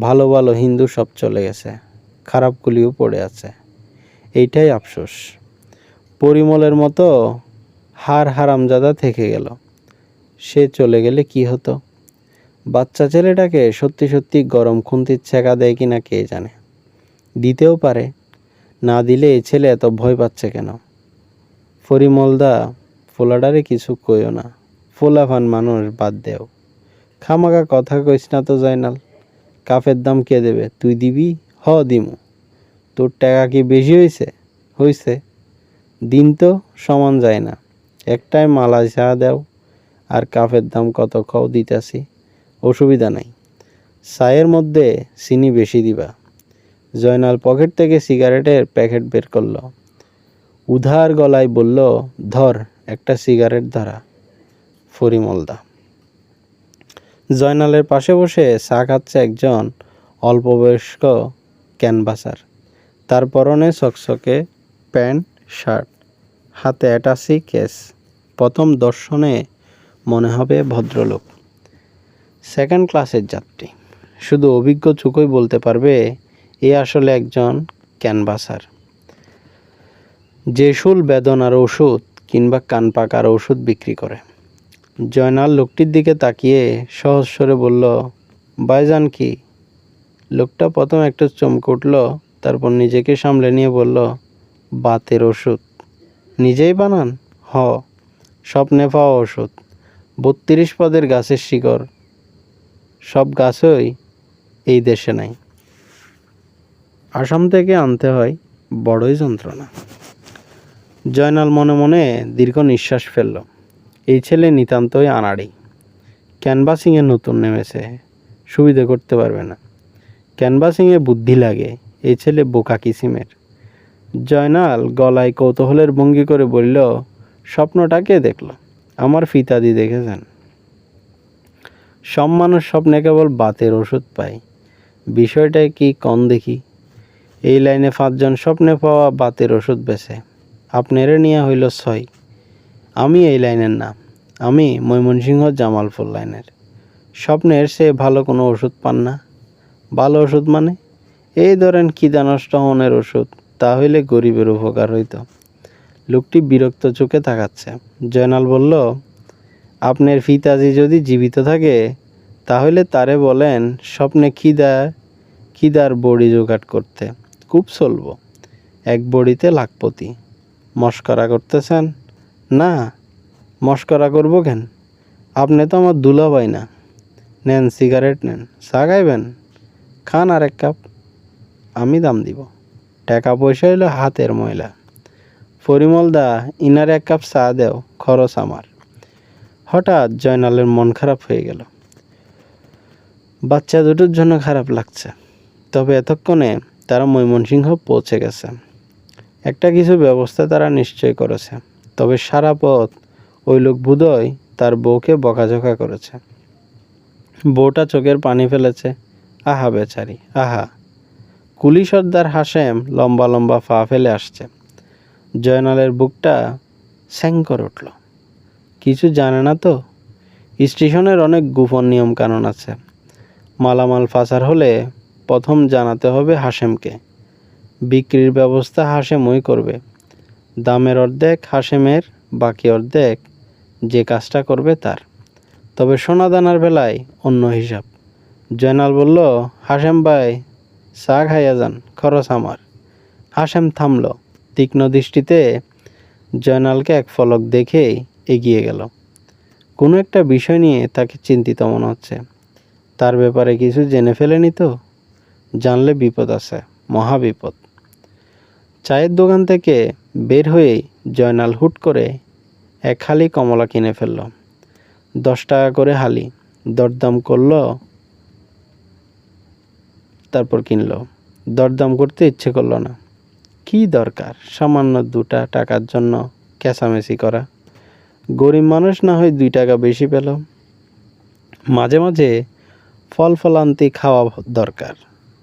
ভালো ভালো হিন্দু সব চলে গেছে, খারাপগুলিও পড়ে আছে। এইটাই আফসোস। পরিমলের মতো হারামজাদা থেকে গেল। সে চলে গেলে কি হতো? বাচ্চা ছেলেটাকে সত্যি সত্যি গরম খুন্তির ছেঁকা দেয় কিনা কে জানে। দিতেও পারে, না দিলে এই ছেলে এত ভয় পাচ্ছে কেন? পরিমলদা, ফোলাডারে কিছু কইও না। ফোলাফান মানুষ, বাদ দেও। খামাকা কথা কইস না তো জয়নাল। কাপের দাম কে দেবে? তুই দিবি? হ দিমু। তোর টাকা কি বেশি হইছে? দিন তো সমান যায় না। একটাই মালাই চা দেও, আর কাপের দাম কত খাও দিতাছি, অসুবিধা নাই। চায়ের মধ্যে চিনি বেশি দিবা। জয়নাল পকেট থেকে সিগারেটের প্যাকেট বের করল। উধার গলায় বলল, ধর একটা সিগারেট ধরা। পরিমলদা। জয়নালের পাশে বসে চা খাচ্ছে একজন অল্পবয়স্ক ক্যানভাসার। তার পরনে চকচকে প্যান্ট শার্ট, হাতে অ্যাটাচি কেস। প্রথম দর্শনে মনে হবে ভদ্রলোক, সেকেন্ড ক্লাসের যাত্রী। শুধু অভিজ্ঞ চোখই বলতে পারবে এ আসলে একজন ক্যানভাসার, যে শুল বেদনার ওষুধ কিংবা কান পাকার ওষুধ বিক্রি করে। জয়নাল লোকটির দিকে তাকিয়ে সহজ স্বরে বলল, ভাইজান কি? লোকটা প্রথম একটু চমকে উঠল, তারপর নিজেকে সামলে নিয়ে বলল, বাতের ওষুধ। নিজেই বানান? হ, স্বপ্নে পাওয়া ওষুধ, 32 পদের গাছের শিকড়, সব গাছই এই দেশে নাই। আসাম থেকে আনতে হয়, বড়ই যন্ত্রণা। জয়নাল মনে মনে দীর্ঘ নিঃশ্বাস ফেলল। এই ছেলে নিতান্তই আনাড়ি। ক্যানভাসিংয়ে নতুন নেমেছে, সুবিধে করতে পারবে না। ক্যানভাসিংয়ে বুদ্ধি লাগে, এই ছেলে বোকা কিসিমের। জয়নাল গলায় কৌতূহলের ভঙ্গি করে বলল, স্বপ্নটা কে দেখল? আমার ফিতাদি দেখেছেন। সব মানুষ স্বপ্নে কেবল বাতের ওষুধ পায়, বিষয়টা কি কন দেখি। এই লাইনে 5 জন স্বপ্নে পাওয়া বাতের ওষুধ বেছে, আপনারে নিয়ে হইল 6। আমি এই লাইনের না, আমি ময়মনসিংহ জামালপুর লাইনের। স্বপ্নের সে ভালো কোনো ওষুধ পান না। ভালো ওষুধ মানে? এই ধরেন খিদা নষ্ট হওয়ার ওষুধ, তা হইলে গরিবের উপকার হইত। লোকটি বিরক্ত চোখে তাকাচ্ছে। জয়নাল বলল, আপনার ফিতাজি যদি জীবিত থাকে তাহলে তারে বলেন স্বপ্নে খিদার বড়ি জোগাড় করতে, খুব চলব। 1 বড়িতে লাখপতি। মস্করা করতেছেন? না, মস্করা করব কেন? আপনি তো আমার দুলাভাই না। নেন সিগারেট নেন, চা খাইবেন? খান আর 1 কাপ, আমি দাম দিব। টাকা পয়সা হইল হাতের ময়লা। পরিমল দা, ইনার 1 কাপ চা দেও, খরচ আমার। হঠাৎ জয়নালের মন খারাপ হয়ে গেল। বাচ্চা দুটোর জন্য খারাপ লাগছে, তবে এতক্ষণে তারা ময়মনসিংহ পৌঁছে গেছে। একটা কিছু ব্যবস্থা তারা নিশ্চয় করেছে, তবে সারা পথ ওই লোক বোধহয় তার বউকে বকাঝকা করেছে। বউটা চোখের পানি ফেলেছে। আহা বেচারি, আহা। কুলি সর্দার হাসেম লম্বা লম্বা পা ফেলে আসছে। জয়নালের বুকটা স্যাং করে উঠল। কিছু জানে না তো? স্টেশনের অনেক গোপন নিয়ম কানুন আছে। মালামাল পাচার হলে প্রথম জানাতে হবে হাসেমকে। বিক্রির ব্যবস্থা হাসেমই করবে। দামের অর্ধেক হাসেমের, বাকি অর্ধেক যে কাজটা করবে তার। তবে সোনাদানার বেলায় অন্য হিসাব। জয়নাল বলল, হাসেম ভাই, চা খাইয়া যান, খরচ আমার। হাসেম থামল। তীক্ষ্ণ দৃষ্টিতে জয়নালকে এক পলক দেখেই এগিয়ে গেল। কোনো একটা বিষয় নিয়ে তাকে চিন্তিত মনে হচ্ছে। তার ব্যাপারে কিছু জেনে ফেলেনি তো? জানলে বিপদ আছে, মহা বিপদ। চায়ের দোকান থেকে বের হয়েই জয়নাল হুট করে 1 হালি কমলা কিনে ফেলল। 10 টাকা করে হালি। দরদাম করল, তারপর কিনল। দরদাম করতে ইচ্ছে করল না। কি দরকার সামান্য 2 টাকার জন্য কেঁচামেচি করা? গরিব মানুষ না হয় 2 টাকা বেশি পেল। মাঝে মাঝে ফল ফলান্তি খাওয়া দরকার,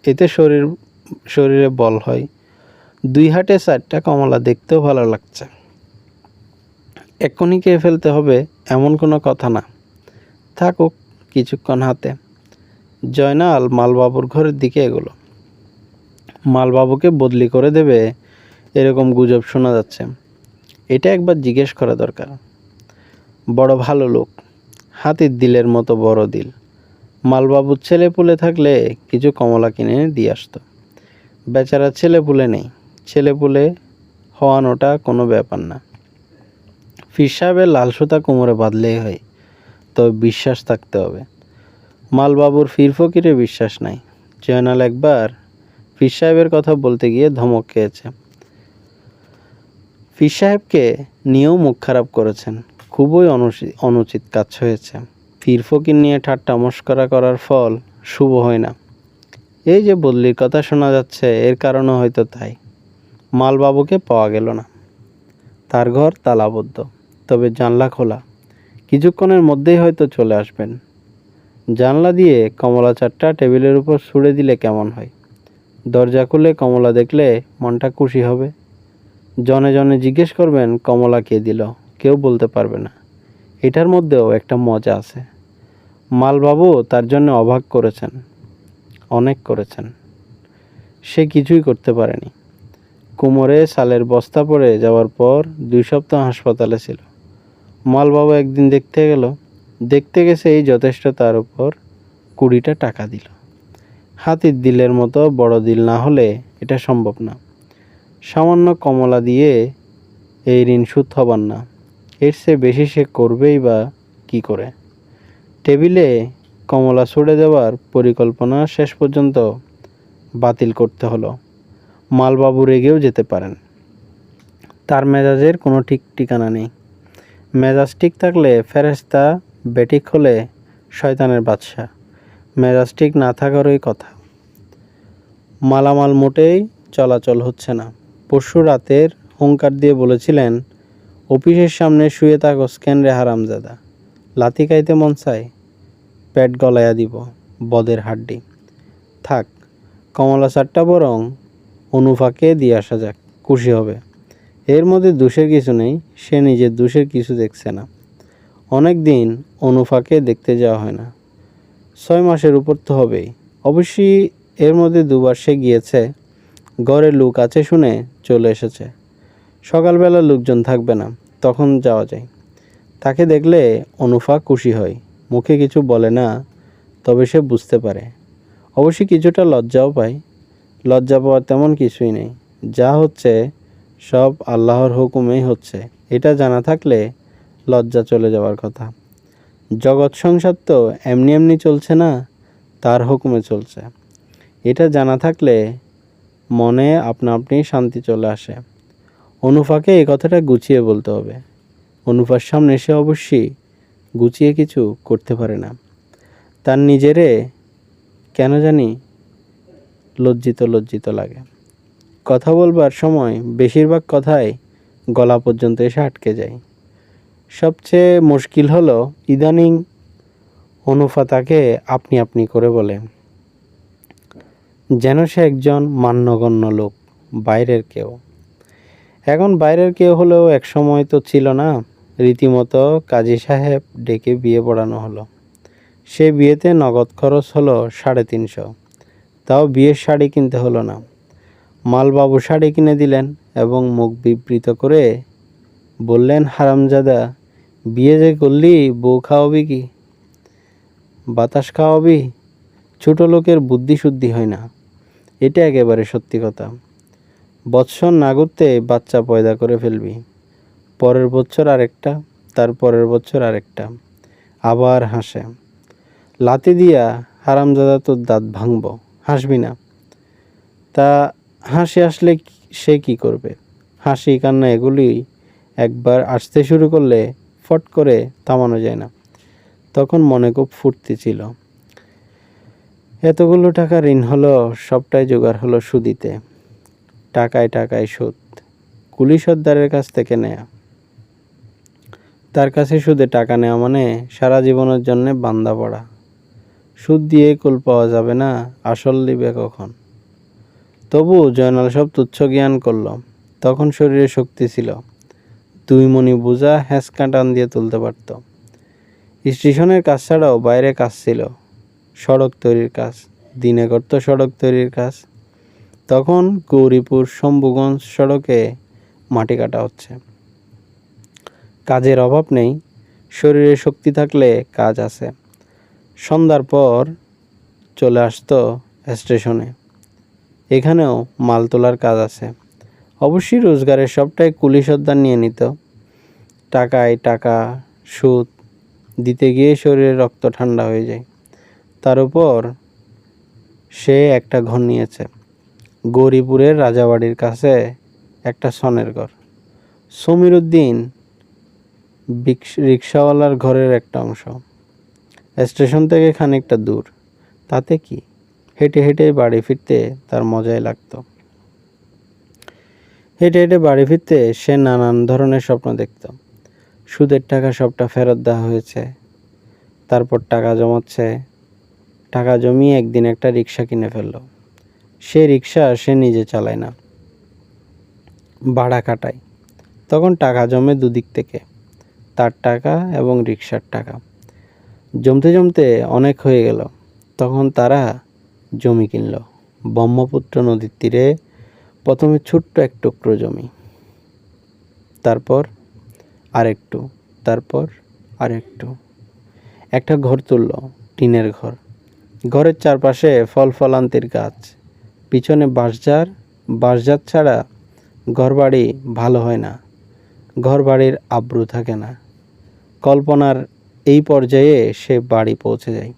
এতে শরীরে বল হয়। 2 হাটে 4টা কমলা দেখতেও ভালো লাগছে। এক্ষুনি খেয়ে ফেলতে হবে এমন কোনো কথা না, থাকুক কিছুক্ষণ হাতে। জয়নাল মালবাবুর ঘরের দিকে এগোলো। মালবাবুকে বদলি করে দেবে এরকম গুজব শোনা যাচ্ছে। এটা একবার জিজ্ঞেস করা দরকার। বড় ভালো লোক, হাতির দিলের মতো বড় দিল। মালবাবুর ছেলেপুলে থাকলে কিছু কমলা কিনে দিয়ে আসতো। বেচারা ছেলেপুলে নেই। ছেলেপুলে হওয়ানোটা কোনো ব্যাপার না। পীর সাহেবের লাল সুতা কোমরে বাঁধলেই হয়, তবে বিশ্বাস থাকতে হবে। মালবাবুর পীর ফকিরে বিশ্বাস নাই। জয়নাল একবার পীর সাহেবের কথা বলতে গিয়ে ধমক খেয়েছে। পীর সাহেবকে নিয়েও মুখ খারাপ করেছেন। খুবই অনুচিত কাজ হয়েছে। পীর ফকির নিয়ে ঠাট্টা মশকরা করার ফল শুভ হয় না। এই যে বদলির কথা শোনা যাচ্ছে, এর কারণও হয়তো তাই। মালবাবুকে পাওয়া গেল না। তার ঘর তালাবদ্ধ, তবে জানলা খোলা। কিছুক্ষণের মধ্যেই হয়তো চলে আসবেন। জানলা দিয়ে কমলা চারটা টেবিলের উপর ছুঁড়ে দিলে কেমন হয়? দরজা খুলে কমলা দেখলে মনটা খুশি হবে। জনে জনে জিজ্ঞেস করবেন কমলা কে দিল, কেউ বলতে পারবে না। এটার মধ্যেও একটা মজা আছে। মালবাবু তার জন্য অবাক করেছেন, অনেক করেছেন। সে কিছুই করতে পারেনি। কোমরে সালের বস্তা পড়ে যাওয়ার পর 2 সপ্তাহ হাসপাতালে ছিল। মালবাবু একদিন দেখতে গেছে এই যথেষ্ট, তার উপর 20টা টাকা দিল। হাতির দিলের মতো বড় দিল না হলে এটা সম্ভব না। সামান্য কমলা দিয়ে এই ঋণ শোধ হবার না। এর চেয়ে বেশি সে করবেই বা কী করে? টেবিলে কমলা ছুড়ে দেওয়ার পরিকল্পনা শেষ পর্যন্ত বাতিল করতে হলো। মালবাবু রেগেও যেতে পারেন। তার মেজাজের কোনো ঠিক ঠিকানা নেই। মেজাজ ঠিক থাকলে ফেরেশতা, বেঠিক হলে শয়তানের বাদশা। মেজাজ ঠিক না থাকারই কথা। মালামাল মোটেই চলাচল হচ্ছে না। পরশু রাতের হুঙ্কার দিয়ে বলেছিলেন, অফিসের সামনে শুয়ে থাকস কেন রে হারামজাদা? লাথি খাইতে মন চায়? পেট গলাইয়া দিব, বদের হাড্ডি। থাক, কমলা চারটা বরং অনুফাকে দিয়ে আসা যাক, খুশি হবে। এর মধ্যে দোষের কিছু নেই, সে নিজের দোষের কিছু দেখছে না। অনেক দিন অনুফাকে দেখতে যাওয়া হয় না, 6 মাসের উপর তো হবেই। অবশ্যই এর মধ্যে 2 বার সে গিয়েছে। ঘরে লোক আছে শুনে চলে এসেছে। সকালবেলা লোকজন থাকবে না, তখন যাওয়া যায়। তাকে দেখলে অনুফা খুশি হয়, মুখে কিছু বলে না, তবে সে বুঝতে পারে। অবশ্যই কিছুটা লজ্জাও পায়। লজ্জা পাওয়ার তেমন কিছুই নেই। যা হচ্ছে সব আল্লাহর হুকুমেই হচ্ছে, এটা জানা থাকলে লজ্জা চলে যাওয়ার কথা। জগৎ সংসার তো এমনি এমনি চলছে না, তার হুকুমে চলছে। এটা জানা থাকলে মনে আপনা আপনি শান্তি চলে আসে। অনুফাকে এই কথাটা গুছিয়ে বলতে হবে। অনুফার সামনে সে অবশ্যই গুছিয়ে কিছু করতে পারে না। তার নিজেরে কেন জানি লজ্জিত লজ্জিত লাগে। কথা বলবার সময় বেশিরভাগ কথাই গলা পর্যন্ত এসে আটকে যায়। সবচেয়ে মুশকিল হলো ইদানিং অনুফা তাকে আপনি আপনি করে বলে, যেন সে একজন মান্যগণ্য লোক, বাইরের কেউ। এখন বাইরের কেউ হলেও এক সময় তো ছিল না। রীতিমতো কাজী সাহেব ডেকে বিয়ে পড়ানো হলো। সে বিয়েতে নগদ খরচ হলো 350। তাও বিয়ের শাড়ি কিনতে হলো না, মালবাবু শাড়ি কিনে দিলেন এবং মুখ বিবৃত করে বললেন, হারামজাদা, বিয়ে যে করলি, বউ খাওয়াবি কি? বাতাস খাওয়াবি? ছোট লোকের বুদ্ধি শুদ্ধি হয় না। এটা একেবারে সত্যি কথা। বৎসর না ঘুরতে বাচ্চা পয়দা করে ফেলবি। পরের বছর আরেকটা, তার পরের বছর আরেকটা। আবার হাসে। লাথি দিয়া, হারামজাদা তোর দাঁত ভাঙব, হাসবি না? তা হাসি আসলে সে কি করবে? হাসি কান্না এগুলি একবার আসতে শুরু করলে ফট করে থামানো যায় না। তখন মনে খুব ফুর্তি ছিল। এতগুলো টাকা ঋণ হলো, সবটাই জোগাড় হলো সুদিতে। টাকায় টাকায় সুদ, কুলি সর্দারের কাছ থেকে নেয়া। তার কাছে সুদে টাকা নেওয়া মানে সারা জীবনের জন্য বান্দা পড়া। সুদ দিয়ে কুল পাওয়া যাবে না, আসল দিবে কখন? তবু জয়নাল সব তুচ্ছ জ্ঞান করল। তখন শরীরে শক্তি ছিল, 2 মণি বোঝা হ্যাঁচকা টান দিয়ে তুলতে পারত। স্টেশনের কাজ ছাড়াও বাইরে কাজ ছিল, সড়ক তৈরির কাজ। দিনে করত সড়ক তৈরির কাজ। তখন গৌরীপুর শম্ভুগঞ্জ সড়কে মাটি কাটা হচ্ছে। কাজের অভাব নেই, শরীরে শক্তি থাকলে কাজ আছে। সন্ধ্যার পর চলে আসতো স্টেশনে। এখানেও মাল তোলার কাজ আছে। অবশ্যই রোজগারের সবটাই কুলি সর্দার নিয়ে নিত। টাকায় টাকা, সুদ দিতে গিয়ে শরীরে রক্ত ঠান্ডা হয়ে যায়। তার উপর সে একটা ঘর নিয়েছে গৌরীপুরের রাজাবাড়ির কাছে, একটা সনের ঘর। সমীর উদ্দিন রিক্সাওয়ালার ঘরের একটা অংশ। স্টেশন থেকে খানিকটা দূর। তাতে কি, হেঁটে হেঁটে বাড়ি ফিরতে তার মজাই লাগতো। হেঁটে হেঁটে বাড়ি ফিরতে সে নানান ধরনের স্বপ্ন দেখত। সুদের টাকা সবটা ফেরত দেওয়া হয়েছে, তারপর টাকা জমাচ্ছে। টাকা জমিয়ে একদিন একটা রিক্সা কিনে ফেলল। সে রিক্সা সে নিজে চালায় না, ভাড়া খাটায়। তখন টাকা জমে দুদিক থেকে, তার টাকা এবং রিক্সার টাকা। জমতে জমতে অনেক হয়ে গেল। তখন তারা জমি কিনল ব্রহ্মপুত্র নদীর তীরে। প্রথমে ছোট্ট এক টুকরো জমি, তারপর আরেকটু, তারপর আরেকটু। একটা ঘর তুলল, টিনের ঘর। ঘরের চারপাশে ফল ফলান্তির গাছ, পিছনে বাঁশঝাড়। বাঁশঝাড় ছাড়া ঘরবাড়ি ভালো হয় না। ঘরবাড়ির আব্রু থাকে না। কল্পনার এই পর্যায়ে সে বাড়ি পৌঁছে যায়।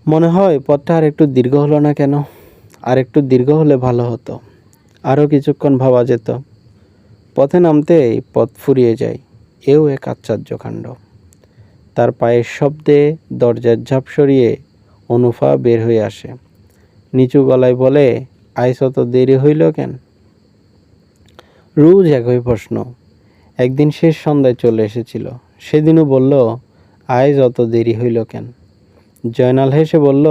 মনে হয় পথটা আর একটু দীর্ঘ হলো না কেন? আর একটু দীর্ঘ হলে ভালো হতো। আরও কিছুক্ষণ ভাবা যেত। পথে নামতেই পথ ফুরিয়ে যায়। এও এক আশ্চর্যকাণ্ড। তার পায়ের শব্দে দরজার ঝাঁপ সরিয়ে অনুফা বের হয়ে আসে। নিচু গলায় বলে, আইস অত দেরি হইল কেন? রোজ একই প্রশ্ন। একদিন শেষ সন্ধ্যায় চলে এসেছিল। সেদিনও বলল, আইজ অত দেরি হইল কেন? জয়নাল হেসে বলল,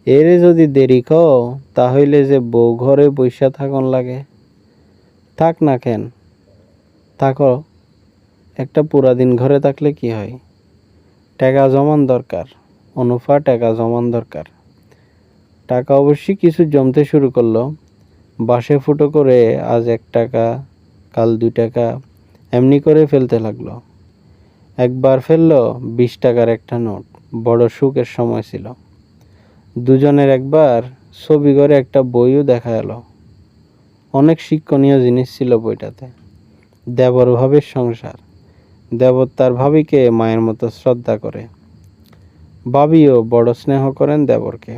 এরে যদি দেরি কও তাহলে যে বউ ঘরে বইসা থাকন লাগে। থাক না কেন, থাকো। একটা পুরা দিন ঘরে থাকলে কি হয়? টাকা জমান দরকার অনুফা, টাকা জমান দরকার। টাকা অবশ্যই কিছু জমতে শুরু করলো। বাসে ফুটো করে আজ 1 টাকা, কাল 2 টাকা, এমনি করে ফেলতে লাগলো। একবার ফেললো 20 টাকার একটা নোট। বড় সুখের সময় ছিল। দুজনের একবার ছবি ঘরে একটা বইও দেখা এলো। অনেক শিক্ষণীয় জিনিস ছিল বইটাতে। দেবর ভাবের সংসার। দেবর তার ভাবিকে মায়ের মতো শ্রদ্ধা করে। ভাবিও বড় স্নেহ করেন দেবরকে।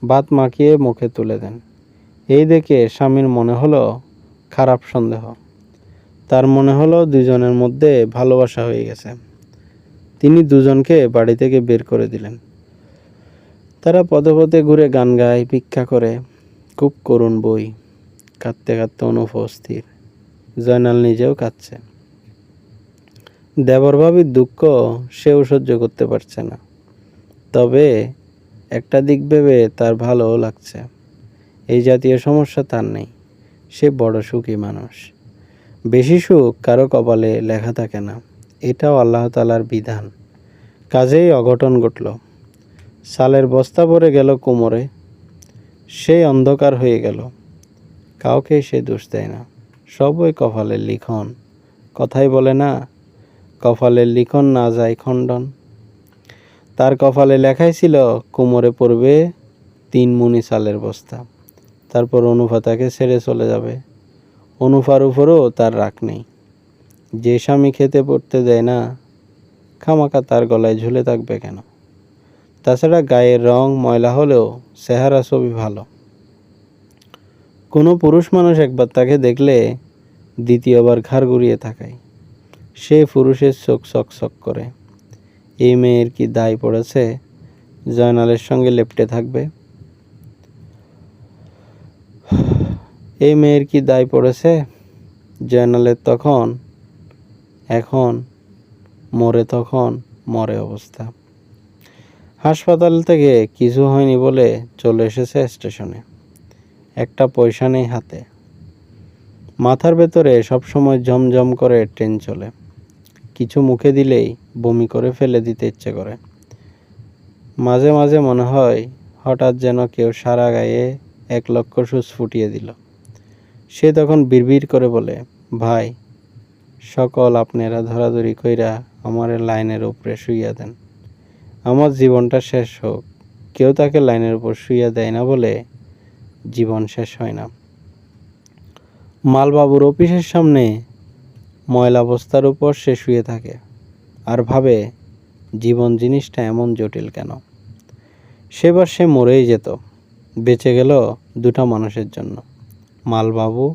ভাত মাখিয়ে মুখে তুলে দেন। এই দেখে স্বামীর মনে হলো খারাপ সন্দেহ। তার মনে হলো দুজনের মধ্যে ভালোবাসা হয়ে গেছে। তিনি দুজনকে বাড়ি থেকে বের করে দিলেন। তারা পদে পদে ঘুরে গান গায়, ভিক্ষা করে। খুব করুণ বই। কাঁদতে কাঁদতে অনুপস্থিত অস্থির। জয়নাল নিজেও কাঁদছে। দেবর ভাবির দুঃখ সেও সহ্য করতে পারছে না। তবে একটা দিক ভেবে তার ভালোও লাগছে। এই জাতীয় সমস্যা তার নেই। সে বড় সুখী মানুষ। বেশি সুখ কারো কপালে লেখা থাকে না। এটাও আল্লাহ তাআলার বিধান। কাজেই অঘটন ঘটল। সালের বস্তা পড়ে গেল কোমরে। সে অন্ধকার হয়ে গেল। কাউকে সে দোষ দেয় না। সবই কপালের লিখন। কথাই বলে না, কপালের লিখন না যায় খণ্ডন। তার কপালে লেখাই ছিল কোমরে পড়বে 3 মুনি চালের বস্তা। তারপর অনুফা তাকে ছেড়ে চলে যাবে। অনুফার উপরও তার রাগ নেই। যে স্বামী খেতে পড়তে দেয় না, খামাকা তার গলায় ঝুলে থাকবে কেন? তাছাড়া গায়ের রং ময়লা হলেও চেহারা ছবি ভালো। কোনো পুরুষ মানুষ একবার তাকে দেখলে দ্বিতীয়বার ঘাড় ঘুরিয়ে তাকায়। সে পুরুষের চোখ চকচক করে। এই মেয়ের কি দায় পড়েছে জয়নালের সঙ্গে লেপ্টে থাকবে? এই মেয়ের কি দায় পড়েছে? জয়নালের তখন, এখন মরে তখন মরে অবস্থা। হাসপাতাল থেকে কিছু হয়নি বলে চলে এসেছে স্টেশনে। একটা পয়সা নেই হাতে। মাথার ভেতরে সবসময় ঝমঝম করে ট্রেন চলে। কিছু মুখে দিলেই বমি করে ফেলে দিতে ইচ্ছে করে। মাঝে মাঝে মনে হয় হঠাৎ যেন কেউ সারা গায়ে 1 লক্ষ সুচ ফুটিয়ে দিল। সে তখন বিড়বিড় করে বলে, ভাই সকল আপনারা ধরাধরি কইরা আমার লাইনের উপরে শুইয়া দেন। আমার জীবনটা শেষ হোক। কেউ তাকে লাইনের উপর শুইয়া দেয় না বলে জীবন শেষ হয় না। মালবাবুর অফিসের সামনে ময়লা বস্তার উপর সে শুয়ে থাকে আর ভাবে, জীবন জিনিসটা এমন জটিল কেন? সেবার সে মরেই যেত। বেঁচে গেল 2টা মানুষের জন্য, মালবাবু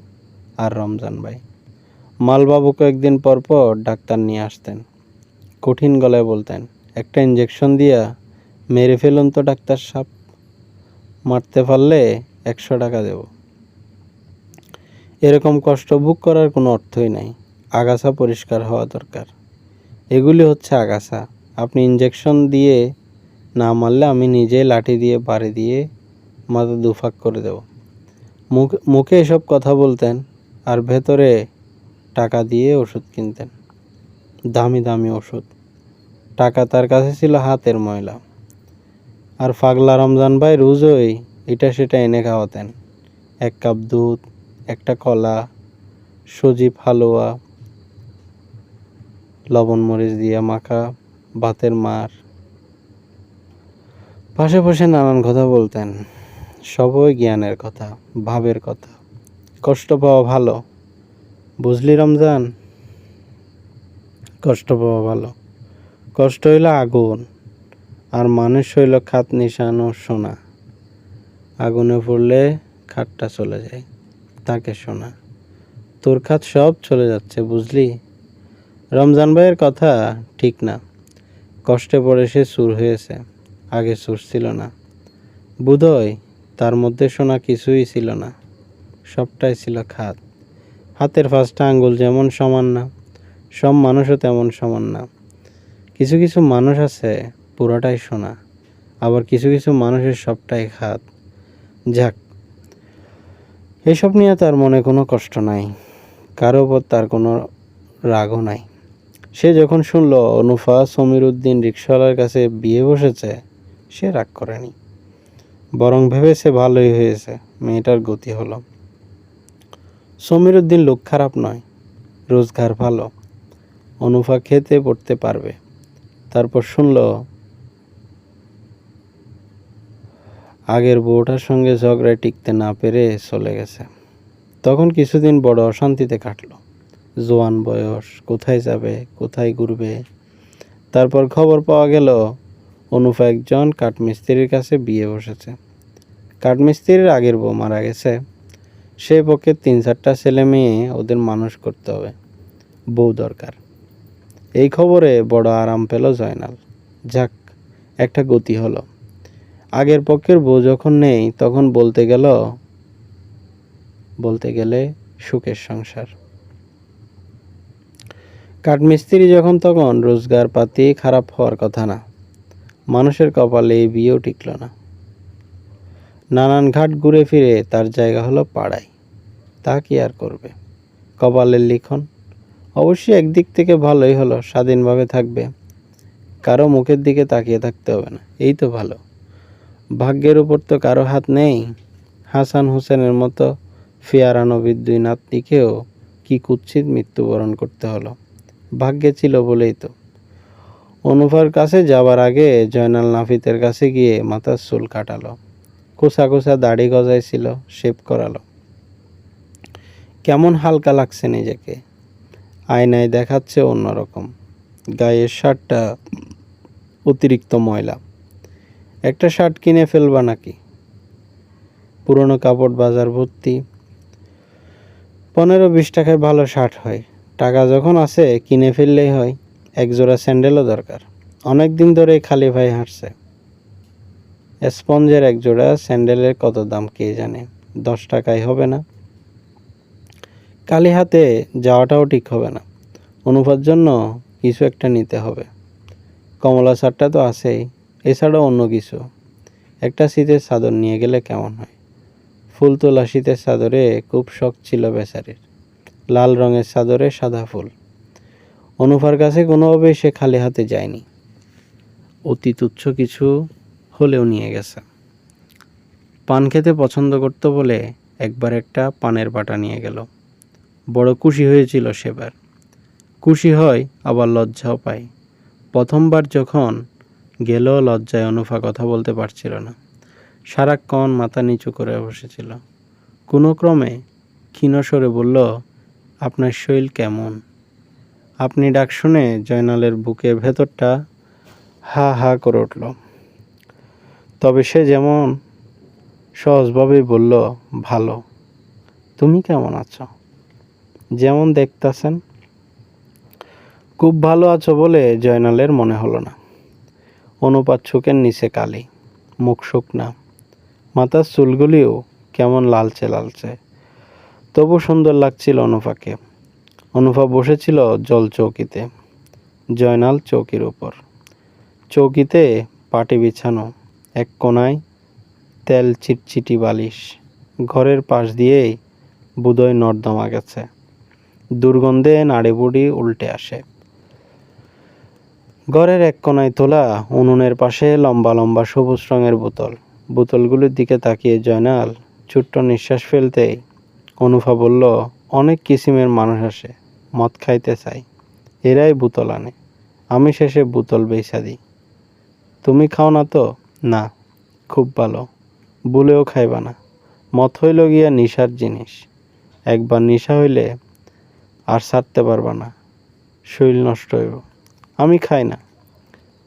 আর রমজান ভাই। মালবাবু কয়েকদিন পর পর ডাক্তার নিয়ে আসতেন। কঠিন গলায় বলতেন, একটা ইঞ্জেকশন দিয়া মেরে ফেলুন তো ডাক্তার সাহেব। মারতে পারলে 100 টাকা দেব। এরকম কষ্ট ভোগ করার কোনো অর্থই নাই। আগাছা পরিষ্কার হওয়া দরকার। এগুলি হচ্ছে আগাছা। আপনি ইঞ্জেকশন দিয়ে না মারলে আমি নিজেই লাঠি দিয়ে বাড়ি দিয়ে মাথা দুফাক করে দেব। মুখে এসব কথা বলতেন আর ভেতরে টাকা দিয়ে ওষুধ কিনতেন। দামি দামি ওষুধ। টাকা তার কাছে ছিল হাতের ময়লা। আর পাগলা রমজান ভাই রোজই এটা সেটা এনে খাওয়াতেন। 1 কাপ দুধ, একটা কলা, সজীব হালুয়া, লবণ মরিচ দিয়া মাখা ভাতের মার। পাশে বসে নানান কথা বলতেন। সবই জ্ঞানের কথা, ভাবের কথা। কষ্ট পাওয়া ভালো, বুঝলি রমজান, কষ্ট পাওয়া ভালো। কষ্ট হইল আগুন, আর মানুষ হইল খাত নিশান ও সোনা। আগুনে পড়লে খাতটা চলে যায়, তাকে সোনা। তোর খাত সব চলে যাচ্ছে, বুঝলি? রমজান ভাইয়ের কথা ঠিক না। কষ্টে পড়ে সে চুর হয়েছে, আগে চুর ছিল না। বোধহয় তার মধ্যে সোনা কিছুই ছিল না, সবটাই ছিল খাত। হাতের 5টা আঙ্গুল যেমন সমান না, সব মানুষও তেমন সমান না। কিছু কিছু মানুষ আছে পুরাটাই সোনা, আবার কিছু কিছু মানুষের সবটাই খাত। যাক, এসব নিয়ে তার মনে কোনো কষ্ট নাই, কারো ওপর তার কোনো রাগও নাই। সে যখন শুনল অনুফা সমীর উদ্দিন রিক্সাওয়ালার কাছে বিয়ে বসেছে, সে রাগ করেনি, বরং ভেবেছে ভালোই হয়েছে, মেয়েটার গতি হলো। সমীর উদ্দিন লোক খারাপ নয়, রোজগার ভালো, অনুফা খেতে পড়তে পারবে। তারপর শুনল আগের বউটার সঙ্গে ঝগড়ায় টিকতে না পেরে চলে গেছে। তখন কিছুদিন বড় অশান্তিতে কাটলো। জোয়ান বয়স, কোথায় যাবে, কোথায় ঘুরবে। তারপর খবর পাওয়া গেল অনুফা একজন কাঠমিস্ত্রির কাছে বিয়ে বসেছে। কাঠমিস্ত্রির আগের বউ মারা গেছে, সেই পক্ষে 3-4টা ছেলে মেয়ে ওদের মানুষ করতে হবে, বউ দরকার। এই খবরে বড় আরাম পেল জয়নাল। যাক, একটা গতি হলো। আগের পক্ষের বউ যখন নেই, তখন বলতে গেলে সুখের সংসার। কাঠমিস্ত্রি যখন তখন রোজগার পাতি খারাপ হওয়ার কথা না। মানুষের কপালে এই বিয়েও টিকল না। নানান ঘাট ঘুরে ফিরে তার জায়গা হলো পাড়ায়। তা কি আর করবে, কপালের লিখন। অবশ্যই একদিক থেকে ভালোই হলো, স্বাধীনভাবে থাকবে, কারো মুখের দিকে তাকিয়ে থাকতে হবে না, এই তো ভালো। ভাগ্যের উপর তো কারো হাত নেই। হাসান হোসেনের মতো ফেয়ারা নবীর 2 নাতনিকেও কি কুৎসিত মৃত্যুবরণ করতে হলো, ভাগ্যে ছিল বলেই তো। অনুফার কাছে যাবার আগে জয়নাল নাফিতের কাছে গিয়ে মাথার চুল কাটালো, কোসা কোসা দাড়ি গজাইছিল, শেভ করালো। কেমন হালকা লাগছে নিজেকে, আয়নায় দেখাচ্ছে অন্যরকম। গায়ের শার্টটা অতিরিক্ত ময়লা, একটা শার্ট কিনে ফেলবা নাকি? পুরনো কাপড় বাজার ভর্তি, 15-20 টাকায় ভালো শার্ট হয়। টাকা যখন আছে কিনে ফেললেই হয়। একজোড়া স্যান্ডেলও দরকার, অনেক দিন ধরে খালি পায়ে হাঁটছে। স্পঞ্জের একজোড়া স্যান্ডেলের কত দাম কে জানে, 10 টাকায় হবে না। খালি হাতে যাওয়াটাও ঠিক হবে না, অনুপার জন্য কিছু একটা নিতে হবে। কমলা শার্টটা তো আছেই, এছাড়াও অন্য কিছু। একটা শীতের চাদর নিয়ে গেলে কেমন হয়? ফুল তোলা শীতের চাদরে খুব শখ ছিল বেচারির, লাল রঙের চাদরে সাদা ফুল। অনুফার কাছে কোনোভাবেই সে খালি হাতে যায়নি, অতি তুচ্ছ কিছু হলেও নিয়ে গেছে। পান খেতে পছন্দ করত বলে একবার একটা পানের বাটা নিয়ে গেল। বড় খুশি হয়েছিল সেবার। খুশি হয় আবার লজ্জাও পায়। প্রথমবার যখন গেল লজ্জায় অনুফা কথা বলতে পারছিল না, সারাক্ষণ মাথা নিচু করে বসেছিল। কোনো ক্রমে ক্ষীণ স্বরে বলল, আপনার শরীর কেমন? আপনি ডাক শুনে জয়নালের বুকের ভেতরটা হা হা করে উঠল। তবে সে যেমন সহজভাবেই বলল, ভালো। তুমি কেমন আছো? যেমন দেখতাছেন। খুব ভালো আছো বলে জয়নালের মনে হলো না। অনুপাত চোখের নিচে কালি, মুখ শুকনা, মাথার চুলগুলিও কেমন লালচে লালচে। তবু সুন্দর লাগছিল অনুফাকে। অনুফা বসেছিল জল চৌকিতে, জয়নাল চৌকির উপর। চৌকিতে পাটি বিছানো, এক কোনায় তেল চিটচিটি বালিশ। ঘরের পাশ দিয়েই বোধহয় নর্দমা গেছে, দুর্গন্ধে নাড়িভুড়ি উল্টে আসে। ঘরের এক কোনায় তোলা উনুনের পাশে লম্বা লম্বা সবুজ রঙের বোতল। বোতলগুলির দিকে তাকিয়ে জয়নাল ছোট্ট নিঃশ্বাস ফেলতেই অনুফা বলল, অনেক কিসিমের মানুষ আসে, মদ খাইতে চাই, এরাই বোতল আনে, আমি শেষে বোতল বেচা দিই। তুমি খাও না তো? না। খুব ভালো, বলেও খাইবা না। মদ হইল গিয়া নিশার জিনিস, একবার নিশা হইলে আর ছাড়তে পারবা না, শরীর নষ্ট হইব। আমি খাই না,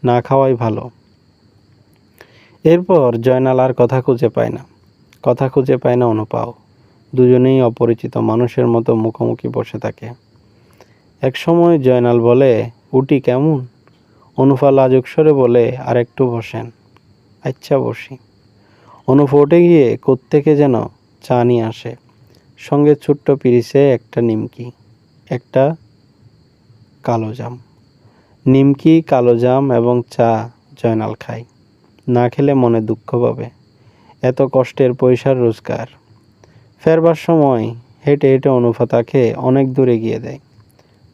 না খাওয়াই ভালো। এরপর জয়নাল আর কথা খুঁজে পায় না অনুপাও। দুজনেই অপরিচিত মানুষের মতো মুখোমুখি বসে থাকে। এক সময় জয়নাল বলে, উটি কেমন? অনুপা লাজুক স্বরে বলে, আর একটু বসেন। আচ্ছা বসি। অনুপা উঠে গিয়ে কোত্থেকে যেন চা নিয়ে আসে, সঙ্গে ছোট্ট পিরিচে একটা নিমকি, একটা কালো জাম। নিমকি, কালো জাম এবং চা জয়নাল খায়। না খেলে মনে দুঃখ পাবে, এত কষ্টের পয়সার রোজগার। ফেরবার সময় হেঁটে হেঁটে অনুপা তাকে অনেক দূরে গিয়ে দেয়।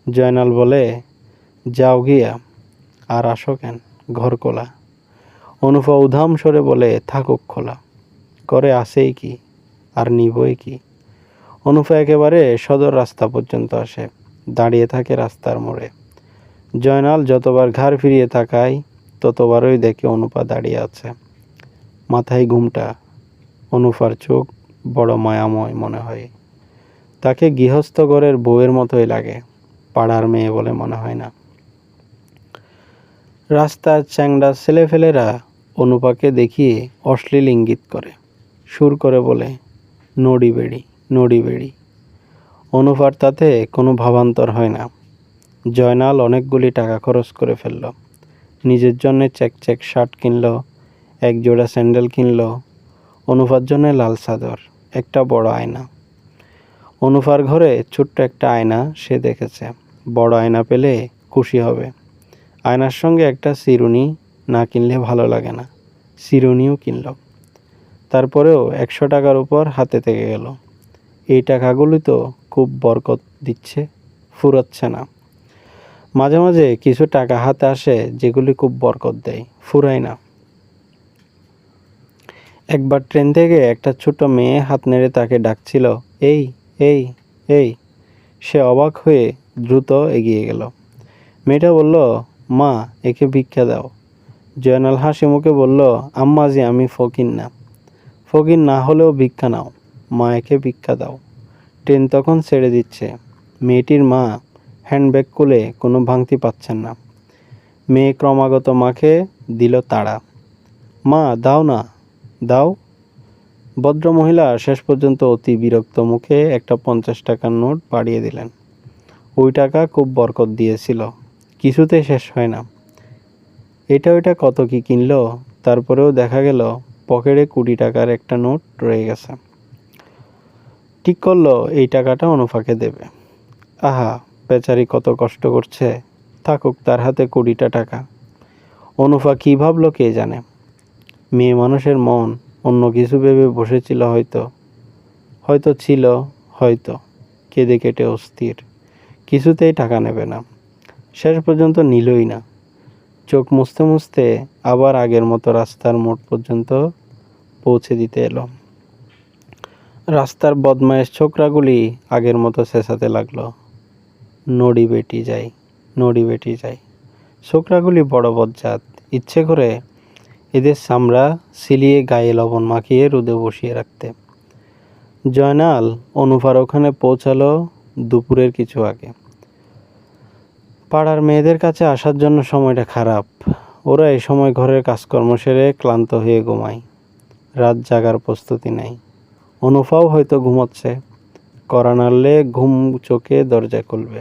জয়নাল বলে, যাও গিয়া, আর আসো কেন, ঘর খোলা। অনুপা উধাম স্বরে বলে, থাকুক খোলা, করে আসেই কি, আর নিবই কি। অনুপা একেবারে সদর রাস্তা পর্যন্ত আসে, দাঁড়িয়ে থাকে রাস্তার মোড়ে। জয়নাল যতবার ঘাড় ফিরিয়ে তাকায়, ততবারই দেখে অনুপা দাঁড়িয়ে আছে, মাথায় ঘুমটা। অনুপার চোখ বড় মায়াময় মনে হয়। তাকে গৃহস্থ ঘরের বউয়ের মতোই লাগে, পাড়ার মেয়ে বলে মনে হয় না। রাস্তার চ্যাংড়া ছেলেফেলেরা অনুপাকে দেখিয়ে অশ্লীল ইঙ্গিত করে, সুর করে বলে, নড়ি বেড়ি, নড়ি বেড়ি। অনুপার তাতে কোনো ভাবান্তর হয় না। জয়নাল অনেকগুলি টাকা খরচ করে ফেলল। নিজের জন্যে চেক শার্ট কিনল, এক জোড়া স্যান্ডেল কিনল, অনুপার জন্যে লাল চাদর, একটা বড় আয়না। অনুপার ঘরে ছোট্ট একটা আয়না সে দেখেছে, বড় আয়না পেলে খুশি হবে। আয়নার সঙ্গে একটা চিরুনি না কিনলে ভালো লাগে না, চিরুনিও কিনল। তারপরেও 100 টাকার উপর হাতে থেকে গেল। এই টাকাগুলি তো খুব বরকত দিচ্ছে, ফুরাচ্ছে না। মাঝে মাঝে কিছু টাকা হাতে আসে যেগুলি খুব বরকত দেয়, ফুরায় না। একবার ট্রেন থেকে একটা ছোট মেয়ে হাত নেড়ে তাকে ডাকছিল, এই এই এই। সে অবাক হয়ে দ্রুত এগিয়ে গেল। মেয়েটা বলল, মা, একে ভিক্ষা দাও। জয়নাল হাসি মুখে বলল, আম্মাজি, আমি ফকির না। ফকির না হলেও ভিক্ষা নাও, মা, একে ভিক্ষা দাও। ট্রেন তখন ছেড়ে দিচ্ছে। মেয়েটির মা হ্যান্ডব্যাগ খুলে কোনো ভাঙতি পাচ্ছেন না। মেয়ে ক্রমাগত মাকে দিল তাড়া, মা দাও না, দাও। ভদ্রমহিলা শেষ পর্যন্ত অতি বিরক্ত মুখে একটা 50 টাকার নোট বাড়িয়ে দিলেন। ওই টাকা খুব বরকত দিয়েছিল, কিছুতে শেষ হয় না। এটা ওইটা কত কি কিনলো, তারপরেও দেখা গেল পকেটে 20 টাকার একটা নোট রয়ে গেছে। ঠিক করলো এই টাকাটা অনুপাকে দেবে। আহা, বেচারি কত কষ্ট করছে, থাকুক তার হাতে 20টা টাকা। অনুপা কী ভাবলো কে জানে। মেয়ে মানুষের মন অন্য কিছু ভেবে বসেছিল হয়তো ছিল, হয়তো কেঁদে কেটে অস্থির, কিছুতেই টাকা নেবে না। শেষ পর্যন্ত নিলই না। চোখ মুছতে মুছতে আবার আগের মতো রাস্তার মোড় পর্যন্ত পৌঁছে দিতে এলো। রাস্তার বদমায়েশ ছোকরাগুলি আগের মতো চেঁচাতে লাগলো, নড়ি বেটি যাই, নড়ি বেটি যাই। ছোকরাগুলি বড় বজ্জাত, ইচ্ছে করে এদের চামড়া সিলিয়ে গায়ে লবণ মাখিয়ে রোদে বসিয়ে রাখতে। জয়নাল অনুপার ওখানে পৌঁছালো দুপুরের কিছু আগে। পাড়ার মেয়েদের কাছে আসার জন্য সময়টা খারাপ। ওরা এই সময় ঘরের কাজকর্ম সেরে ক্লান্ত হয়ে ঘুমায়, রাত জাগার প্রস্তুতি নেয়। অনুপাও হয়তো ঘুমোচ্ছে, কড়া নাড়লে ঘুম চোখে দরজা খুলবে।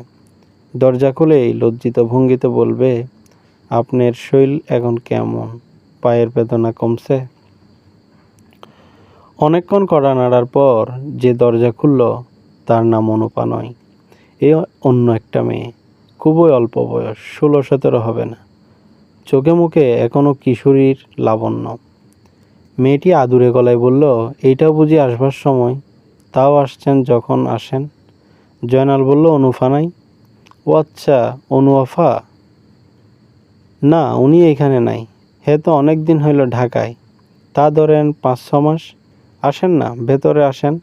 দরজা খুলেই লজ্জিত ভঙ্গিতে বলবে, আপনার শরীর এখন কেমন, পায়ের বেদনা কমছে? অনেকক্ষণ কড়া নাড়ার পর যে দরজা খুলল তার নাম অনুপা নয়, এ অন্য একটা মেয়ে, খুবই অল্প বয়স, 16-17 হবে না। চোখে মুখে এখনো কিশোরীর লাবণ্য। মেয়েটি আদুরে গলায় বলল, এইটা বুঝি আসবার সময়, তাও আসছেন যখন আসেন। জয়নাল বলল, অনুপা নাই? ও আচ্ছা, অনুপা না, উনি এখানে নাই। হে তো অনেক দিন হইল ঢাকায়, তা ধরেন 5-6 মাস। আসেন না, ভেতরে আসেন।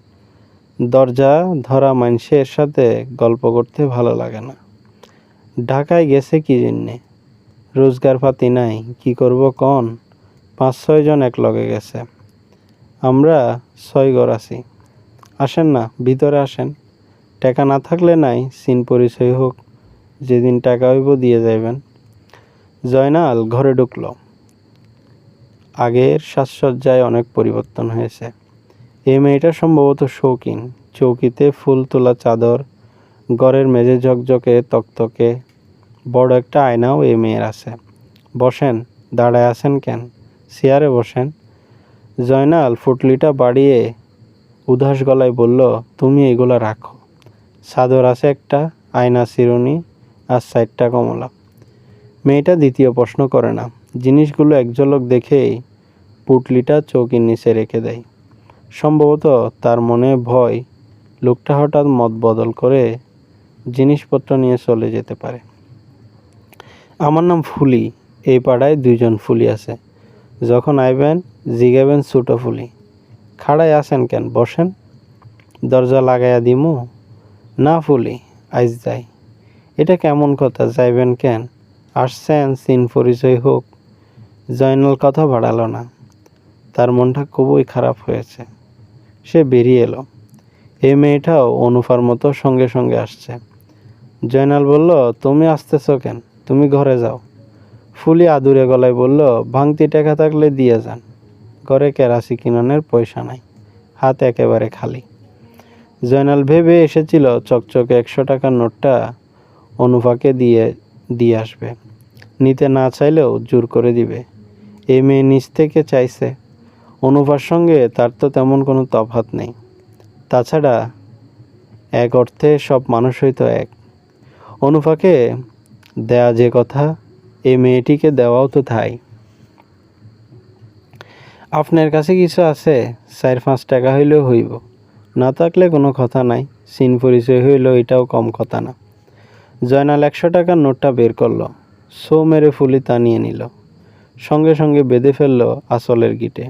দরজা ধরা মানুষের সাথে গল্প করতে ভালো লাগে না। ঢাকায় গেছে কি জন্যে? রোজগার পাতি নাই, কি করব কন? 5-6 জন এক লগে গেছে, আমরা 6 ঘর আছি। আসেন না, ভিতরে আসেন। টাকা না থাকলে নাই, সিন পরিচয় হোক, যেদিন টাকা হইব দিয়ে যাইবেন। জয়নাল ঘরে ঢুকল। আগের সাজসজ্জায় অনেক পরিবর্তন হয়েছে। এই মেয়েটা সম্ভবত শৌখিন। চৌকিতে ফুল তোলা চাদর, ঘরের মেঝে ঝকঝকে তকতকে, বড় একটা আয়নাও এই মেয়ের আছে। বসেন, দাঁড়ায় আছেন কেন? চেয়ারে বসেন। জয়নাল ফুটলিটা বাড়িয়ে উদাস গলায় বলল, তুমি এগুলা রাখো। চাদর আছে একটা, আয়না, চিরুনি আর 4টা কমলা। মেয়েটা দ্বিতীয় প্রশ্ন করে না। জিনিসগুলো এক ঝলক দেখেই পুটলিটা চৌকির নিচে রেখে দেয়। সম্ভবত তার মনে ভয় লোকটা হঠাৎ মত বদল করে জিনিসপত্র নিয়ে চলে যেতে পারে। আমার নাম ফুলি। এই পাড়ায় 2জন ফুলি আছে। যখন আইবেন জিগাবেন ছোটো ফুলি। খাড়ায় আছেন কেন? বসেন। দরজা লাগাইয়া দিমু? না ফুলি, আইজ যাই। এটা কেমন কথা? যাইবেন কেন? আসছেন, সিন পরিচয় হোক। জয়নাল কথা বাড়ালো না। তার মনটা খুবই খারাপ হয়েছে। সে বেরিয়ে এলো। এই মেয়েটাও অনুফার মতো সঙ্গে সঙ্গে আসছে। জয়নাল বলল, তুমি আসতেছ কেন? তুমি ঘরে যাও। ফুলি আদুরে গলায় বলল, ভাঙতি টাকা থাকলে দিয়ে যান। ঘরে কেরাসি কিনানের পয়সা নাই, হাত একেবারে খালি। জয়নাল ভেবে এসেছিল চকচকে 100 টাকার নোটটা অনুফাকে দিয়ে আসবে। নিতে না চাইলেও জোর করে দিবে। এই মেয়ে নিজ থেকে চাইছে। অনুফার সঙ্গে তার তো তেমন কোনো তফাৎ নেই। তাছাড়া এক অর্থে সব মানুষই তো এক। অনুফাকে দেয়া যে কথা, এই মেয়েটিকে দেওয়াও তো তাই। আপনার কাছে কিছু আছে? 4-5 টাকা হইলেও হইব। না থাকলে কোনো কথা নাই, সিন পরিচয় হইল, এটাও কম কথা না। জয়নাল 100 টাকার নোটটা বের করলো। সো মেরে ফুলি তা নিয়ে নিল। সঙ্গে সঙ্গে বেঁধে ফেলল আঁচলের গিটে।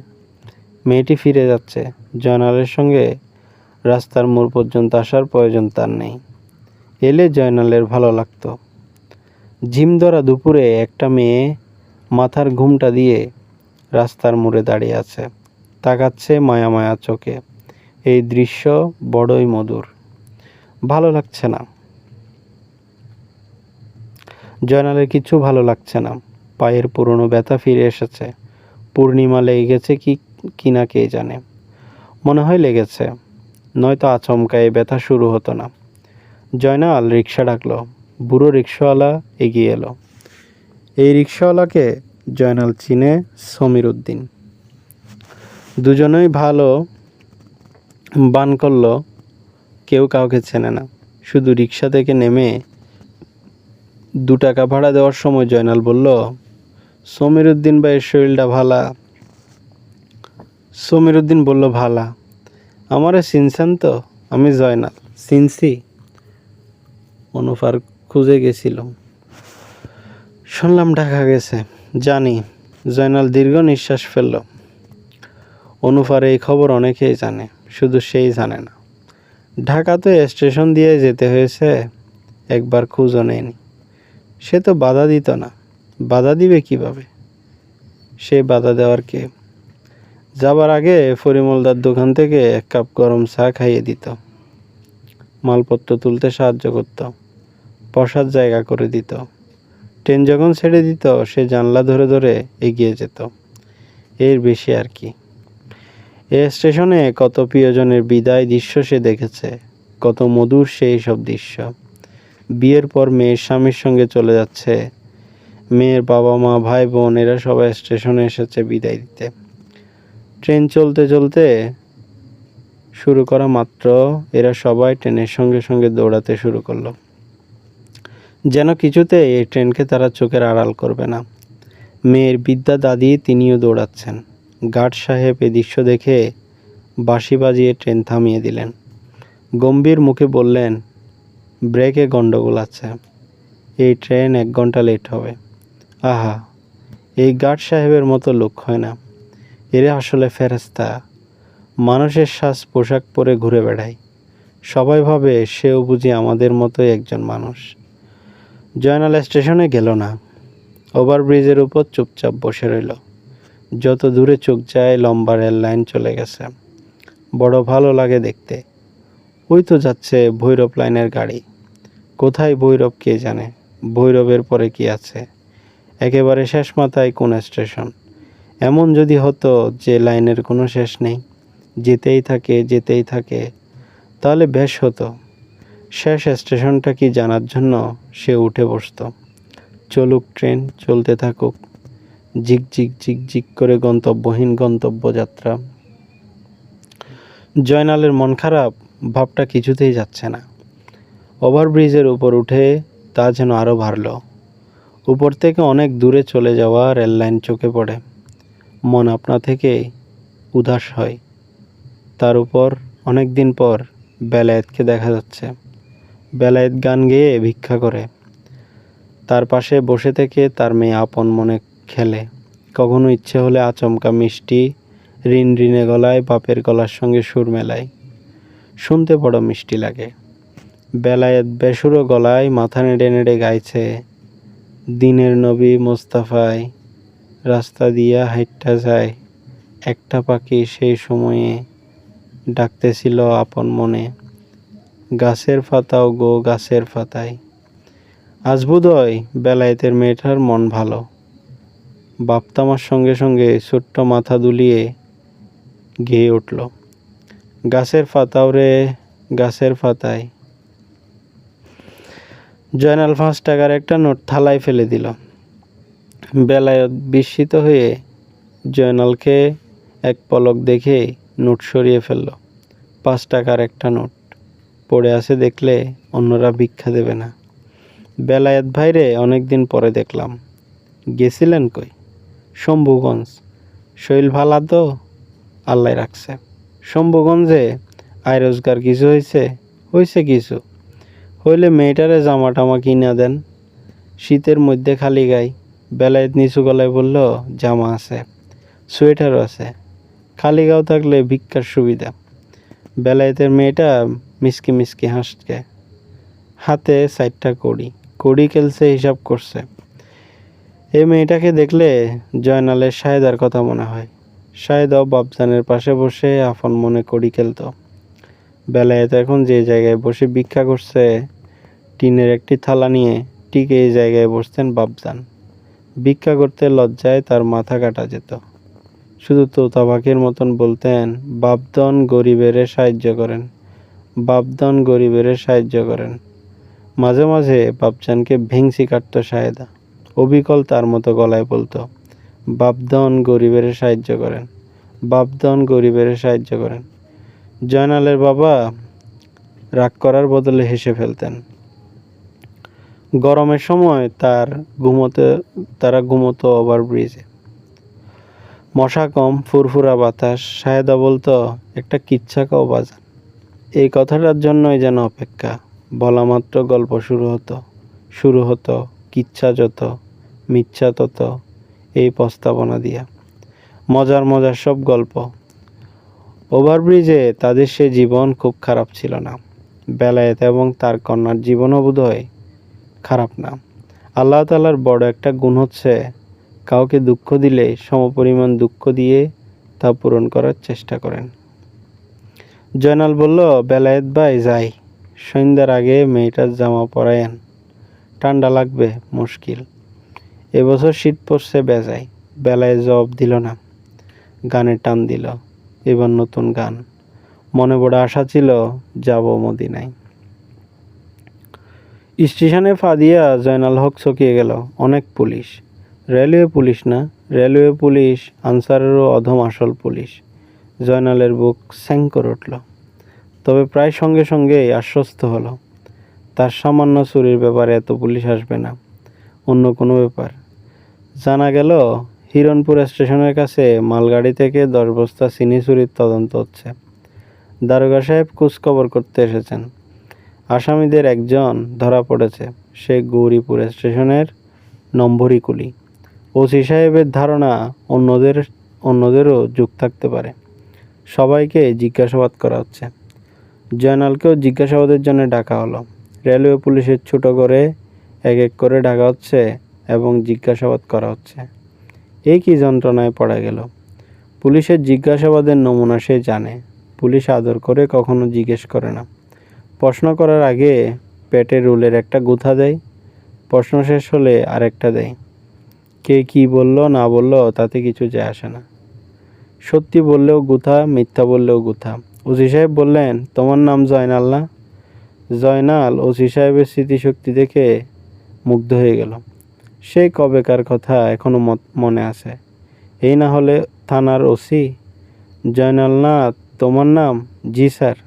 মেয়েটি ফিরে যাচ্ছে। জয়নালের সঙ্গে রাস্তার মোড় পর্যন্ত আসার প্রয়োজন তার নেই। এলে জয়নালের ভালো লাগতো। ঝিমধরা দুপুরে একটা মেয়ে মাথার ঘুমটা দিয়ে রাস্তার মোড়ে দাঁড়িয়ে আছে, তাকাচ্ছে মায়া মায়া চোখে। এই দৃশ্য বড়ই মধুর। ভালো লাগছে না। জয়নালের কিছু ভালো লাগছে না। পায়ের পুরনো ব্যথা ফিরে এসেছে। পূর্ণিমা লেগে গেছে কিনা কে জানে। মনে হয় লেগেছে, নয়তো আচমকা এই ব্যথা শুরু হতো না। জয়নাল রিক্সা ডাকলো। বুড়ো রিক্সাওয়ালা এগিয়ে এলো। এই রিক্সাওয়ালাকে জয়নাল চিনে, সমীর উদ্দিন। দুজনেই ভালো বান করলো, কেউ কাউকে চেনে না। শুধু রিক্সা থেকে নেমে 2 টাকা ভাড়া দেওয়ার সময় জয়নাল বলল, সমীর উদ্দিন ভাইয়ের শরীরটা ভালা? সমীর উদ্দিন বলল, ভালা। আমারে চিনছেন তো? আমি জয়নাল। চিনছি। অনুফার খুঁজে গেছিল। শুনলাম ঢাকা গেছে। জানি। জয়নাল দীর্ঘ নিঃশ্বাস ফেলল। অনুফার এই খবর অনেকেই জানে, শুধু সেই জানে না। ঢাকা তো স্টেশন দিয়ে যেতে হয়েছে, একবার খোঁজও নেয়নি। সে তো বাধা দিত না। বাধা দিবে কিভাবে? সে বাধা দেওয়ার কে? যাবার আগে ফরিমলদার দোকান থেকে 1 কাপ গরম চা খাইয়ে দিত, মালপত্র তুলতে সাহায্য করত, বসার জায়গা করে দিত। ট্রেন যখন ছেড়ে দিত সে জানলা ধরে ধরে এগিয়ে যেত। এর বেশি আর কি। এ স্টেশনে কত প্রিয়জনের বিদায় দৃশ্য সে দেখেছে, কত মধুর সেই সব দৃশ্য। বিয়ের পর মেয়ের স্বামীর সঙ্গে চলে যাচ্ছে, মেয়ের বাবা মা ভাই বোন এরা সবাই স্টেশনে এসেছে বিদায় দিতে। ট্রেন চলতে চলতে শুরু করা মাত্র এরা সবাই ট্রেনের সঙ্গে সঙ্গে দৌড়াতে শুরু করলো, যেন কিছুতে এই ট্রেনকে তারা চোখের আড়াল করবে না। মেয়ের বিদ্যা দাদি তিনিও দৌড়াচ্ছেন। গার্ড সাহেব এ দৃশ্য দেখে বাঁশি বাজিয়ে ট্রেন থামিয়ে দিলেন। গম্ভীর মুখে বললেন, ব্রেকে গন্ডগোল আছে, এই ট্রেন 1 ঘন্টা লেট হবে। আহা, এই গার্ড সাহেবের মতো লোক হয় না। এরা আসলে ফেরেশতা। মানুষের সাজ পোশাক পরে ঘুরে বেড়ায়। সবাই ভাবে সেও বুঝি আমাদের মতোই একজন মানুষ। জয়নাল স্টেশনে গেল না। ওভারব্রিজের উপর চুপচাপ বসে রইল। যত দূরে চোখ যায় লম্বা রেল লাইন চলে গেছে। বড় ভালো লাগে দেখতে। ওই তো যাচ্ছে ভৈরব লাইনের গাড়ি। কোথায় ভৈরব কে জানে, ভৈরবের পরে কি আছে, একেবারে শেষ মাথায় কোন স্টেশন। এমন যদি হতো যে লাইনের কোনো শেষ নেই, যেতেই থাকে, তাহলে বেশ হতো। শেষ স্টেশনটা কি জানার জন্য সে উঠে বসত। চলুক ট্রেন, চলতে থাকুক, ঝিক করে গন্তব্যহীন গন্তব্যযাত্রা। জয়নালের মন খারাপ ভাবটা কিছুতেই যাচ্ছে না। ওভারব্রিজের উপর উঠে তা যেন আরও বাড়ল। উপর থেকে অনেক দূরে চলে যাওয়া রেললাইন চোখে পড়ে। মন আপনা থেকে উদাস হয়। তার উপর অনেক দিন পর বেলায়েতকে দেখা যাচ্ছে। বেলায়েত গান গেয়ে ভিক্ষা করে। তার পাশে বসে থেকে তার মেয়ে আপন মনে খেলে। কখনো ইচ্ছে হলে আচমকা মিষ্টি রিনরিনে গলায় বাপের গলার সঙ্গে সুর মেলায়। শুনতে বড় মিষ্টি লাগে। বেলায়েত বেসুরো গলায় মাথা নেড়ে নেড়ে গাইছে, দিনের নবী মোস্তাফায় রাস্তা দিয়া হাইট্টা যায়, একটা পাখি সেই সময়ে ডাকতেছিল আপন মনে, গাছের পাতাও গো গাছের পাতায়। আজ বোধহয় বেলায়েতের মেয়েটার মন ভালো। বাপতামার সঙ্গে সঙ্গে ছোট্ট মাথা দুলিয়ে গেয়ে উঠল, গাছের পাতাও রে গাছের পাতায়। জয়নাল 5 টাকার একটা নোট থালায় ফেলে দিল। বেলায়েত বিস্মিত হয়ে জয়নালকে এক পলক দেখে নোট সরিয়ে ফেলল। 5 টাকার একটা নোট পড়ে আছে দেখলে অন্যরা ভিক্ষা দেবে না। বেলায়েত ভাইরে অনেকদিন পরে দেখলাম। গেছিলেন কই? শম্ভুগঞ্জ। শৈল ভালা তো? আল্লাহ রাখছে। শম্ভুগঞ্জে আয় রোজগার কিছু হয়েছে? হয়েছে কিছু। হইলে মেয়েটারে জামা টামা কিনা দেন, শীতের মধ্যে খালি গাই। বেলায়েত নিচু গলায় বলল, জামা আছে, সোয়েটারও আছে, খালি গাও থাকলে ভিক্ষার সুবিধা। বেলায়েতের মেয়েটা মিসকি মিসকি হাসছে, হাতে 4টা কড়ি খেলছে, হিসাব করছে। এই মেয়েটাকে দেখলে জয়নালের শাহেদার কথা মনে হয়। শাহেদাও বাপজানের পাশে বসে আপন মনে কড়ি খেলত। বেলায়েত এখন যে জায়গায় বসে ভিক্ষা করছে, টিনের একটি থালা নিয়ে ঠিক এই জায়গায় বসতেন বাপজান। ভিক্ষা করতে লজ্জায় তার মাথা কাটা যেত। শুধু তোতা পাখির মতন বলতেন, বাপধন গরিবেরে সাহায্য করেন, বাপধন গরিবেরে সাহায্য করেন। মাঝে মাঝে বাপজানকে ভেংসি কাটত শাহেদা। অবিকল তার মতো গলায় বলতো, বাপধন গরিবেরে সাহায্য করেন, বাপধন গরিবেরে সাহায্য করেন। জয়নালের বাবা রাগ করার বদলে হেসে ফেলতেন। গরমের সময় তারা ঘুমোতো ওভারব্রিজে। মশা কম, ফুরফুরা বাতাস। শাহেদা বলতো, একটা কিচ্ছা কও বাজান। এই কথাটার জন্যই যেন অপেক্ষা। বলা মাত্র গল্প শুরু হতো কিচ্ছা যত, মিথ্যা তত, এই প্রস্তাবনা দিয়া। মজার সব গল্প। ওভারব্রিজে তাদের সে জীবন খুব খারাপ ছিল না। বেলায়েত এবং তার কন্যার জীবনও বোধহয় খারাপ না। আল্লাহ তাআলার বড় একটা গুণ হচ্ছে, কাউকে দুঃখ দিলে সমপরিমাণ দুঃখ দিয়ে তা পূরণ করার চেষ্টা করেন। জয়নাল বলল, বেলায়েত ভাই যাই, সন্ধ্যার আগে মেয়েটার জামা পরায়েন, ঠান্ডা লাগবে মুশকিল। এবছর শীত পড়ছে বেজায়। বেলায়েত জবাব দিল না। গানে টান দিল, এবার নতুন গান। মনে বড় আশা ছিল যাব মদিনায়। স্টেশনে পা দিয়া জয়নাল হক চকিয়ে গেল। অনেক পুলিশ। রেলওয়ে পুলিশ না, রেলওয়ে পুলিশ আনসারেরও অধম আসল পুলিশ। জয়নালের বুক স্যাং করে উঠল। তবে প্রায় সঙ্গে সঙ্গেই আশ্বস্ত হলো, তার সামান্য চুরির ব্যাপারে এত পুলিশ আসবে না, অন্য কোনো ব্যাপার। জানা গেল হিরণপুর স্টেশনের কাছে মালগাড়ি থেকে 10 বস্তা চিনি চুরির তদন্ত হচ্ছে। দারোগা সাহেব খোঁজখবর করতে এসেছেন। আসামিদের একজন ধরা পড়েছে। সে গৌরীপুর স্টেশনের নম্বরী কুলি। ওসি সাহেবের ধারণা অন্যদেরও যোগ থাকতে পারে। সবাইকে জিজ্ঞাসাবাদ করা হচ্ছে। জয়নালকেও জিজ্ঞাসাবাদের জন্য ডাকা হলো। রেলওয়ে পুলিশের ছোট করে এক এক করে ডাকা হচ্ছে এবং জিজ্ঞাসাবাদ করা হচ্ছে। এই কি যন্ত্রণায় পড়া গেল। পুলিশের জিজ্ঞাসাবাদের নমুনা সে জানে। পুলিশ আদর করে কখনো জিজ্ঞেস করে না, প্রশ্ন করার আগে পেটে রুলের একটা গুঁথা দেয়, প্রশ্ন শেষ হলে আরেকটা দেয়। কে কি বলল না বলল তাতে কিছু যায় আসে না। সত্যি বললেও গুঁথা, মিথ্যা বললেও গুঁথা। ওসি সাহেব বললেন, তোমার নাম জয়নাল না? জয়নাল ওসি সাহেবের স্মৃতিশক্তি দেখে মুগ্ধ হয়ে গেল। সেই কবেকার কথা এখনো মনে আছে। এই না হলে থানার ওসি? জয়নাল না তোমার নাম? জি স্যার।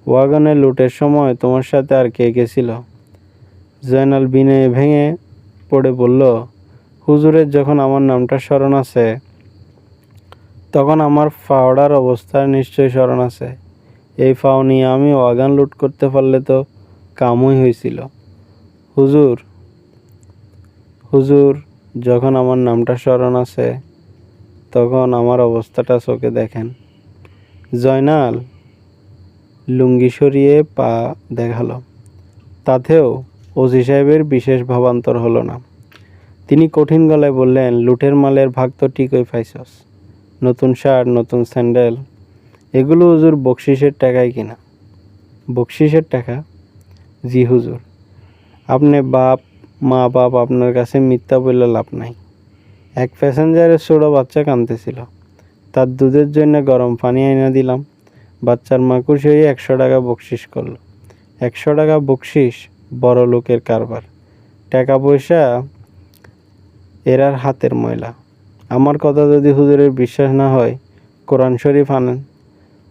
ওয়াগনে লুটের সময় তোমার সাথে আর কে গেছিল? জয়নাল বিনয়ে ভেঙে পড়ে বলল, হুজুরের যখন আমার নামটা স্মরণ আছে, তখন আমার ফাওড়ার অবস্থার নিশ্চয়ই স্মরণ আছে। এই ফাও নিয়ে আমি ওয়াগন লুট করতে পারলে তো কামই হয়েছিল। হুজুর হুজুর যখন আমার নামটা স্মরণ আছে, তখন আমার অবস্থাটা চোখে দেখেন। জয়নাল লুঙ্গি সরিয়ে পা দেখালো। তাতেও ওসি সাহেবের বিশেষ ভাবান্তর হলো না। তিনি কঠিন গলায় বললেন, লুটের মালের ভাগ তো ঠিকই পাইছস। নতুন শার্ট, নতুন স্যান্ডেল, এগুলো হুজুর বকশিসের টাকায় কিনা। বকশিসের টাকা? জি হুজুর। আপনি মা বাপ আপনার কাছে মিথ্যা বললে লাভ নাই। এক প্যাসেঞ্জারের ছোট বাচ্চা কাঁদতেছিল, তার দুধের জন্য গরম পানি এনে দিলাম। বাচ্চার মা খুশি হয়ে 100 টাকা বকশিস করলো। 100 টাকা বকশিস? বড় লোকের কারবার। টাকা পয়সা এরার হাতের ময়লা। আমার কথা যদি হুজুরের বিশ্বাস না হয়, কোরআন শরীফ আনেন,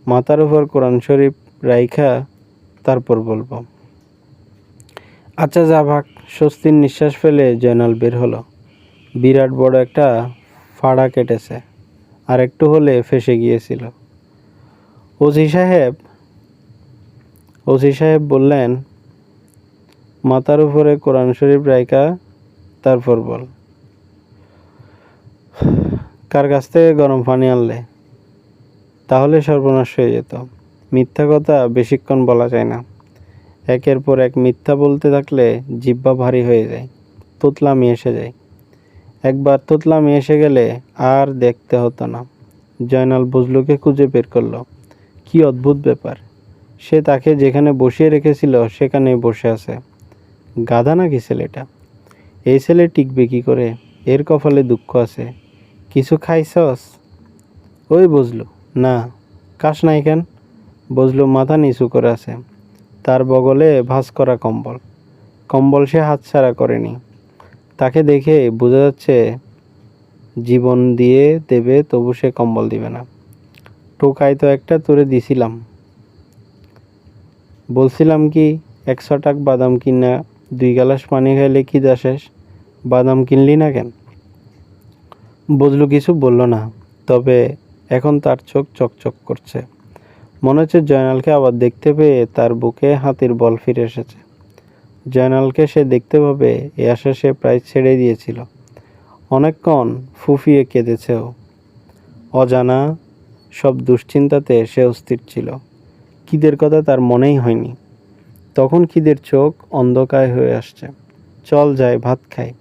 মাথার উপর কোরআন শরীফ রাইখা তারপর বলবো। আচ্ছা যা ভাগ। স্বস্তির নিঃশ্বাস ফেলে জয়নাল বের হলো। বিরাট বড় একটা ফাড়া কেটেছে, আর একটু হলে ফেঁসে গিয়েছিল। ওসি সাহেব বললেন, মাথার উপরে কোরআন শরীফ রাইখা তারপর বল। কার কাছ থেকে গরম পানি আনলে? তাহলে সর্বনাশ হয়ে যেত। মিথ্যা কথা বেশিক্ষণ বলা যায় না। একের পর এক মিথ্যা বলতে থাকলে জিহ্বা ভারী হয়ে যায়, তোতলামি এসে যায়। একবার তোতলামি এসে গেলে আর দেখতে হতো না। জয়নাল বজলুকে খুঁজে বের করলো। কি অদ্ভুত ব্যাপার, সে তাকে যেখানে বসিয়ে রেখেছিল সেখানেই বসে আছে। গাধা নাকি ছেলেটা? এই ছেলে টিকবে কি করে? এর কপালে দুঃখ আছে। কিছু খাইছস? ওই বজলু। না। কাশ নাই কেন? বজলু মাথা নিচু করে আছে। তার বগলে ভাঁজ করা কম্বল। কম্বল সে হাতছাড়া করেনি। তাকে দেখে বোঝা যাচ্ছে জীবন দিয়ে দেবে, তবু সে কম্বল দিবে না। টোকাই তো একটা তোরে দিছিলাম। বলছিলাম কি 100 টাকা বাদাম কিনা 2 গ্লাস পানি খাইলে খিদা শেষ। বাদাম কিনলি না কেন? বজলু কিছু বলল না, তবে এখন তার চোখ চকচক করছে। মনে হচ্ছে জয়নালকে আবার দেখতে পেয়ে তার বুকে হাতির বল ফিরে এসেছে। জয়নালকে সে দেখতে পাবে এ আশা সে প্রায় ছেড়ে দিয়েছিল। অনেকক্ষণ ফুঁফিয়ে কেঁদেছেও। অজানা সব দুশ্চিন্তাতে সে অস্থির ছিল। খিদের কথা তার মনেই হয়নি। তখন খিদের চোখ অন্ধকার হয়ে আসছে। চল যাই ভাত খাই।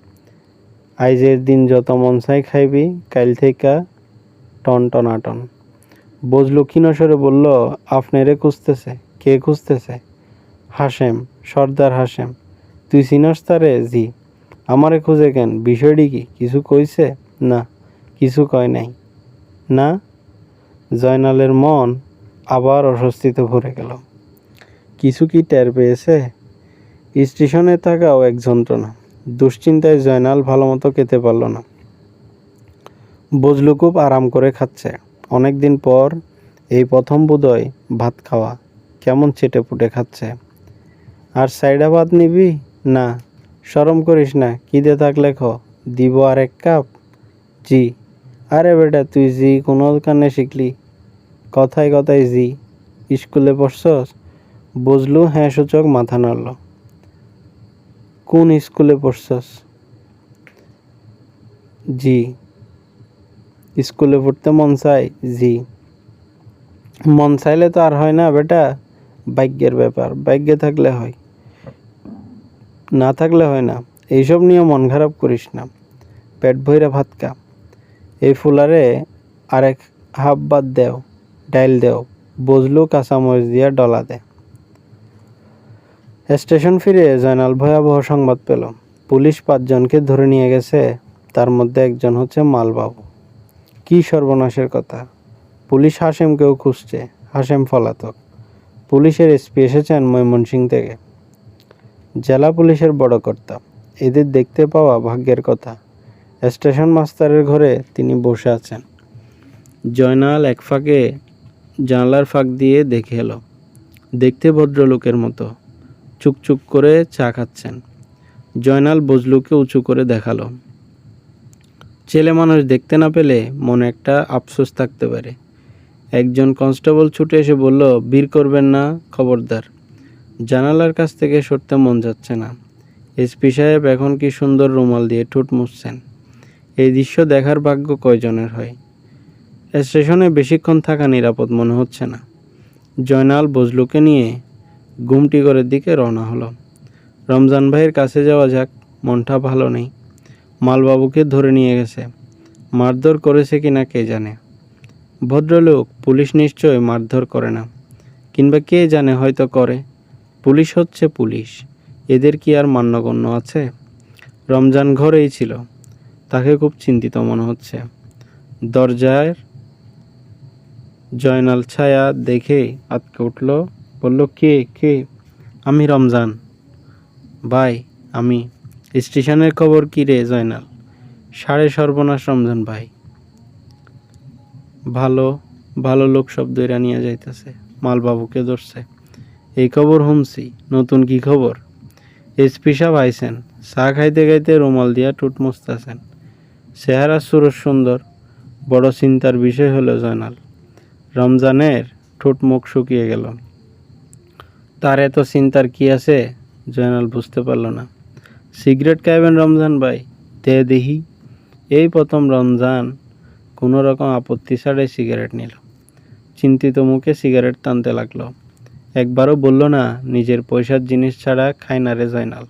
আইজের দিন যত মন চাই খাইবি, কাইল থেকে টনটনাটন। বজলু ক্ষীণস্বরে বলল, আপনারে খুঁজতেছে। কে খুঁজতেছে? হাসেম, সর্দার হাসেম। তুই চিনস তারে? জি। আমারে খুঁজে কেন? বিষয়টি কি? কিছু কইছে? না, কিছু কয় নাই। না? জয়নালের মন আবার অস্বস্তিতে ভরে গেল। কিছু কি টের পেয়েছে? স্টেশনে থাকাও এক যন্ত্রণা। দুশ্চিন্তায় জয়নাল ভালোমতো খেতে পারল না। বজলু খুব আরাম করে খাচ্ছে। অনেকদিন পর এই প্রথম বোধহয় ভাত খাওয়া। কেমন চেটেপুটে খাচ্ছে। আর সাইডা ভাত নিবি? না। শরম করিস না, খিদে থাকলে খ। দিব আর 1 কাপ? জি। আরে বেটা, তুই জি কোনো কানে শিখলি? কথায় কথায় জি। স্কুলে পড়ছস? বজলু হ্যাঁ সূচক মাথা নাড়ল। কোন স্কুলে পড়ছস? জি। স্কুলে পড়তে মন চায়? জি। মন চাইলে তো আর হয় না বেটা, ভাগ্যের ব্যাপার। ভাগ্যে থাকলে হয়, না থাকলে হয় না। এইসব নিয়ে মন খারাপ করিস না। পেট ভইরা ভাত খা। এই ফুলারে আরেক হাফ ভাত দেও, ডাইল দেও। বজলু কাঁচামরিচ দিয়া ডলা দে। স্টেশন ফিরে জয়নাল ভয়াবহ সংবাদ পেল। পুলিশ 5 জনকে ধরে নিয়ে গেছে, তার মধ্যে একজন হচ্ছে মালবাবু। কি সর্বনাশের কথা! পুলিশ হাশেমকেও খুঁজছে, হাশেম পলাতক। পুলিশের এসপি এসেছেন ময়মনসিংহ থেকে, জেলা পুলিশের বড় কর্তা। এদের দেখতে পাওয়া ভাগ্যের কথা। স্টেশন মাস্টারের ঘরে তিনি বসে আছেন। জয়নাল এক ফাঁকে জানলার ফাঁক দিয়ে দেখে এলো। দেখতে ভদ্রলোকের মতো চুকচুক করে চা খাচ্ছেন। জয়নাল বজলুকে উঁচু করে দেখালো। ছেলে মানুষ দেখতে না পেলে মনে একটা আফসোস থাকতে পারে। একজন কনস্টেবল ছুটে এসে বলল, বীর করবেন না, খবরদার। জানালার কাছ থেকে সরতে মন যাচ্ছে না। এসপি সাহেব এখন কি সুন্দর রুমাল দিয়ে ঠোঁট মুছছেন। এই দৃশ্য দেখার ভাগ্য কয়জনের হয়। স্টেশনে বেশিক্ষণ থাকা নিরাপদ মনে হচ্ছে না। জয়নাল বজলুকে নিয়ে গুমটিগড়ের দিকে রওনা হলো। রমজান ভাইয়ের কাছে যাওয়া যাক, মনটা ভালো নেই। মালবাবুকে ধরে নিয়ে গেছে, মারধর করেছে কিনা কে জানে। ভদ্রলোক, পুলিশ নিশ্চয় মারধর করে না, কিংবা কে জানে হয়তো করে। পুলিশ হচ্ছে পুলিশ, এদের কি আর মান্যগণ্য আছে? রমজান ঘরেই ছিল, তাকে খুব চিন্তিত মনে হচ্ছে। দরজায় জয়নাল ছায়া দেখে আঁতকে উঠল, বলল, কে কে? আমি রমজান ভাই, আমি। স্টেশনের খবর কি রে জয়নাল? সাড়ে সর্বনাশ রমজান ভাই। ভালো ভালো লোক সব দইরা নিয়ে যাইতেছে, মালবাবুকে ধরছে। এই খবর শুনছি, নতুন কি খবর? এসপি সাহেব আইছেন, চা খাইতে খাইতে রুমাল দিয়া টুট মুছতেছেন। চেহারা সুরজ সুন্দর। বড় চিন্তার বিষয় হলো জয়নাল। রমজানের ঠোঁট মুখ শুকিয়ে গেল। তার এত চিন্তার কি আছে জয়নাল বুঝতে পারল না। সিগারেট খাইবেন রমজান ভাই? দে দেখি। এই প্রথম রমজান কোনো রকম আপত্তি ছাড়াই সিগারেট নিল। চিন্তিত মুখে সিগারেট টানতে লাগলো। একবারও বলল না নিজের পয়সার জিনিস ছাড়া খায় না রে জয়নাল।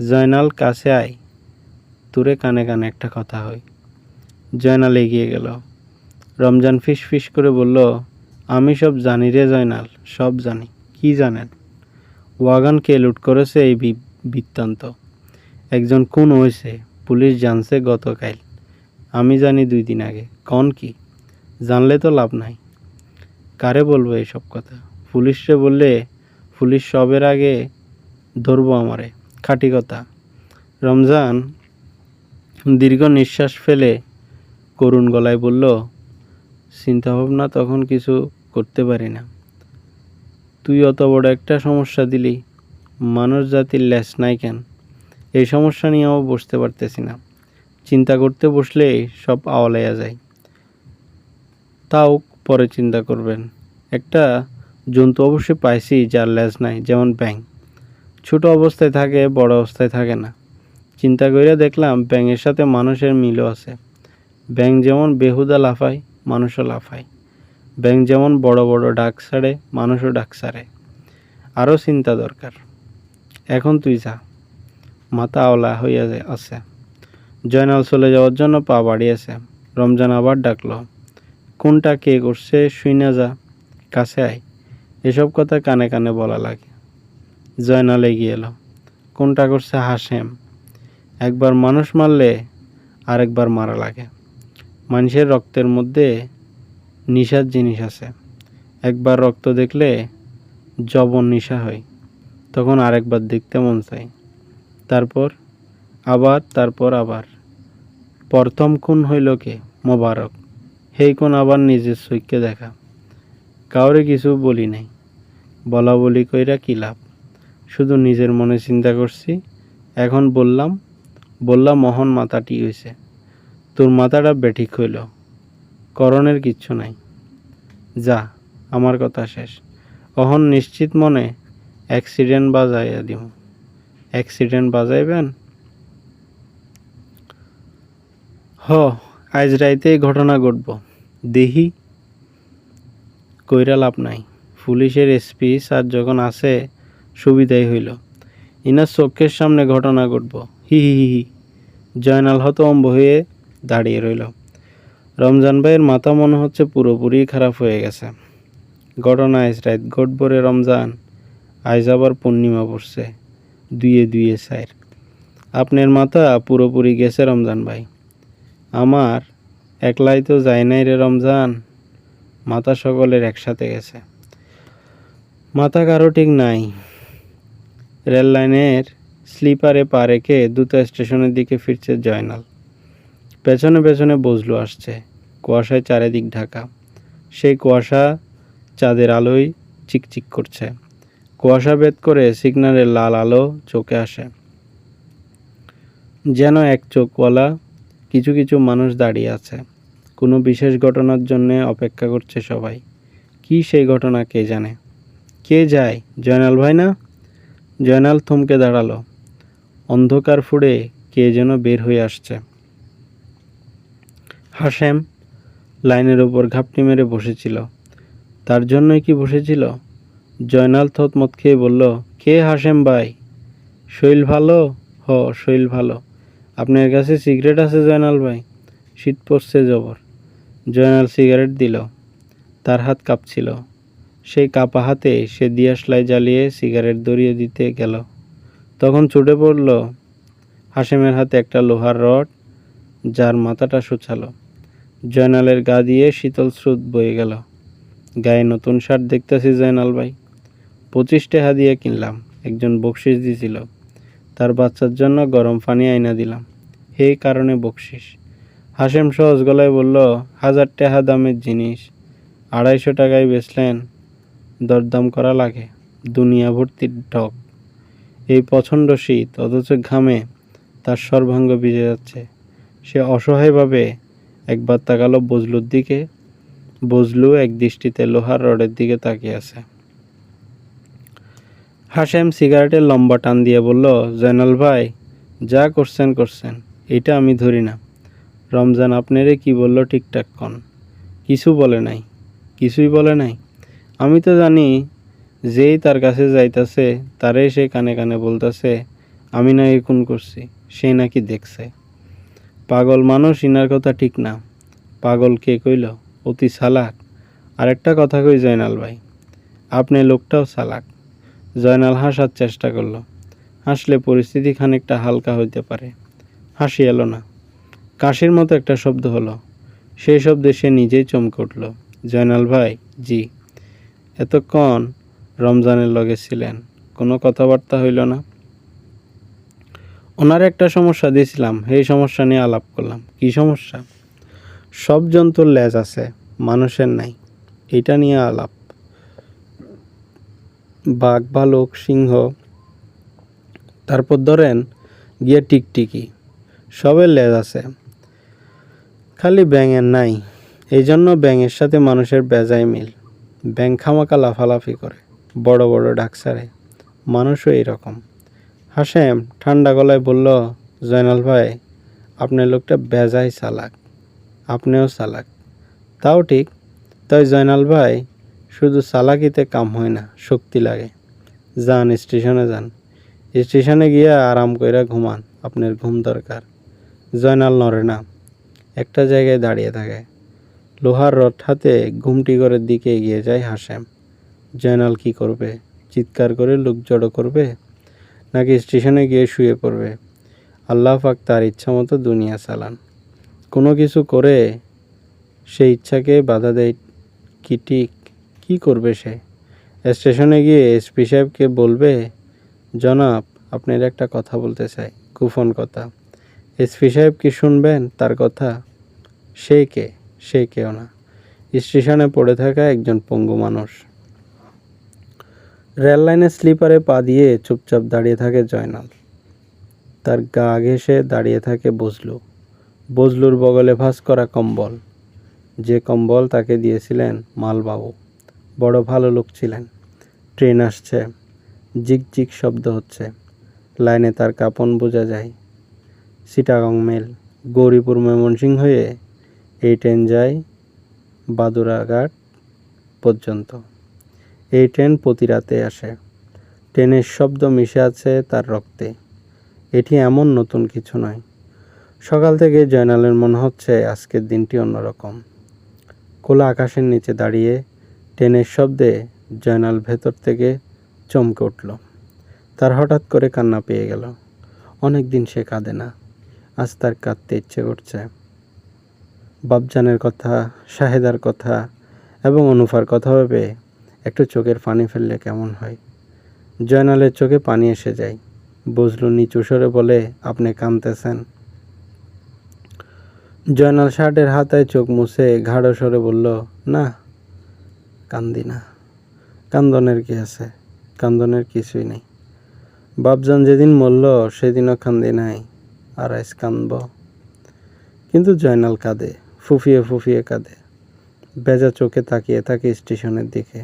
জয়নাল, কাছে আয়, তোরে কানে কানে একটা কথা হয়। জয়নাল এগিয়ে গেল। রমজান ফিস ফিস করে বলল, আমি সব জানি রে জয়নাল, সব জানি। কি জানেন? ওয়াগন কে লুট করেছে এই বৃত্তান্ত। একজন খুন হয়েছে, পুলিশ জানছে গতকাল। আমি জানি 2 দিন আগে। কন কি? জানলে তো লাভ নাই। কারে বলবো এইসব কথা? পুলিশরে বললে পুলিশ সবের আগে ধরবো আমারে। খাঁটি কথা। রমজান দীর্ঘ নিঃশ্বাস ফেলে করুণ গলায় বলল, চিন্তাভাবনা তখন কিছু করতে পারি না। তুই অত বড় একটা সমস্যা দিলি, মানুষ জাতির লেস নাই কেন? এই সমস্যা নিয়েও বসতে পারতেছি না। চিন্তা করতে বসলেই সব আওলাইয়া যায়। তাও পরে চিন্তা করবেন। একটা জন্তু অবশ্যই পাইছি যার লেজ নাই, যেমন ব্যাঙ। ছোট অবস্থায় থাকে, বড় অবস্থায় থাকে না। চিন্তা কইরা দেখলাম ব্যাঙের সাথে মানুষের মিলও আছে। ব্যাঙ যেমন বেহুদা লাফায়, মানুষও লাফায়। ব্যাঙ যেমন বড় বড় ডাক ছাড়ে, মানুষও ডাক ছাড়ে। আরও চিন্তা দরকার। এখন তুই যা। মাথা আওলা হইয়া আছে। জয়নাল চলে যাওয়ার জন্য পা বাড়িয়েছে। রমজান আবার ডাকলো, কোনটা কে করছে শুই না যা, কাছে আয়। এসব কথা কানে কানে বলা লাগে। জয়নাল এগিয়ে এলো। কোনটা করছে? হাশেম। একবার মানুষ মারলে আরেকবার মারা লাগে। মানুষের রক্তের মধ্যে নিশার জিনিস আছে। একবার রক্ত দেখলে জবন নিশা হয়, তখন আরেকবার দেখতে মন চায়। তারপর আবার। প্রথম খুন হইল কে? মোবারক। সেই কোন আবার নিজের চৈক্যে দেখা। কাউরে কিছু বলি নাই, বলা বলি কইরা কি লাভ? শুধু নিজের মনে চিন্তা করছি। এখন বললাম মোহন মাথাটি হইছে। তোর মাথাটা বেঠিক হইল, করণের কিচ্ছু নাই। যা, আমার কথা শেষ। অহন নিশ্চিত মনে অ্যাক্সিডেন্ট বাজাইয়া দিব। অ্যাক্সিডেন্ট বাজাইবেন? আজ রাইতেই ঘটনা ঘটব। দেহি কইরা লাভ নাই। পুলিশের এসপি স্যার যখন আছে, সুবিধাই হইল। ইনার চোখের সামনে ঘটনা ঘটব। হি হি হি হি। জয়নাল হতভম্ব হয়ে দাঁড়িয়ে রইল। রমজান ভাইয়ের মাথা মনে হচ্ছে পুরোপুরি খারাপ হয়ে গেছে। ঘটনা আজ রাত ঘটব রে রমজান, আজ আবার পূর্ণিমা পড়ছে, দুয়ে দুয়ে স্যার। আপনার মাথা পুরোপুরি গেছে রমজান ভাই। আমার একলাই তো যায় নাই রে রমজান, মাথা সকলের একসাথে গেছে। মাথা কারো ঠিক নাই। রেল লাইনের স্লিপারে পা রেখে দ্রুত স্টেশনের দিকে ফিরছে জয়নাল। পেছনে পেছনে বজলু আসছে। কুয়াশায় চারিদিক ঢাকা। সেই কুয়াশা চাঁদের আলোয় চিকচিক করছে। কুয়াশা ভেদ করে সিগন্যালের লাল আলো চোখে আসে। যেন এক চোখওয়ালা কিছু কিছু মানুষ দাঁড়িয়ে আছে। কোনো বিশেষ ঘটনার জন্য অপেক্ষা করছে সবাই। কি সেই ঘটনা কে জানে। কে যায়? জয়নাল ভাই না? জয়নাল থমকে দাঁড়ালো। অন্ধকার ফুঁড়ে কে যেন বের হয়ে আসছে। হাশেম লাইনের ওপর ঘাপটি মেরে বসেছিল। তার জন্যই কি বসেছিল? জয়নাল থতমত খেয়ে বলল, কে হাশেম ভাই? শরীর ভালো? হ, শরীর ভালো। আপনার কাছে সিগারেট আছে জয়নাল ভাই? শীত পড়ছে জবর। জয়নাল সিগারেট দিল। তার হাত কাঁপছিল। সেই কাঁপা হাতে সে দিয়াশলাই জ্বালিয়ে সিগারেট ধরিয়ে দিতে গেল। তখন ছুটে পড়ল হাশেমের হাতে একটা লোহার রড, যার মাথাটা সুচালো। জয়নালের গা দিয়ে শীতল স্রোত বয়ে গেল। গায়ে নতুন শার্ট দেখতেছি জয়নাল ভাই। 25 টাকা দিয়ে কিনলাম। একজন বকশিস দিছিল। তার বাচ্চার জন্য গরম পানি আইনা দিলাম। এই কারণে বকশিস। হাশেম সহজ গলায় বলল, 1000 টাকা দামের জিনিস 250 টাকায় বেচলেন, দরদাম করা লাগে। দুনিয়া ভর্তি ঢক। এই প্রচণ্ড শীত, অথচ ঘামে তার সর্বাঙ্গ ভিজে যাচ্ছে। সে অসহায়ভাবে একবার তাকালো বজলুর দিকে। বজলু এক দৃষ্টিতে লোহার রডের দিকে তাকিয়ে আছে। হাশেম সিগারেটের লম্বা টান দিয়ে বলল, জয়নাল ভাই, যা করছেন করছেন, এটা আমি ধরি না। রমজান আপনারে কি বলল ঠিকঠাক কন। কিছু বলে নাই। কিছুই বলে নাই? আমি তো জানি যেই তার কাছে যাইতাছে তারে সে কানে কানে বলতাছে আমি নাকি খুন করছি, সে নাকি দেখছে। পাগল মানুষ, ইনার কথা ঠিক না। পাগল কে কইল? অতি চালাক। আরেকটা কথা কই জয়নাল ভাই, আপনি লোকটাও চালাক। জয়নাল হাসার চেষ্টা করল। হাসলে পরিস্থিতি খানিকটা হালকা হইতে পারে। হাসি এলো না। কাশির মতো একটা শব্দ হলো। সেই শব্দে সে নিজেই চমকে উঠল। জয়নাল ভাই, জি। এতক্ষণ রমজানের লগে ছিলেন, কোনো কথাবার্তা হইল না? ওনার একটা সমস্যা দিয়েছিলাম, এই সমস্যা নিয়ে আলাপ করলাম। কি সমস্যা? সব জন্তুর লেজ আছে, মানুষের নাই, এটা নিয়ে আলাপ। বাঘ, ভালুক, সিংহ, তারপর ধরেন গিয়ে টিকটিকি, সবের লেজ আছে, খালি ব্যাঙের নাই। এই জন্য ব্যাঙের সাথে মানুষের বেজায় মিল। ব্যাঙ খামাকা লাফালাফি করে, বড় বড় ডাক ছাড়ে। মানুষও এইরকম। হাশেম ঠান্ডা গলায় বলল, জয়নাল ভাই, আপনার লোকটা বেজায় চালাক। আপনিও চালাক। তাও ঠিক। তাই জয়নাল ভাই, শুধু চালাকিতে কাম হয় না, শক্তি লাগে। যান স্টেশনে যান। স্টেশনে গিয়ে আরাম কইরা ঘুমান, আপনার ঘুম দরকার। জয়নাল নড়ে না, একটা জায়গায় দাঁড়িয়ে থাকে। লোহার রড হাতে ঘুমটি ঘরের দিকে এগিয়ে যায় হাশেম। জয়নাল কি করবে? চিৎকার করে লোক জড়ো করবে, নাকি স্টেশনে গিয়ে শুয়ে পড়বে? আল্লাহ পাক তার ইচ্ছা মতো দুনিয়া চালান। কোনো কিছু করে সেই ইচ্ছাকে বাধা দেয় কি ঠিক? কি করবে সে? স্টেশনে গিয়ে এসপি সাহেবকে বলবে, জনাব, আপনার একটা কথা বলতে চাই, গোপন কথা। এসপি সাহেব কি শুনবেন তার কথা? সে কে? সে কেউ না, স্টেশনে পড়ে থাকা একজন পঙ্গু মানুষ। রেল লাইনের স্লিপারে পা দিয়ে চুপচাপ দাঁড়িয়ে থাকে জয়নাল। তার গা ঘেঁষে দাঁড়িয়ে থাকে বজলু। বজলুর বগলে ভাঁজ করা কম্বল, যে কম্বল তাকে দিয়েছিলেন মালবাবু। বড় ভালো লোক ছিলেন। ট্রেন আসছে, জিকজিক শব্দ হচ্ছে। লাইনে তার কাঁপন বোঝা যায়। চিটাগং মেল, গৌরীপুর ময়মনসিংহ হয়ে এই ট্রেন যায় বাদুড়াঘাট পর্যন্ত। এই ট্রেন প্রতি রাতে আসে। ট্রেনের শব্দ মিশে আছে তার রক্তে। এটি এমন নতুন কিছু নয়। সকাল থেকে জয়নালের মনে হচ্ছে আজকের দিনটি অন্যরকম। খোলা আকাশের নিচে দাঁড়িয়ে ট্রেনের শব্দে জয়নাল ভেতর থেকে চমকে উঠল। তার হঠাৎ করে কান্না পেয়ে গেল। অনেক দিন সে কাঁদে না, আজ তার কাঁদতে ইচ্ছে করছে। বাপজানের কথা, শাহেদার কথা এবং অনুফার কথা ভেবে একটু চোখের পানি ফেললে কেমন হয়। জয়নালের চোখে পানি এসে যায়। বজলু নিচু স্বরে বলে, আপনি কাঁদতেছেন? জয়নাল শার্টের হাতায় চোখ মুছে ঘাড় স্বরে বলল, না, কান্দি না। কান্দনের কি আছে? কান্দনের কিছুই নেই। বাপজান যেদিন মরল সেদিনও কান্দি নাই, আর আজ কান্দব? কিন্তু জয়নাল কাঁদে, ফুফিয়ে ফুফিয়ে কাঁদে। বেজা চোখে তাকিয়ে থাকে স্টেশনের দিকে।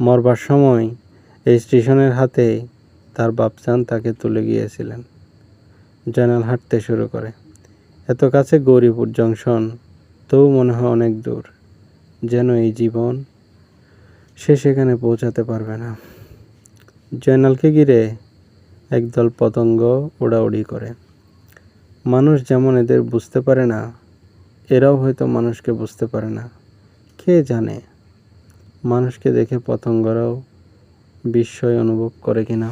মরবার সময় এই স্টেশনের হাতেই তার বাপজান তাকে তুলে গিয়েছিলেন। জয়নাল হাঁটতে শুরু করে। এত কাছে গৌরীপুর জংশন, তবু মনে হয় অনেক দূর, যেন এই জীবন সে সেখানে পৌঁছাতে পারবে না। জয়নালকে ঘিরে একদল পতঙ্গ উড়াউড়ি করে। মানুষ যেমন এদের বুঝতে পারে না, এরাও হয়তো মানুষকে বুঝতে পারে না। কে জানে মানুষকে দেখে পতঙ্গরাও বিস্ময় অনুভব করে কিনা।